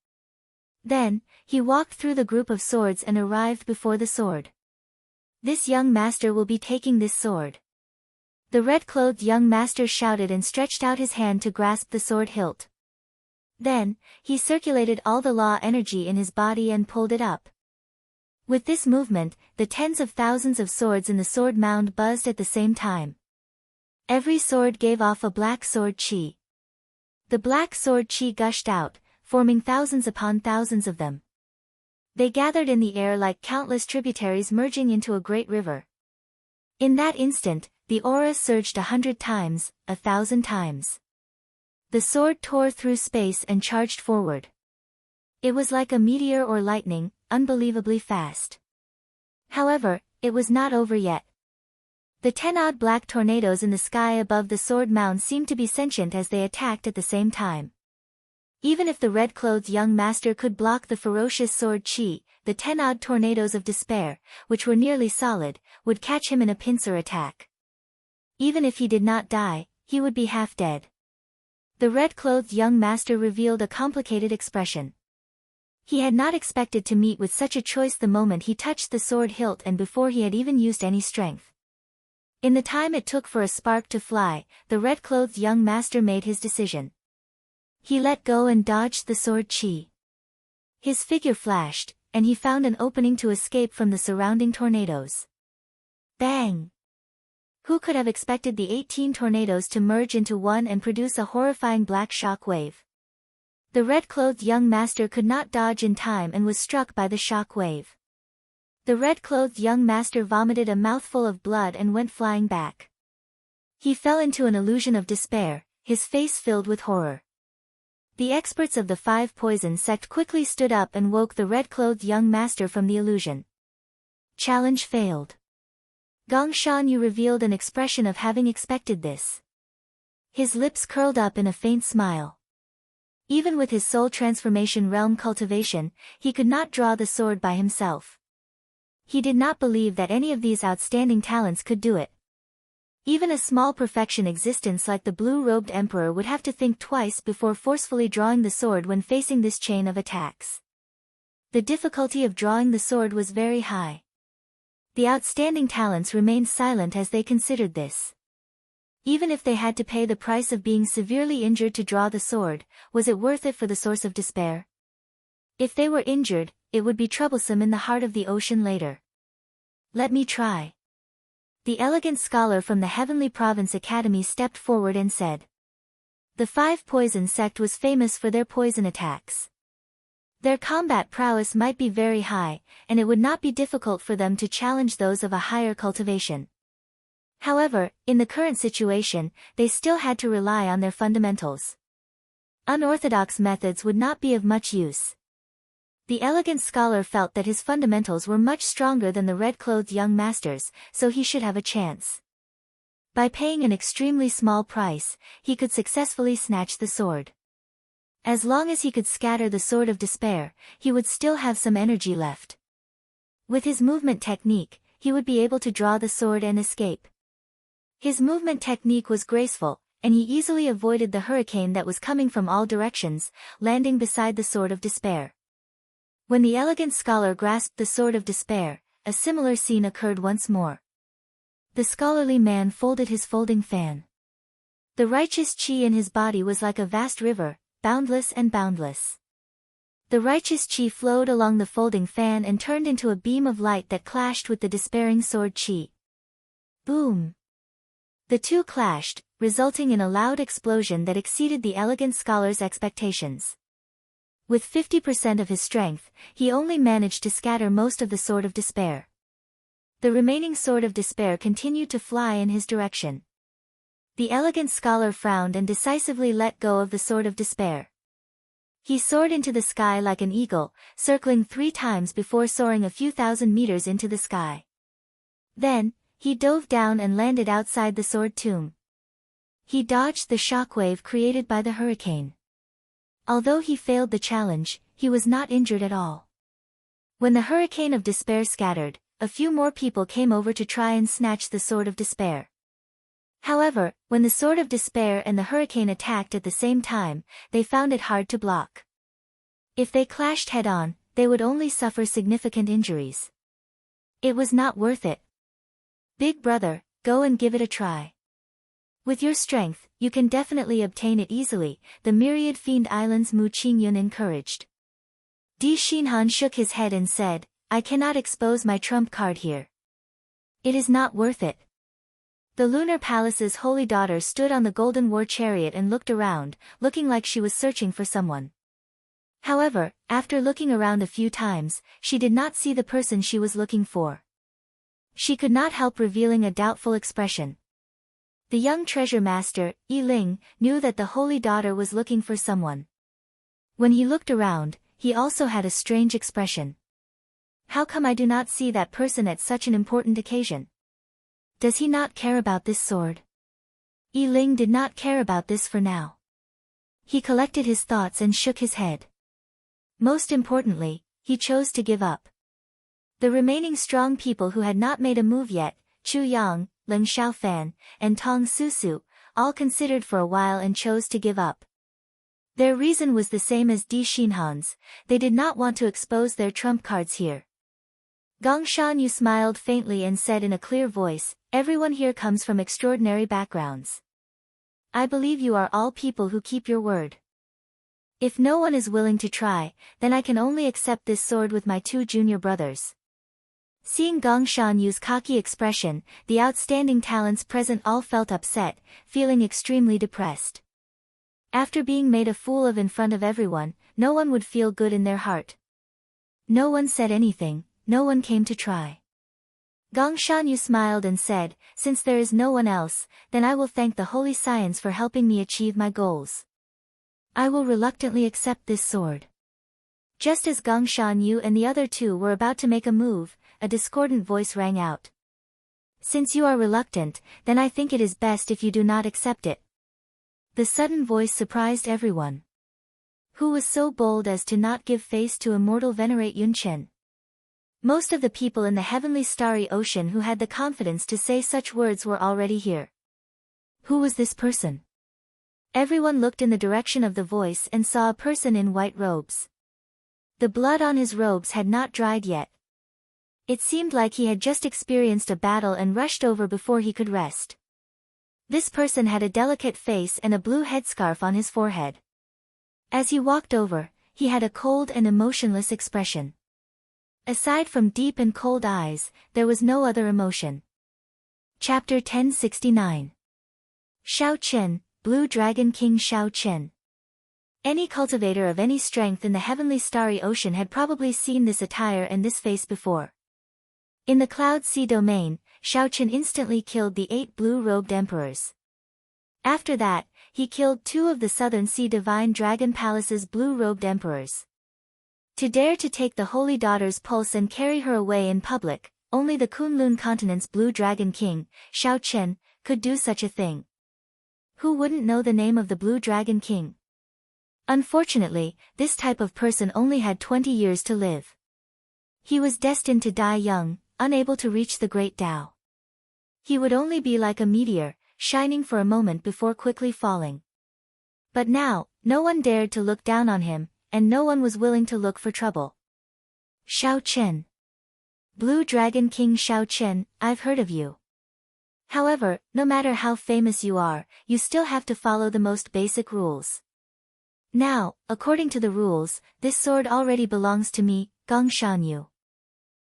Then, he walked through the group of swords and arrived before the sword. This young master will be taking this sword. The red-clothed young master shouted and stretched out his hand to grasp the sword hilt. Then, he circulated all the law energy in his body and pulled it up. With this movement, the tens of thousands of swords in the sword mound buzzed at the same time. Every sword gave off a black sword chi. The black sword chi gushed out, forming thousands upon thousands of them. They gathered in the air like countless tributaries merging into a great river. In that instant, the aura surged 100 times, 1,000 times. The sword tore through space and charged forward. It was like a meteor or lightning, unbelievably fast. However, it was not over yet. The 10-odd black tornadoes in the sky above the sword mound seemed to be sentient as they attacked at the same time. Even if the red-clothed young master could block the ferocious sword chi, the 10-odd tornadoes of despair, which were nearly solid, would catch him in a pincer attack. Even if he did not die, he would be half dead. The red-clothed young master revealed a complicated expression. He had not expected to meet with such a choice the moment he touched the sword hilt and before he had even used any strength. In the time it took for a spark to fly, the red-clothed young master made his decision. He let go and dodged the sword chi. His figure flashed, and he found an opening to escape from the surrounding tornadoes. Bang! Who could have expected the 18 tornadoes to merge into one and produce a horrifying black shock wave? The red-clothed young master could not dodge in time and was struck by the shock wave. The red-clothed young master vomited a mouthful of blood and went flying back. He fell into an illusion of despair, his face filled with horror. The experts of the 5 poison sect quickly stood up and woke the red-clothed young master from the illusion. Challenge failed. Gong Shan Yu revealed an expression of having expected this. His lips curled up in a faint smile. Even with his soul transformation realm cultivation, he could not draw the sword by himself. He did not believe that any of these outstanding talents could do it. Even a small perfection existence like the blue-robed emperor would have to think twice before forcefully drawing the sword when facing this chain of attacks. The difficulty of drawing the sword was very high. The outstanding talents remained silent as they considered this. Even if they had to pay the price of being severely injured to draw the sword, was it worth it for the source of despair? If they were injured, it would be troublesome in the heart of the ocean later. Let me try. The elegant scholar from the Heavenly Province Academy stepped forward and said. The Five Poison sect was famous for their poison attacks. Their combat prowess might be very high, and it would not be difficult for them to challenge those of a higher cultivation. However, in the current situation, they still had to rely on their fundamentals. Unorthodox methods would not be of much use. The elegant scholar felt that his fundamentals were much stronger than the red-clothed young masters, so he should have a chance. By paying an extremely small price, he could successfully snatch the sword. As long as he could scatter the sword of despair, he would still have some energy left. With his movement technique, he would be able to draw the sword and escape. His movement technique was graceful, and he easily avoided the hurricane that was coming from all directions, landing beside the sword of despair. When the elegant scholar grasped the sword of despair, a similar scene occurred once more. The scholarly man folded his folding fan. The righteous chi in his body was like a vast river, boundless and boundless. The righteous chi flowed along the folding fan and turned into a beam of light that clashed with the despairing sword chi. Boom! The two clashed, resulting in a loud explosion that exceeded the elegant scholar's expectations. With 50% of his strength, he only managed to scatter most of the sword of despair. The remaining sword of despair continued to fly in his direction. The elegant scholar frowned and decisively let go of the sword of despair. He soared into the sky like an eagle, circling 3 times before soaring a few thousand meters into the sky. Then, he dove down and landed outside the sword tomb. He dodged the shockwave created by the hurricane. Although he failed the challenge, he was not injured at all. When the hurricane of despair scattered, a few more people came over to try and snatch the sword of despair. However, when the sword of despair and the hurricane attacked at the same time, they found it hard to block. If they clashed head-on, they would only suffer significant injuries. It was not worth it. Big brother, go and give it a try. With your strength, you can definitely obtain it easily, the myriad fiend islands Mu Qingyun encouraged. Di Xinhan shook his head and said, I cannot expose my trump card here. It is not worth it. The lunar palace's holy daughter stood on the golden war chariot and looked around, looking like she was searching for someone. However, after looking around a few times, she did not see the person she was looking for. She could not help revealing a doubtful expression. The young treasure master, Yi Ling, knew that the holy daughter was looking for someone. When he looked around, he also had a strange expression. How come I do not see that person at such an important occasion? Does he not care about this sword? Yi Ling did not care about this for now. He collected his thoughts and shook his head. Most importantly, he chose to give up. The remaining strong people who had not made a move yet, Chu Yang, Ling Xiaofan, and Tong Susu, all considered for a while and chose to give up. Their reason was the same as Di Xinhan's, they did not want to expose their trump cards here. Gong Shanyu smiled faintly and said in a clear voice, everyone here comes from extraordinary backgrounds. I believe you are all people who keep your word. If no one is willing to try, then I can only accept this sword with my 2 junior brothers. Seeing Gong Shanyu's cocky expression, the outstanding talents present all felt upset, feeling extremely depressed. After being made a fool of in front of everyone, no one would feel good in their heart. No one said anything, no one came to try. Gong Shanyu smiled and said, since there is no one else, then I will thank the Holy Science for helping me achieve my goals. I will reluctantly accept this sword. Just as Gong Shanyu and the other 2 were about to make a move, a discordant voice rang out. Since you are reluctant, then I think it is best if you do not accept it. The sudden voice surprised everyone. Who was so bold as to not give face to immortal venerate Yunchen? Most of the people in the heavenly starry ocean who had the confidence to say such words were already here. Who was this person? Everyone looked in the direction of the voice and saw a person in white robes. The blood on his robes had not dried yet. It seemed like he had just experienced a battle and rushed over before he could rest. This person had a delicate face and a blue headscarf on his forehead. As he walked over, he had a cold and emotionless expression. Aside from deep and cold eyes, there was no other emotion. Chapter 1069. Shao Chen, Blue Dragon King Shao Chen. Any cultivator of any strength in the heavenly starry ocean had probably seen this attire and this face before. In the Cloud Sea domain, Shao Chen instantly killed the 8 blue-robed emperors. After that, he killed 2 of the Southern Sea Divine Dragon Palace's blue-robed emperors. To dare to take the Holy Daughter's pulse and carry her away in public, only the Kunlun continent's Blue Dragon King, Shao Chen, could do such a thing. Who wouldn't know the name of the Blue Dragon King? Unfortunately, this type of person only had 20 years to live. He was destined to die young, unable to reach the great Tao. He would only be like a meteor, shining for a moment before quickly falling. But now, no one dared to look down on him, and no one was willing to look for trouble. Shao Chen. Blue Dragon King Shao Chen, I've heard of you. However, no matter how famous you are, you still have to follow the most basic rules. Now, according to the rules, this sword already belongs to me, Gong Shanyu.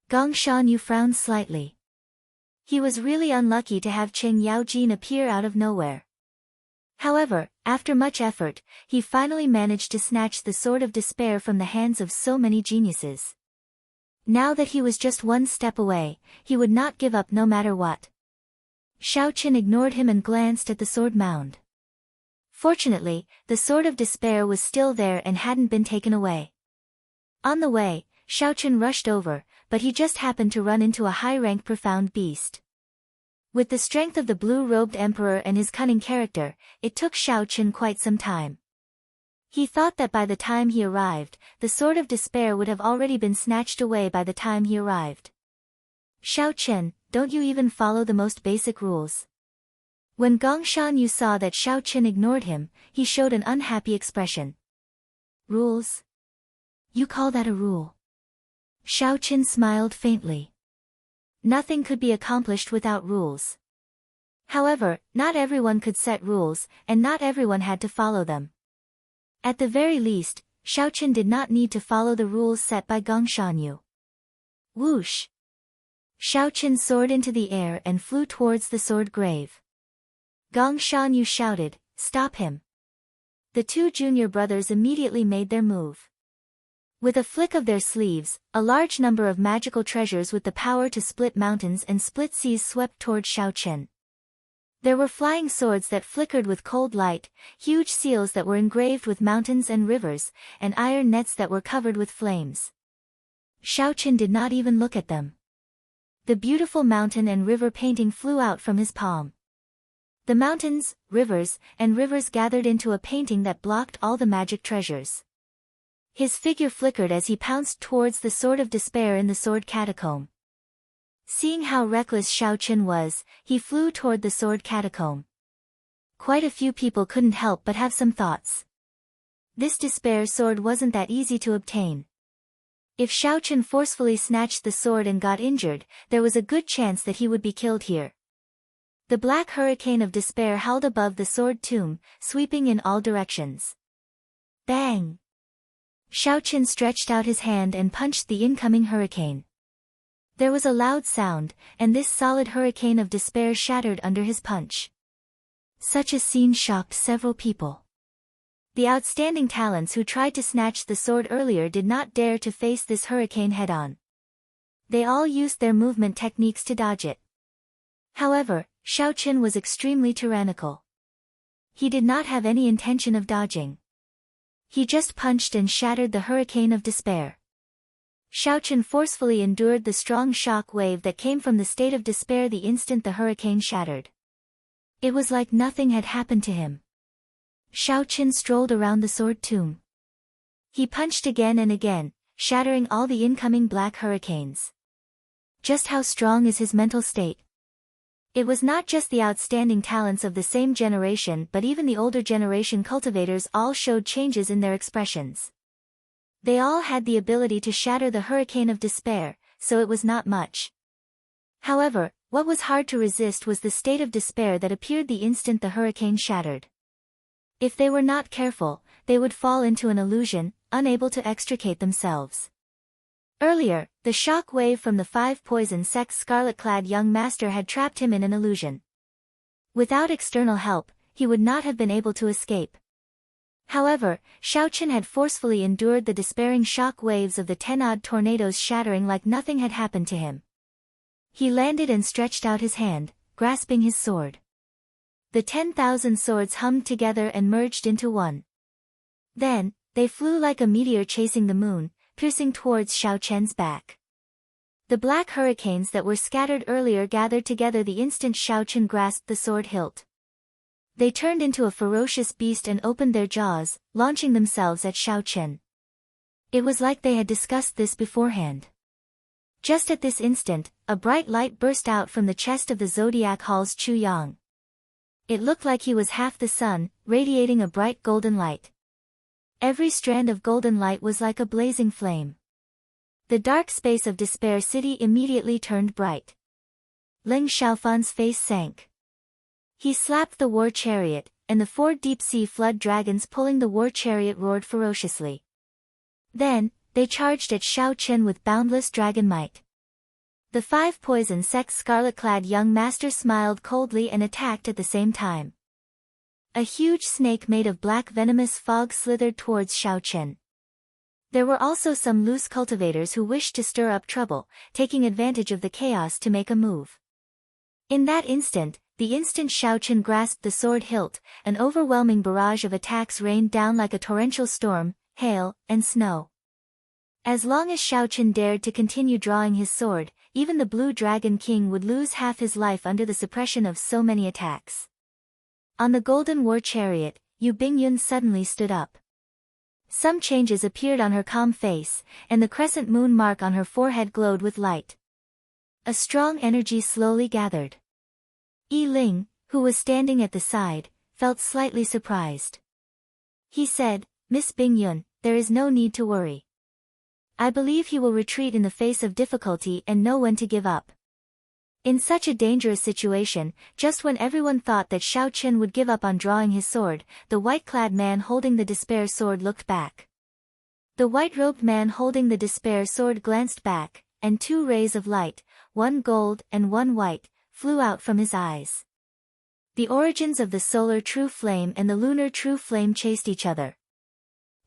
Gong Shanyu frowned slightly. He was really unlucky to have Cheng Yaojin appear out of nowhere. However, after much effort, he finally managed to snatch the Sword of Despair from the hands of so many geniuses. Now that he was just one step away, he would not give up no matter what. Shao Chen ignored him and glanced at the sword mound. Fortunately, the Sword of Despair was still there and hadn't been taken away. On the way, Shao Chen rushed over, but he just happened to run into a high-rank profound beast. With the strength of the blue-robed emperor and his cunning character, it took Shao Chen quite some time. He thought that by the time he arrived, the Sword of Despair would have already been snatched away by the time he arrived. Shao Chen, don't you even follow the most basic rules? When Gong Shanyu saw that Shao Chen ignored him, he showed an unhappy expression. Rules? You call that a rule? Shao Chen smiled faintly. Nothing could be accomplished without rules. However, not everyone could set rules, and not everyone had to follow them. At the very least, Shao Chen did not need to follow the rules set by Gong Shanyu. Whoosh! Shao Chen soared into the air and flew towards the sword grave. Gong Shanyu shouted, "Stop him!" The 2 junior brothers immediately made their move. With a flick of their sleeves, a large number of magical treasures with the power to split mountains and split seas swept toward Shao Chen. There were flying swords that flickered with cold light, huge seals that were engraved with mountains and rivers, and iron nets that were covered with flames. Shao Chen did not even look at them. The beautiful mountain and river painting flew out from his palm. The mountains, rivers, and rivers gathered into a painting that blocked all the magic treasures. His figure flickered as he pounced towards the Sword of Despair in the sword catacomb. Seeing how reckless Shao Chen was, he flew toward the sword catacomb. Quite a few people couldn't help but have some thoughts. This despair sword wasn't that easy to obtain. If Shao Chen forcefully snatched the sword and got injured, there was a good chance that he would be killed here. The black hurricane of despair howled above the sword tomb, sweeping in all directions. Bang! Shao Chen stretched out his hand and punched the incoming hurricane. There was a loud sound, and this solid hurricane of despair shattered under his punch. Such a scene shocked several people. The outstanding talents who tried to snatch the sword earlier did not dare to face this hurricane head-on. They all used their movement techniques to dodge it. However, Shao Chen was extremely tyrannical. He did not have any intention of dodging. He just punched and shattered the hurricane of despair. Shao Chen forcefully endured the strong shock wave that came from the state of despair the instant the hurricane shattered. It was like nothing had happened to him. Shao Chen strolled around the sword tomb. He punched again and again, shattering all the incoming black hurricanes. Just how strong is his mental state? It was not just the outstanding talents of the same generation but even the older generation cultivators all showed changes in their expressions. They all had the ability to shatter the hurricane of despair, so it was not much. However, what was hard to resist was the state of despair that appeared the instant the hurricane shattered. If they were not careful, they would fall into an illusion, unable to extricate themselves. Earlier, the shock wave from the 5 poison sect's scarlet-clad young master had trapped him in an illusion. Without external help, he would not have been able to escape. However, Xiaochen had forcefully endured the despairing shock waves of the 10-odd tornadoes, shattering like nothing had happened to him. He landed and stretched out his hand, grasping his sword. The 10,000 swords hummed together and merged into one. Then, they flew like a meteor chasing the moon, piercing towards Xiaochen's back. The black hurricanes that were scattered earlier gathered together the instant Xiaochen grasped the sword hilt. They turned into a ferocious beast and opened their jaws, launching themselves at Xiaochen. It was like they had discussed this beforehand. Just at this instant, a bright light burst out from the chest of the Zodiac Hall's Chu Yang. It looked like he was half the sun, radiating a bright golden light. Every strand of golden light was like a blazing flame. The dark space of Despair City immediately turned bright. Ling Xiaofan's face sank. He slapped the war chariot, and the 4 deep-sea flood dragons pulling the war chariot roared ferociously. Then, they charged at Xiaochen with boundless dragon might. The 5 poison sects scarlet-clad young masters smiled coldly and attacked at the same time. A huge snake made of black venomous fog slithered towards Xiaochen. There were also some loose cultivators who wished to stir up trouble, taking advantage of the chaos to make a move. In that instant Xiaochen grasped the sword hilt, an overwhelming barrage of attacks rained down like a torrential storm, hail, and snow. As long as Xiaochen dared to continue drawing his sword, even the Blue Dragon King would lose half his life under the suppression of so many attacks. On the golden war chariot, Yu Bingyun suddenly stood up. Some changes appeared on her calm face, and the crescent moon mark on her forehead glowed with light. A strong energy slowly gathered. Yi Ling, who was standing at the side, felt slightly surprised. He said, "Miss Bingyun, there is no need to worry. I believe he will retreat in the face of difficulty and know when to give up." In such a dangerous situation, just when everyone thought that Xiaochen would give up on drawing his sword, the white-clad man holding the despair sword looked back. The white-robed man holding the despair sword glanced back, and 2 rays of light, one gold and one white, flew out from his eyes. The origins of the solar true flame and the lunar true flame chased each other.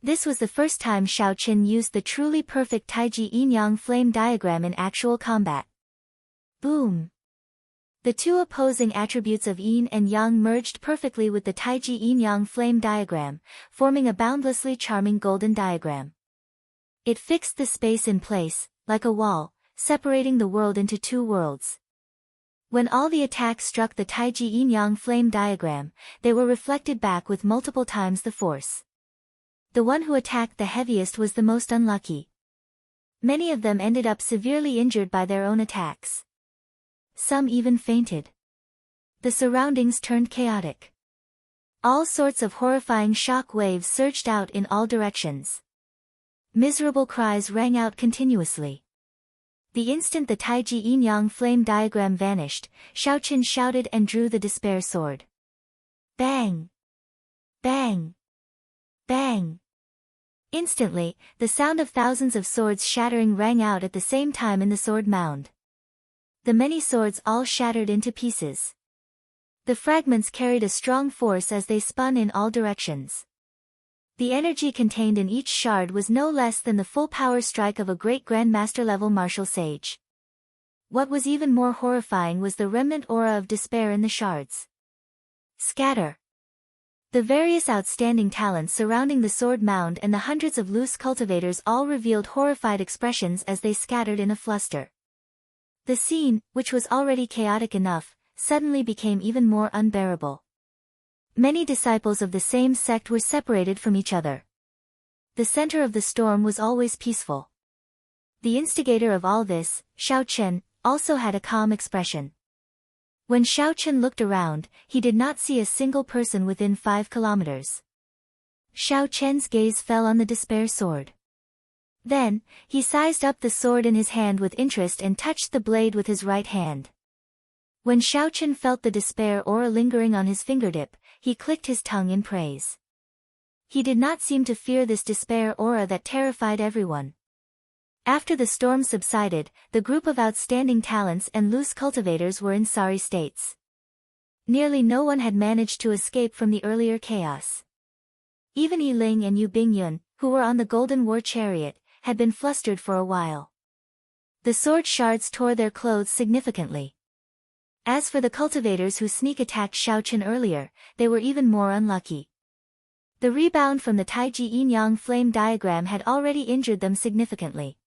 This was the first time Xiaochen used the truly perfect Taiji Yin-Yang flame diagram in actual combat. Boom! The 2 opposing attributes of Yin and Yang merged perfectly with the Taiji Yin-Yang flame diagram, forming a boundlessly charming golden diagram. It fixed the space in place, like a wall, separating the world into 2 worlds. When all the attacks struck the Taiji Yin-Yang flame diagram, they were reflected back with multiple times the force. The one who attacked the heaviest was the most unlucky. Many of them ended up severely injured by their own attacks. Some even fainted. The surroundings turned chaotic. All sorts of horrifying shock waves surged out in all directions. Miserable cries rang out continuously. The instant the Taiji Yin-Yang flame diagram vanished, Xiaochen shouted and drew the despair sword. Bang! Bang! Bang! Instantly, the sound of thousands of swords shattering rang out at the same time in the sword mound. The many swords all shattered into pieces. The fragments carried a strong force as they spun in all directions. The energy contained in each shard was no less than the full power strike of a great grandmaster-level martial sage. What was even more horrifying was the remnant aura of despair in the shards. Scatter! The various outstanding talents surrounding the sword mound and the hundreds of loose cultivators all revealed horrified expressions as they scattered in a fluster. The scene, which was already chaotic enough, suddenly became even more unbearable. Many disciples of the same sect were separated from each other. The center of the storm was always peaceful. The instigator of all this, Xiaochen, also had a calm expression. When Xiaochen looked around, he did not see a single person within 5 kilometers. Xiaochen's gaze fell on the despair sword. Then, he sized up the sword in his hand with interest and touched the blade with his right hand. When Xiaochen felt the despair aura lingering on his fingertip, he clicked his tongue in praise. He did not seem to fear this despair aura that terrified everyone. After the storm subsided, the group of outstanding talents and loose cultivators were in sorry states. Nearly no one had managed to escape from the earlier chaos. Even Yi Ling and Yu Bingyun, who were on the Golden War Chariot, had been flustered for a while. The sword shards tore their clothes significantly. As for the cultivators who sneak attacked Xiaochen earlier, they were even more unlucky. The rebound from the Taiji Yin-Yang flame diagram had already injured them significantly.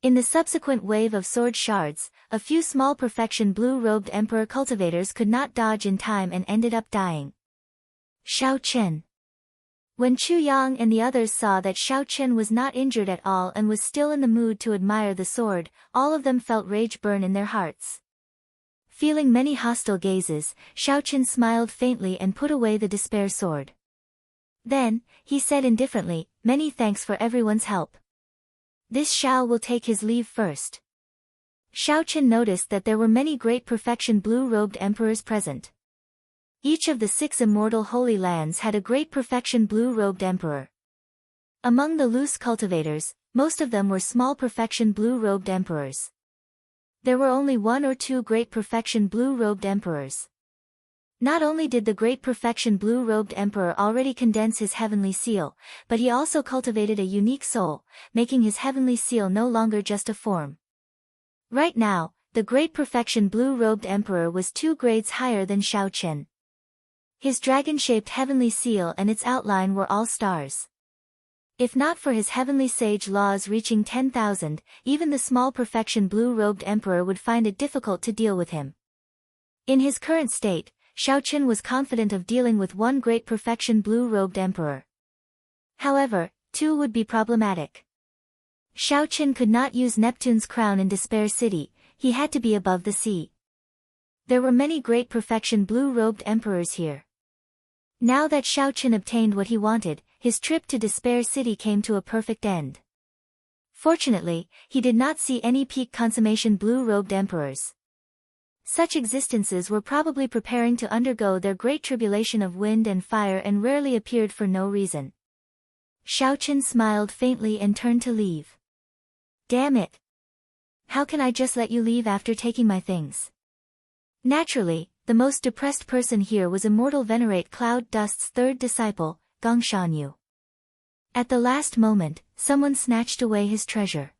In the subsequent wave of sword shards, a few small perfection blue-robed emperor cultivators could not dodge in time and ended up dying. Xiaochen. When Chu Yang and the others saw that Xiaochen was not injured at all and was still in the mood to admire the sword, all of them felt rage burn in their hearts. Feeling many hostile gazes, Xiaochen smiled faintly and put away the despair sword. Then, he said indifferently, "Many thanks for everyone's help. This Xiao will take his leave first." Xiaochen noticed that there were many great perfection blue-robed emperors present. Each of the 6 immortal holy lands had a great perfection blue-robed emperor. Among the loose cultivators, most of them were small perfection blue-robed emperors. There were only 1 or 2 great perfection blue-robed emperors. Not only did the great perfection blue-robed emperor already condense his heavenly seal, but he also cultivated a unique soul, making his heavenly seal no longer just a form. Right now, the great perfection blue-robed emperor was 2 grades higher than Xiaochen. His dragon-shaped heavenly seal and its outline were all stars. If not for his heavenly sage laws reaching 10,000, even the small perfection blue-robed emperor would find it difficult to deal with him. In his current state, Xiaochen was confident of dealing with 1 great perfection blue-robed emperor. However, 2 would be problematic. Xiaochen could not use Neptune's crown in Despair City, he had to be above the sea. There were many great perfection blue-robed emperors here. Now that Xiaochen obtained what he wanted, his trip to Despair City came to a perfect end. Fortunately, he did not see any peak consummation blue-robed emperors. Such existences were probably preparing to undergo their great tribulation of wind and fire and rarely appeared for no reason. Xiaochen smiled faintly and turned to leave. "Damn it! How can I just let you leave after taking my things?" Naturally, the most depressed person here was Immortal Venerate Cloud Dust's 3rd disciple, Gongshanyu. At the last moment, someone snatched away his treasure.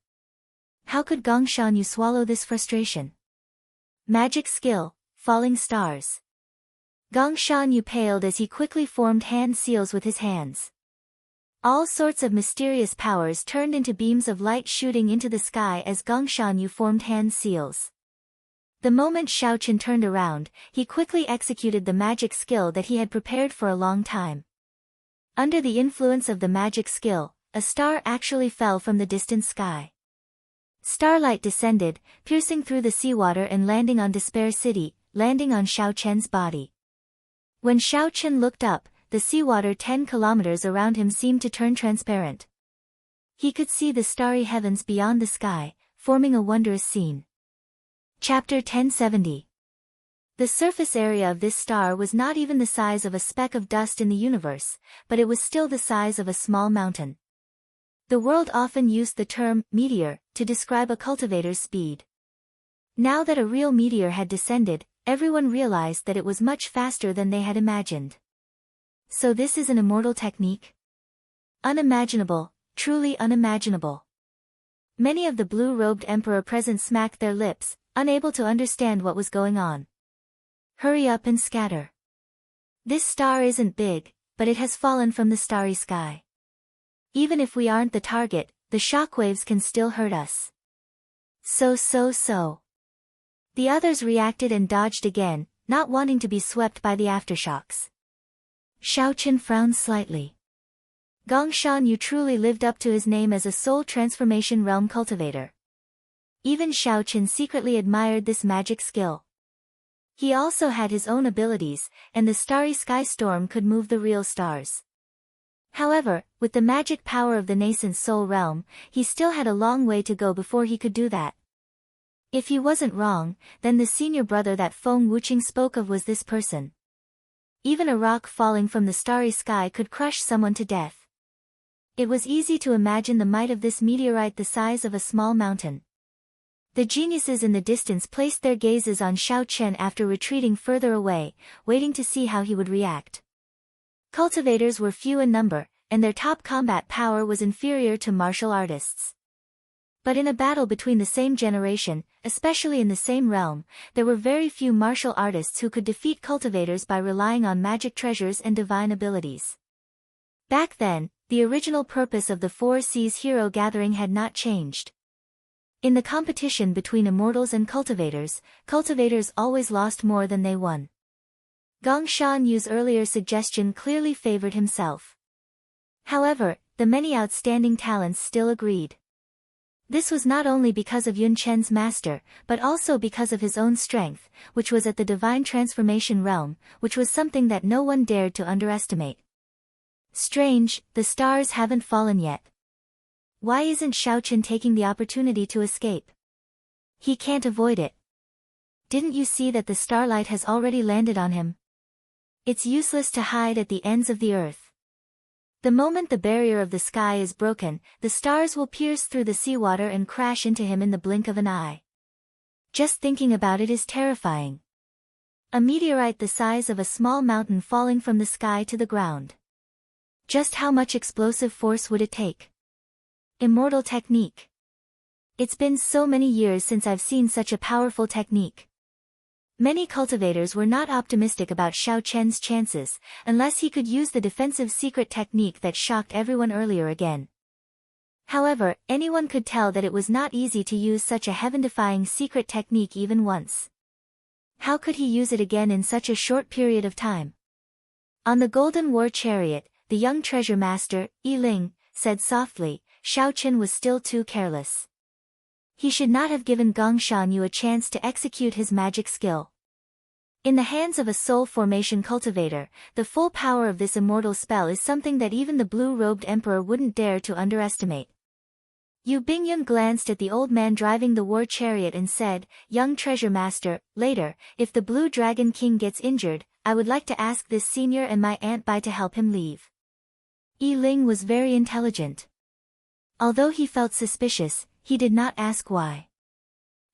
How could Gongshanyu swallow this frustration? Magic skill, Falling Stars. Gongshanyu paled as he quickly formed hand seals with his hands. All sorts of mysterious powers turned into beams of light shooting into the sky as Gongshanyu formed hand seals. The moment Xiaochen turned around, he quickly executed the magic skill that he had prepared for a long time. Under the influence of the magic skill, a star actually fell from the distant sky. Starlight descended, piercing through the seawater and landing on Despair City, landing on Xiaochen's body. When Xiaochen looked up, the seawater 10 kilometers around him seemed to turn transparent. He could see the starry heavens beyond the sky, forming a wondrous scene. Chapter 1070. The surface area of this star was not even the size of a speck of dust in the universe, but it was still the size of a small mountain. The world often used the term meteor to describe a cultivator's speed. Now that a real meteor had descended, everyone realized that it was much faster than they had imagined. So this is an immortal technique? Unimaginable, truly unimaginable. Many of the blue-robed emperor present smacked their lips, unable to understand what was going on. Hurry up and scatter. This star isn't big, but it has fallen from the starry sky. Even if we aren't the target, the shockwaves can still hurt us. So. The others reacted and dodged again, not wanting to be swept by the aftershocks. Xiaochen frowned slightly. Gongshanyu truly lived up to his name as a soul transformation realm cultivator. Even Xiaochen secretly admired this magic skill. He also had his own abilities, and the starry sky storm could move the real stars. However, with the magic power of the nascent soul realm, he still had a long way to go before he could do that. If he wasn't wrong, then the senior brother that Feng Wuqing spoke of was this person. Even a rock falling from the starry sky could crush someone to death. It was easy to imagine the might of this meteorite the size of a small mountain. The geniuses in the distance placed their gazes on Xiao Chen after retreating further away, waiting to see how he would react. Cultivators were few in number, and their top combat power was inferior to martial artists. But in a battle between the same generation, especially in the same realm, there were very few martial artists who could defeat cultivators by relying on magic treasures and divine abilities. Back then, the original purpose of the Four Seas hero gathering had not changed. In the competition between immortals and cultivators, cultivators always lost more than they won. Gong Shanyu's earlier suggestion clearly favored himself. However, the many outstanding talents still agreed. This was not only because of Yun Chen's master, but also because of his own strength, which was at the divine transformation realm, which was something that no one dared to underestimate. Strange, the stars haven't fallen yet. Why isn't Xiao Chen taking the opportunity to escape? He can't avoid it. Didn't you see that the starlight has already landed on him? It's useless to hide at the ends of the earth. The moment the barrier of the sky is broken, the stars will pierce through the seawater and crash into him in the blink of an eye. Just thinking about it is terrifying. A meteorite the size of a small mountain falling from the sky to the ground. Just how much explosive force would it take? Immortal technique. It's been so many years since I've seen such a powerful technique. Many cultivators were not optimistic about Xiao Chen's chances, unless he could use the defensive secret technique that shocked everyone earlier again. However, anyone could tell that it was not easy to use such a heaven-defying secret technique even once. How could he use it again in such a short period of time? On the golden war chariot, the young treasure master, Yi Ling, said softly, Xiao Chen was still too careless. He should not have given Gong Shanyu a chance to execute his magic skill. In the hands of a soul formation cultivator, the full power of this immortal spell is something that even the blue-robed emperor wouldn't dare to underestimate. Yu Bingyun glanced at the old man driving the war chariot and said, Young treasure master, later, if the blue dragon king gets injured, I would like to ask this senior and my aunt Bai to help him leave. Yi Ling was very intelligent. Although he felt suspicious, he did not ask why.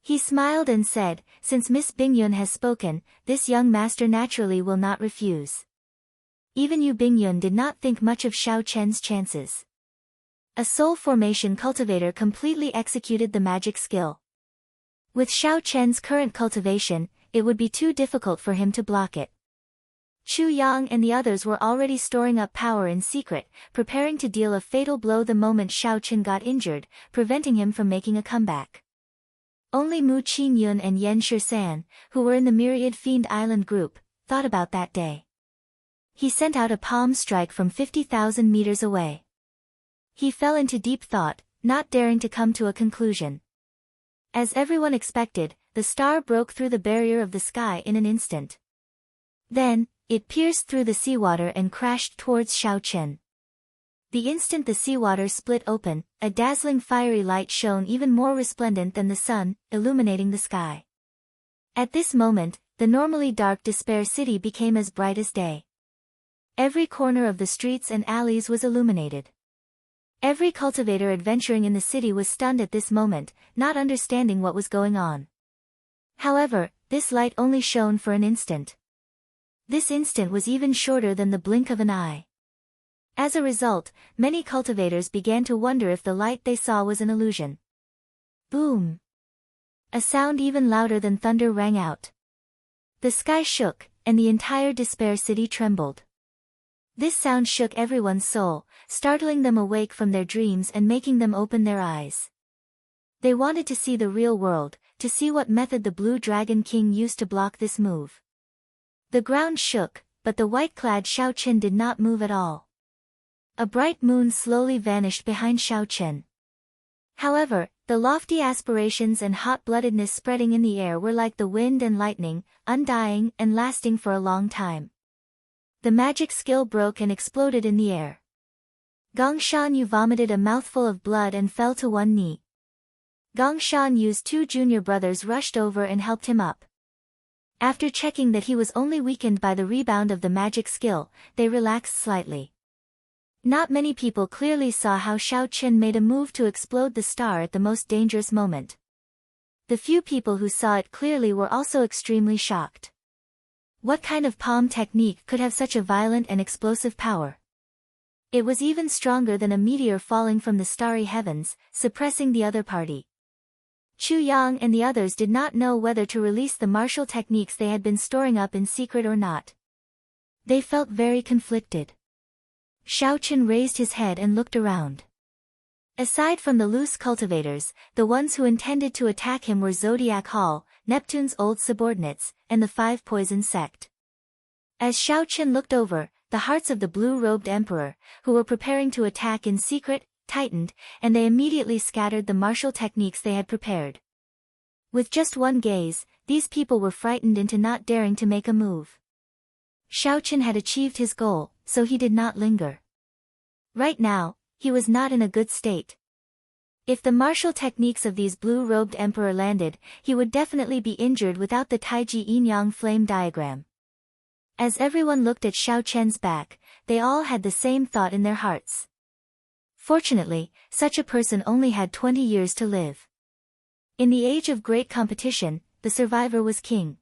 He smiled and said, since Miss Bingyun has spoken, this young master naturally will not refuse. Even Yu Bingyun did not think much of Xiao Chen's chances. A soul formation cultivator completely executed the magic skill. With Xiao Chen's current cultivation, it would be too difficult for him to block it. Chu Yang and the others were already storing up power in secret, preparing to deal a fatal blow the moment Xiao Chen got injured, preventing him from making a comeback. Only Mu Qingyun and Yan Shisan, who were in the Myriad Fiend Island group, thought about that day. He sent out a palm strike from 50,000 meters away. He fell into deep thought, not daring to come to a conclusion. As everyone expected, the star broke through the barrier of the sky in an instant. Then, it pierced through the seawater and crashed towards Xiao Chen. The instant the seawater split open, a dazzling fiery light shone even more resplendent than the sun, illuminating the sky. At this moment, the normally dark Despair City became as bright as day. Every corner of the streets and alleys was illuminated. Every cultivator adventuring in the city was stunned at this moment, not understanding what was going on. However, this light only shone for an instant. This instant was even shorter than the blink of an eye. As a result, many cultivators began to wonder if the light they saw was an illusion. Boom! A sound even louder than thunder rang out. The sky shook, and the entire Despair City trembled. This sound shook everyone's soul, startling them awake from their dreams and making them open their eyes. They wanted to see the real world, to see what method the Blue Dragon King used to block this move. The ground shook, but the white-clad Xiao Chen did not move at all. A bright moon slowly vanished behind Xiao Chen. However, the lofty aspirations and hot-bloodedness spreading in the air were like the wind and lightning, undying and lasting for a long time. The magic skill broke and exploded in the air. Gong Shanyu vomited a mouthful of blood and fell to one knee. Gong Shanyu's two junior brothers rushed over and helped him up. After checking that he was only weakened by the rebound of the magic skill, they relaxed slightly. Not many people clearly saw how Xiao Chen made a move to explode the star at the most dangerous moment. The few people who saw it clearly were also extremely shocked. What kind of palm technique could have such a violent and explosive power? It was even stronger than a meteor falling from the starry heavens, suppressing the other party. Chu Yang and the others did not know whether to release the martial techniques they had been storing up in secret or not. They felt very conflicted. Xiao Chen raised his head and looked around. Aside from the loose cultivators, the ones who intended to attack him were Zodiac Hall, Neptune's old subordinates, and the Five Poison Sect. As Xiao Chen looked over, the hearts of the blue-robed emperor, who were preparing to attack in secret, tightened, and they immediately scattered the martial techniques they had prepared. With just one gaze, these people were frightened into not daring to make a move. Xiao Chen had achieved his goal, so he did not linger. Right now, he was not in a good state. If the martial techniques of these blue-robed emperor landed, he would definitely be injured without the Taiji Yin-Yang flame diagram. As everyone looked at Xiao Chen's back, they all had the same thought in their hearts. Fortunately, such a person only had 20 years to live. In the age of great competition, the survivor was king.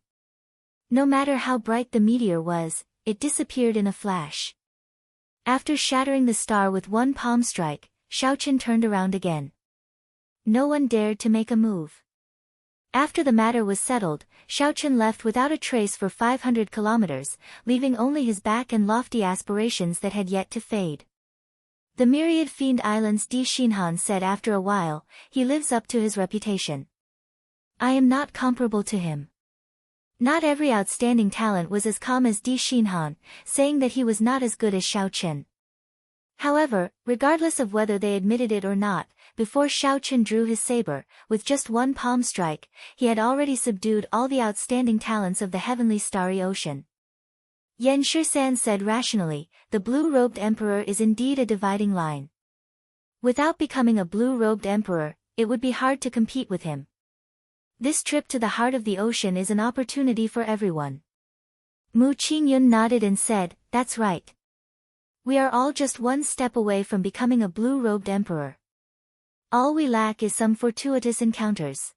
No matter how bright the meteor was, it disappeared in a flash. After shattering the star with one palm strike, Xiao Chen turned around again. No one dared to make a move. After the matter was settled, Xiao Chen left without a trace for 500 kilometers, leaving only his back and lofty aspirations that had yet to fade. The myriad fiend islands Di Xinhan said after a while, he lives up to his reputation. I am not comparable to him. Not every outstanding talent was as calm as Di Xinhan, saying that he was not as good as Xiao Chen. However, regardless of whether they admitted it or not, before Xiao Chen drew his saber, with just one palm strike, he had already subdued all the outstanding talents of the heavenly starry ocean. Yan Shisan said rationally, the blue-robed emperor is indeed a dividing line. Without becoming a blue-robed emperor, it would be hard to compete with him. This trip to the heart of the ocean is an opportunity for everyone. Mu Qingyun nodded and said, that's right. We are all just one step away from becoming a blue-robed emperor. All we lack is some fortuitous encounters.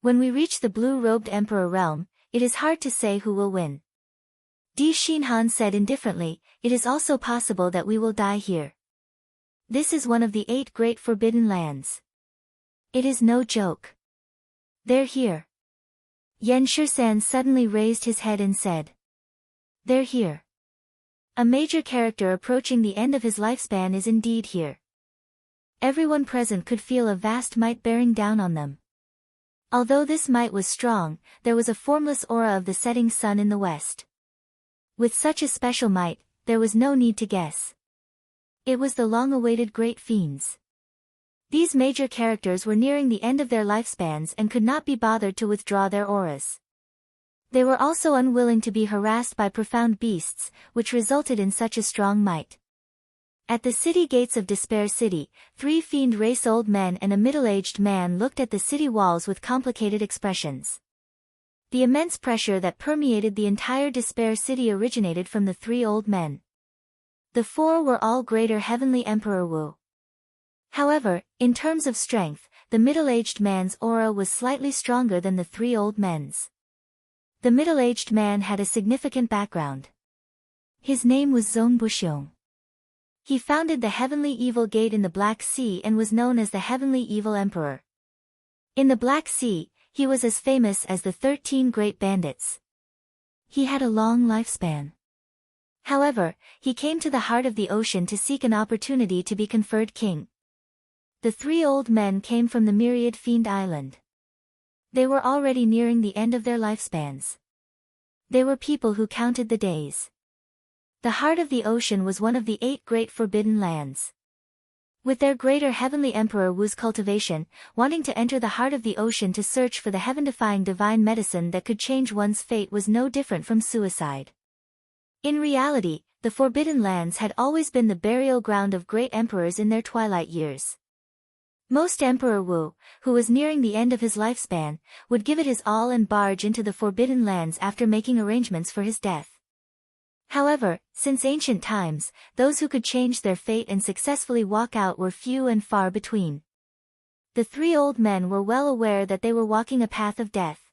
When we reach the blue-robed emperor realm, it is hard to say who will win. Di Xinhan said indifferently, it is also possible that we will die here. This is one of the 8 great forbidden lands. It is no joke. They're here. Yan Shisan suddenly raised his head and said. They're here. A major character approaching the end of his lifespan is indeed here. Everyone present could feel a vast might bearing down on them. Although this might was strong, there was a formless aura of the setting sun in the west. With such a special might, there was no need to guess. It was the long-awaited great fiends. These major characters were nearing the end of their lifespans and could not be bothered to withdraw their auras. They were also unwilling to be harassed by profound beasts, which resulted in such a strong might. At the city gates of Despair City, 3 fiend race old men and a middle-aged man looked at the city walls with complicated expressions. The immense pressure that permeated the entire Despair City originated from the 3 old men. The 4 were all greater heavenly Emperor Wu. However, in terms of strength, the middle-aged man's aura was slightly stronger than the 3 old men's. The middle-aged man had a significant background. His name was Zong Buxiong. He founded the Heavenly Evil Gate in the Black Sea and was known as the Heavenly Evil Emperor. In the Black Sea, he was as famous as the 13 Great Bandits. He had a long lifespan. However, he came to the heart of the ocean to seek an opportunity to be conferred king. The 3 old men came from the Myriad Fiend Island. They were already nearing the end of their lifespans. They were people who counted the days. The heart of the ocean was one of the 8 great forbidden lands. With their greater heavenly emperor Wu's cultivation, wanting to enter the heart of the ocean to search for the heaven-defying divine medicine that could change one's fate was no different from suicide. In reality, the forbidden lands had always been the burial ground of great emperors in their twilight years. Most Emperor Wu, who was nearing the end of his lifespan, would give it his all and barge into the forbidden lands after making arrangements for his death. However, since ancient times, those who could change their fate and successfully walk out were few and far between. The three old men were well aware that they were walking a path of death.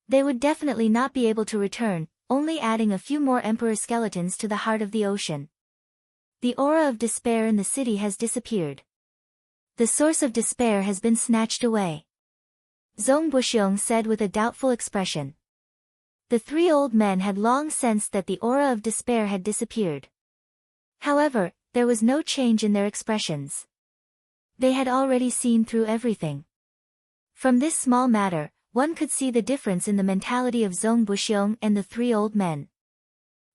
They would definitely not be able to return, only adding a few more emperor skeletons to the heart of the ocean. The aura of despair in the city has disappeared. The source of despair has been snatched away. Zong Buxiong said with a doubtful expression. The three old men had long sensed that the aura of despair had disappeared. However, there was no change in their expressions. They had already seen through everything. From this small matter, one could see the difference in the mentality of Zong Buxiong and the three old men.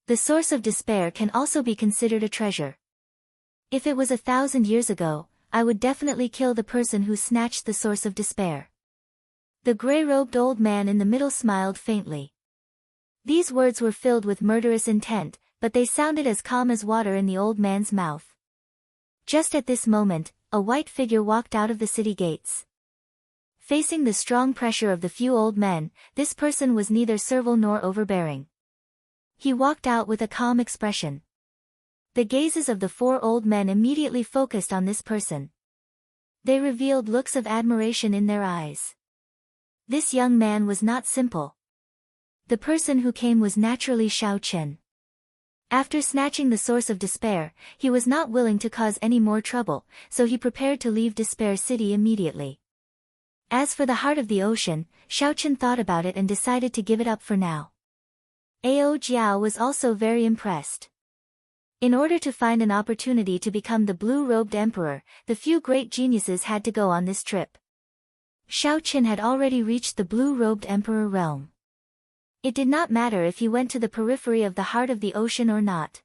The source of despair can also be considered a treasure. If it was 1,000 years ago, I would definitely kill the person who snatched the source of despair. The gray-robed old man in the middle smiled faintly. These words were filled with murderous intent, but they sounded as calm as water in the old man's mouth. Just at this moment, a white figure walked out of the city gates. Facing the strong pressure of the few old men, this person was neither servile nor overbearing. He walked out with a calm expression. The gazes of the four old men immediately focused on this person. They revealed looks of admiration in their eyes. This young man was not simple. The person who came was naturally Xiao Chen. After snatching the source of despair, he was not willing to cause any more trouble, so he prepared to leave Despair City immediately. As for the heart of the ocean, Xiao Chen thought about it and decided to give it up for now. Ao Jiao was also very impressed. In order to find an opportunity to become the blue-robed emperor, the few great geniuses had to go on this trip. Xiao Chen had already reached the blue-robed emperor realm. It did not matter if he went to the periphery of the heart of the ocean or not.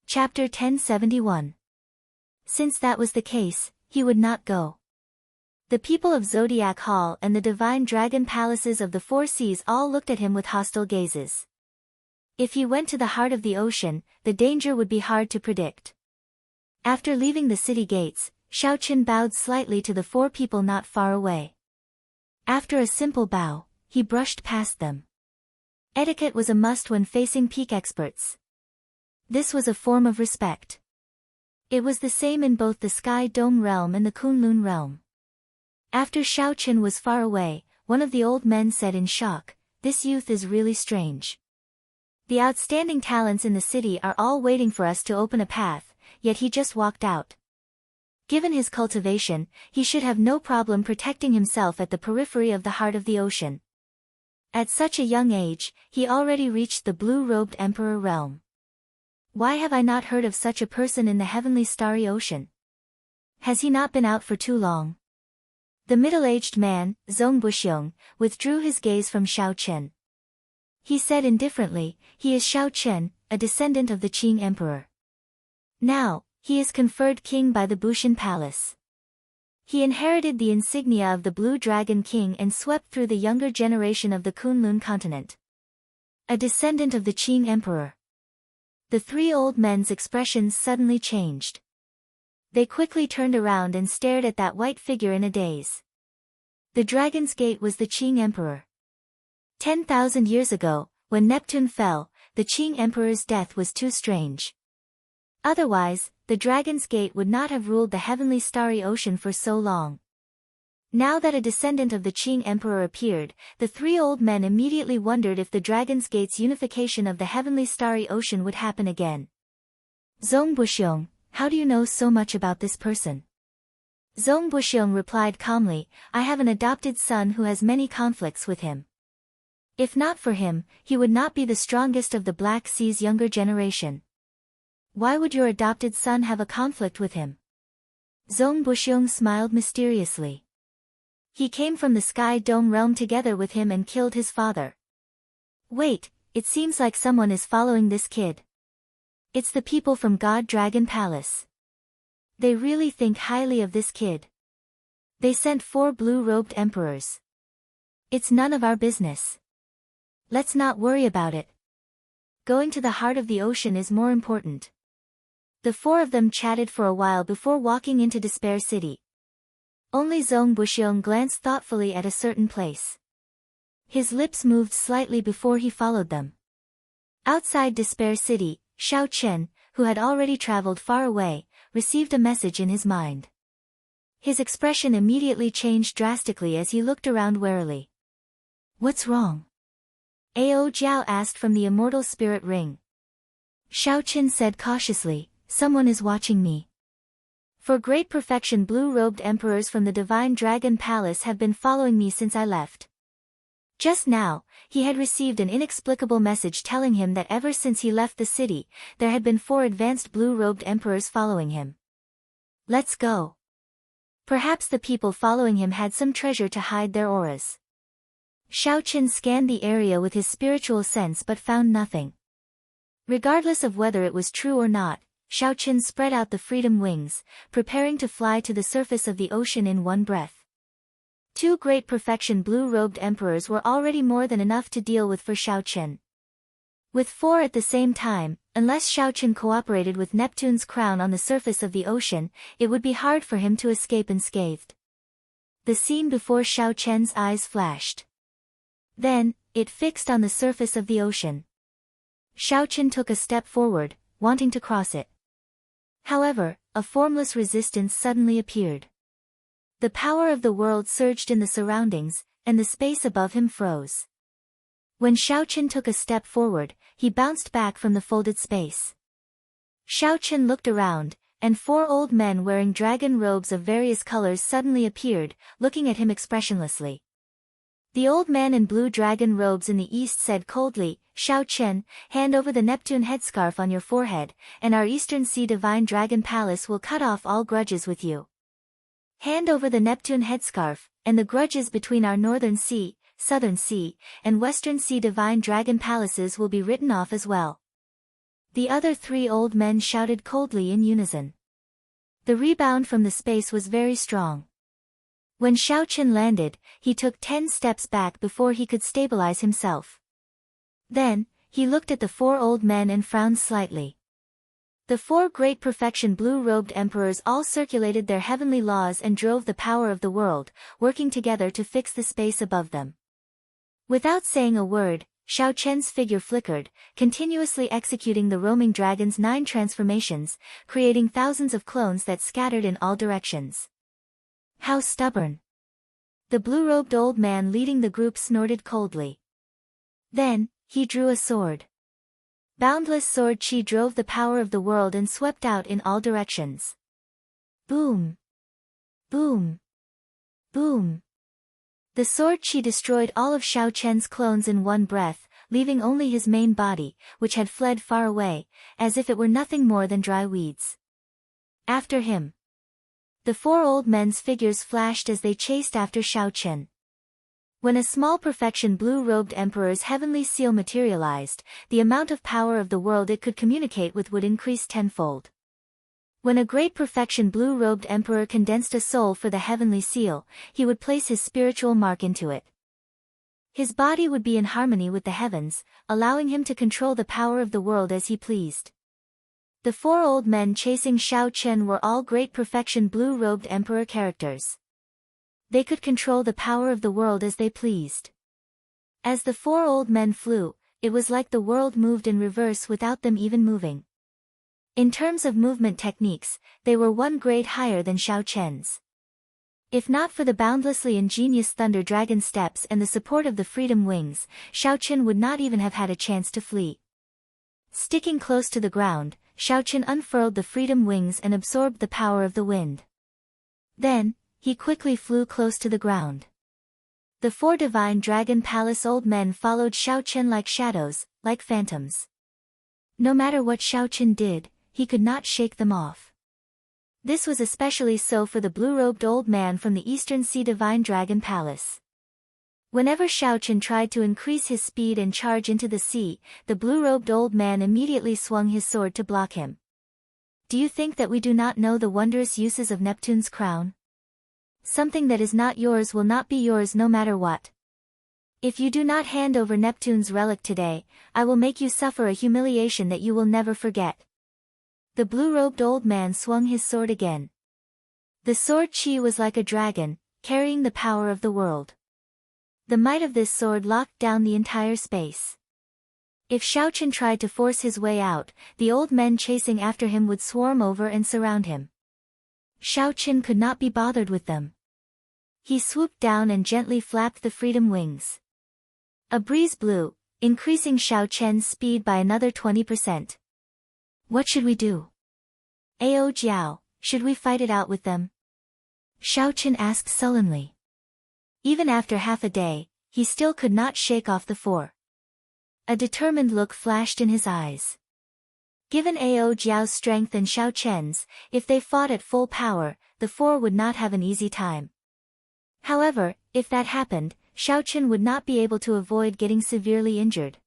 Chapter 1071. Since that was the case, he would not go. The people of Zodiac Hall and the divine dragon palaces of the four seas all looked at him with hostile gazes. If he went to the heart of the ocean, the danger would be hard to predict. After leaving the city gates, Xiao Chen bowed slightly to the four people not far away. After a simple bow, he brushed past them. Etiquette was a must when facing peak experts. This was a form of respect. It was the same in both the Sky Dome realm and the Kunlun realm. After Xiao Chen was far away, one of the old men said in shock, "This youth is really strange. The outstanding talents in the city are all waiting for us to open a path, yet he just walked out. Given his cultivation, he should have no problem protecting himself at the periphery of the heart of the ocean." At such a young age, he already reached the blue-robed emperor realm. Why have I not heard of such a person in the heavenly starry ocean? Has he not been out for too long? The middle-aged man, Zong Buxiong, withdrew his gaze from Xiao Chen. He said indifferently, "He is Xiao Chen, a descendant of the Qing emperor. Now, he is conferred king by the Bushan Palace. He inherited the insignia of the Blue Dragon King and swept through the younger generation of the Kunlun continent. A descendant of the Qing emperor." The three old men's expressions suddenly changed. They quickly turned around and stared at that white figure in a daze. The Dragon's Gate was the Qing emperor. 10,000 years ago, when Neptune fell, the Qing emperor's death was too strange. Otherwise, the Dragon's Gate would not have ruled the heavenly starry ocean for so long. Now that a descendant of the Qing emperor appeared, the three old men immediately wondered if the Dragon's Gate's unification of the heavenly starry ocean would happen again. "Zong Buxiong, how do you know so much about this person?" Zong Buxiong replied calmly, "I have an adopted son who has many conflicts with him. If not for him, he would not be the strongest of the Black Sea's younger generation." "Why would your adopted son have a conflict with him?" Zong Buxiong smiled mysteriously. "He came from the Sky Dome realm together with him and killed his father." "Wait, it seems like someone is following this kid. It's the people from God Dragon Palace. They really think highly of this kid. They sent 4 blue-robed emperors. It's none of our business. Let's not worry about it. Going to the heart of the ocean is more important." The 4 of them chatted for a while before walking into Despair City. Only Zong Buxiong glanced thoughtfully at a certain place. His lips moved slightly before he followed them. Outside Despair City, Xiao Chen, who had already traveled far away, received a message in his mind. His expression immediately changed drastically as he looked around warily. "What's wrong?" Ao Jiao asked from the immortal spirit ring. Xiao Qin said cautiously, "Someone is watching me." For great perfection, blue-robed emperors from the divine dragon palace have been following me since I left. Just now, he had received an inexplicable message telling him that ever since he left the city, there had been 4 advanced blue-robed emperors following him. Let's go. Perhaps the people following him had some treasure to hide their auras. Xiao Qin scanned the area with his spiritual sense but found nothing. Regardless of whether it was true or not, Xiao Qin spread out the freedom wings, preparing to fly to the surface of the ocean in one breath. 2 great perfection blue-robed emperors were already more than enough to deal with for Xiao Qin. With 4 at the same time, unless Xiao Qin cooperated with Neptune's crown on the surface of the ocean, it would be hard for him to escape unscathed. The scene before Xiao Qin's eyes flashed. Then, it fixed on the surface of the ocean. Xiao Qin took a step forward, wanting to cross it. However, a formless resistance suddenly appeared. The power of the world surged in the surroundings, and the space above him froze. When Xiao Qin took a step forward, he bounced back from the folded space. Xiao Qin looked around, and 4 old men wearing dragon robes of various colors suddenly appeared, looking at him expressionlessly. The old man in blue dragon robes in the east said coldly, "Xiao Qin, hand over the Neptune headscarf on your forehead, and our Eastern Sea Divine Dragon Palace will cut off all grudges with you. Hand over the Neptune headscarf, and the grudges between our Northern Sea, Southern Sea, and Western Sea Divine Dragon Palaces will be written off as well." The other 3 old men shouted coldly in unison. The rebound from the space was very strong. When Xiao Qin landed, he took 10 steps back before he could stabilize himself. Then, he looked at the 4 old men and frowned slightly. The 4 great perfection blue-robed emperors all circulated their heavenly laws and drove the power of the world, working together to fix the space above them. Without saying a word, Xiao Qin's figure flickered, continuously executing the roaming dragon's 9 transformations, creating thousands of clones that scattered in all directions. How stubborn! The blue-robed old man leading the group snorted coldly. Then, he drew a sword. Boundless sword chi drove the power of the world and swept out in all directions. Boom! Boom! Boom! The sword chi destroyed all of Xiao Qin's clones in one breath, leaving only his main body, which had fled far away, as if it were nothing more than dry weeds. After him. The 4 old men's figures flashed as they chased after Xiao Qin. When a small perfection blue-robed emperor's heavenly seal materialized, the amount of power of the world it could communicate with would increase tenfold. When a great perfection blue-robed emperor condensed a soul for the heavenly seal, he would place his spiritual mark into it. His body would be in harmony with the heavens, allowing him to control the power of the world as he pleased. The 4 old men chasing Xiao Qin were all great perfection blue-robed emperor characters. They could control the power of the world as they pleased. As the 4 old men flew, it was like the world moved in reverse without them even moving. In terms of movement techniques, they were 1 grade higher than Xiao Qin's. If not for the boundlessly ingenious thunder dragon steps and the support of the freedom wings, Xiao Qin would not even have had a chance to flee. Sticking close to the ground, Xiao Qin unfurled the freedom wings and absorbed the power of the wind. Then, he quickly flew close to the ground. The 4 divine dragon palace old men followed Xiao Qin like shadows, like phantoms. No matter what Xiao Qin did, he could not shake them off. This was especially so for the blue-robed old man from the Eastern Sea Divine Dragon Palace. Whenever Xiao Qin tried to increase his speed and charge into the sea, the blue-robed old man immediately swung his sword to block him. Do you think that we do not know the wondrous uses of Neptune's crown? Something that is not yours will not be yours no matter what. If you do not hand over Neptune's relic today, I will make you suffer a humiliation that you will never forget. The blue-robed old man swung his sword again. The sword chi was like a dragon, carrying the power of the world. The might of this sword locked down the entire space. If Xiao Qin tried to force his way out, the old men chasing after him would swarm over and surround him. Xiao Chen could not be bothered with them. He swooped down and gently flapped the freedom wings. A breeze blew, increasing Xiao Chen's speed by another 20%. What should we do? Ao Jiao, should we fight it out with them? Xiao Chen asked sullenly. Even after half a day, he still could not shake off the four. A determined look flashed in his eyes. Given Ao Jiao's strength and Xiao Chen's, if they fought at full power, the four would not have an easy time. However, if that happened, Xiao Chen would not be able to avoid getting severely injured.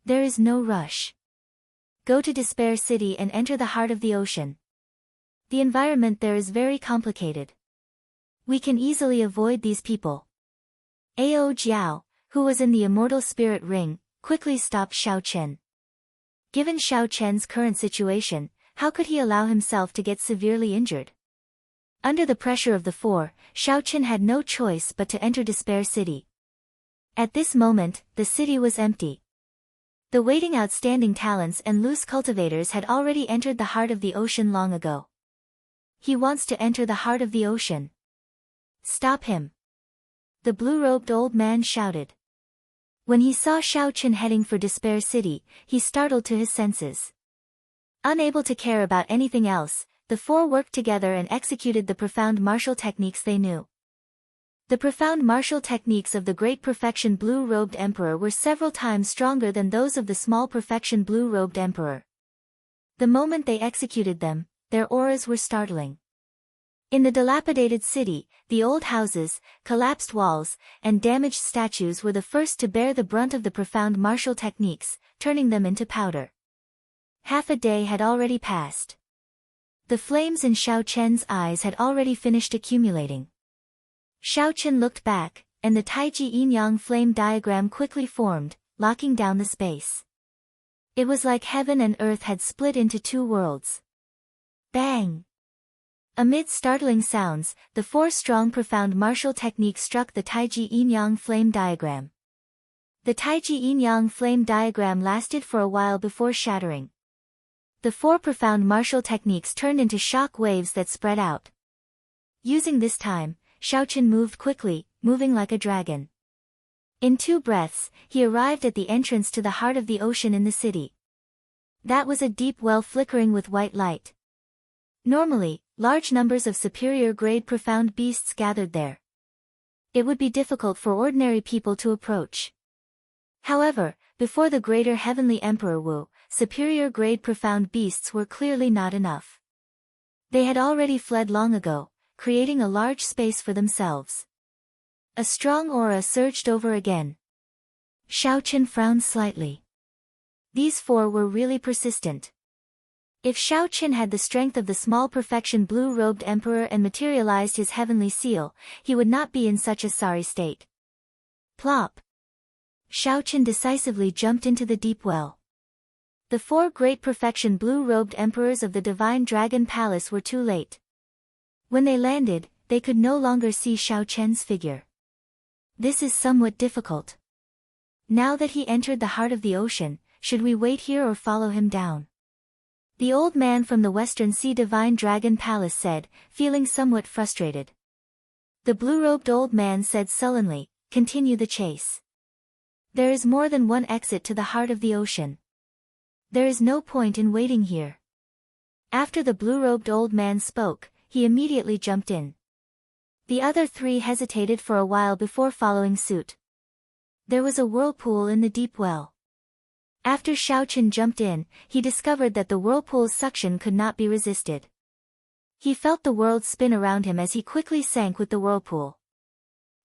There is no rush. Go to Despair City and enter the heart of the ocean. The environment there is very complicated. We can easily avoid these people. Ao Jiao, who was in the Immortal Spirit Ring, quickly stopped Xiao Chen. Given Xiao Chen's current situation, how could he allow himself to get severely injured? Under the pressure of the four, Xiao Chen had no choice but to enter Despair City. At this moment, the city was empty. The waiting outstanding talents and loose cultivators had already entered the heart of the ocean long ago. He wants to enter the heart of the ocean. Stop him! The blue-robed old man shouted. When he saw Xiao Chen heading for Despair City, he startled to his senses. Unable to care about anything else, the four worked together and executed the profound martial techniques they knew. The profound martial techniques of the Great Perfection Blue-Robed Emperor were several times stronger than those of the Small Perfection Blue-Robed Emperor. The moment they executed them, their auras were startling. In the dilapidated city, the old houses, collapsed walls, and damaged statues were the first to bear the brunt of the profound martial techniques, turning them into powder. Half a day had already passed. The flames in Xiao Chen's eyes had already finished accumulating. Xiao Chen looked back, and the Taiji Yin-Yang flame diagram quickly formed, locking down the space. It was like heaven and earth had split into two worlds. Bang! Amid startling sounds, the four strong profound martial techniques struck the Taiji Yin-Yang flame diagram. The Taiji Yin-Yang flame diagram lasted for a while before shattering. The four profound martial techniques turned into shock waves that spread out. Using this time, Xiao Chen moved quickly, moving like a dragon. In 2 breaths, he arrived at the entrance to the heart of the ocean in the city. That was a deep well flickering with white light. Normally, large numbers of superior-grade profound beasts gathered there. It would be difficult for ordinary people to approach. However, before the greater heavenly Emperor Wu, superior-grade profound beasts were clearly not enough. They had already fled long ago, creating a large space for themselves. A strong aura surged over again. Xiao Chen frowned slightly. These four were really persistent. If Xiao Chen had the strength of the Small Perfection Blue-Robed Emperor and materialized his heavenly seal, he would not be in such a sorry state. Plop! Xiao Chen decisively jumped into the deep well. The 4 Great Perfection Blue-Robed Emperors of the Divine Dragon Palace were too late. When they landed, they could no longer see Xiao Chen's figure. This is somewhat difficult. Now that he entered the heart of the ocean, should we wait here or follow him down? The old man from the Western Sea Divine Dragon Palace said, feeling somewhat frustrated. The blue-robed old man said sullenly, "Continue the chase. There is more than one exit to the heart of the ocean. There is no point in waiting here." After the blue-robed old man spoke, he immediately jumped in. The other 3 hesitated for a while before following suit. There was a whirlpool in the deep well. After Xiao Chen jumped in, he discovered that the whirlpool's suction could not be resisted. He felt the world spin around him as he quickly sank with the whirlpool.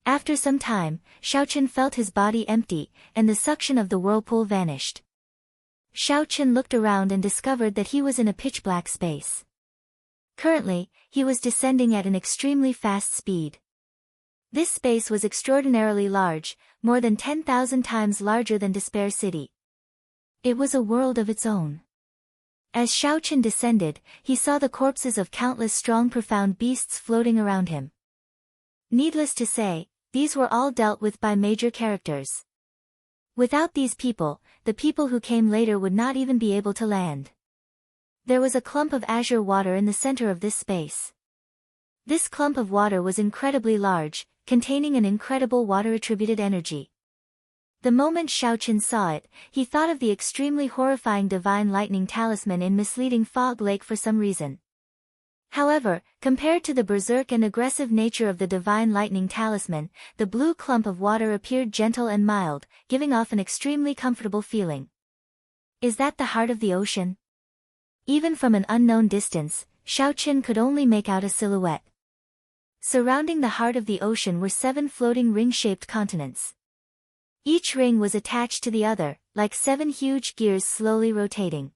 After some time, Xiao Chen felt his body empty, and the suction of the whirlpool vanished. Xiao Chen looked around and discovered that he was in a pitch-black space. Currently, he was descending at an extremely fast speed. This space was extraordinarily large, more than 10,000 times larger than Despair City. It was a world of its own. As Xiao Chen descended, he saw the corpses of countless strong profound beasts floating around him. Needless to say, these were all dealt with by major characters. Without these people, the people who came later would not even be able to land. There was a clump of azure water in the center of this space. This clump of water was incredibly large, containing an incredible water-attributed energy. The moment Xiaoqin saw it, he thought of the extremely horrifying divine lightning talisman in misleading Fog Lake for some reason. However, compared to the berserk and aggressive nature of the divine lightning talisman, the blue clump of water appeared gentle and mild, giving off an extremely comfortable feeling. Is that the heart of the ocean? Even from an unknown distance, Xiaoqin could only make out a silhouette. Surrounding the heart of the ocean were 7 floating ring-shaped continents. Each ring was attached to the other, like 7 huge gears slowly rotating.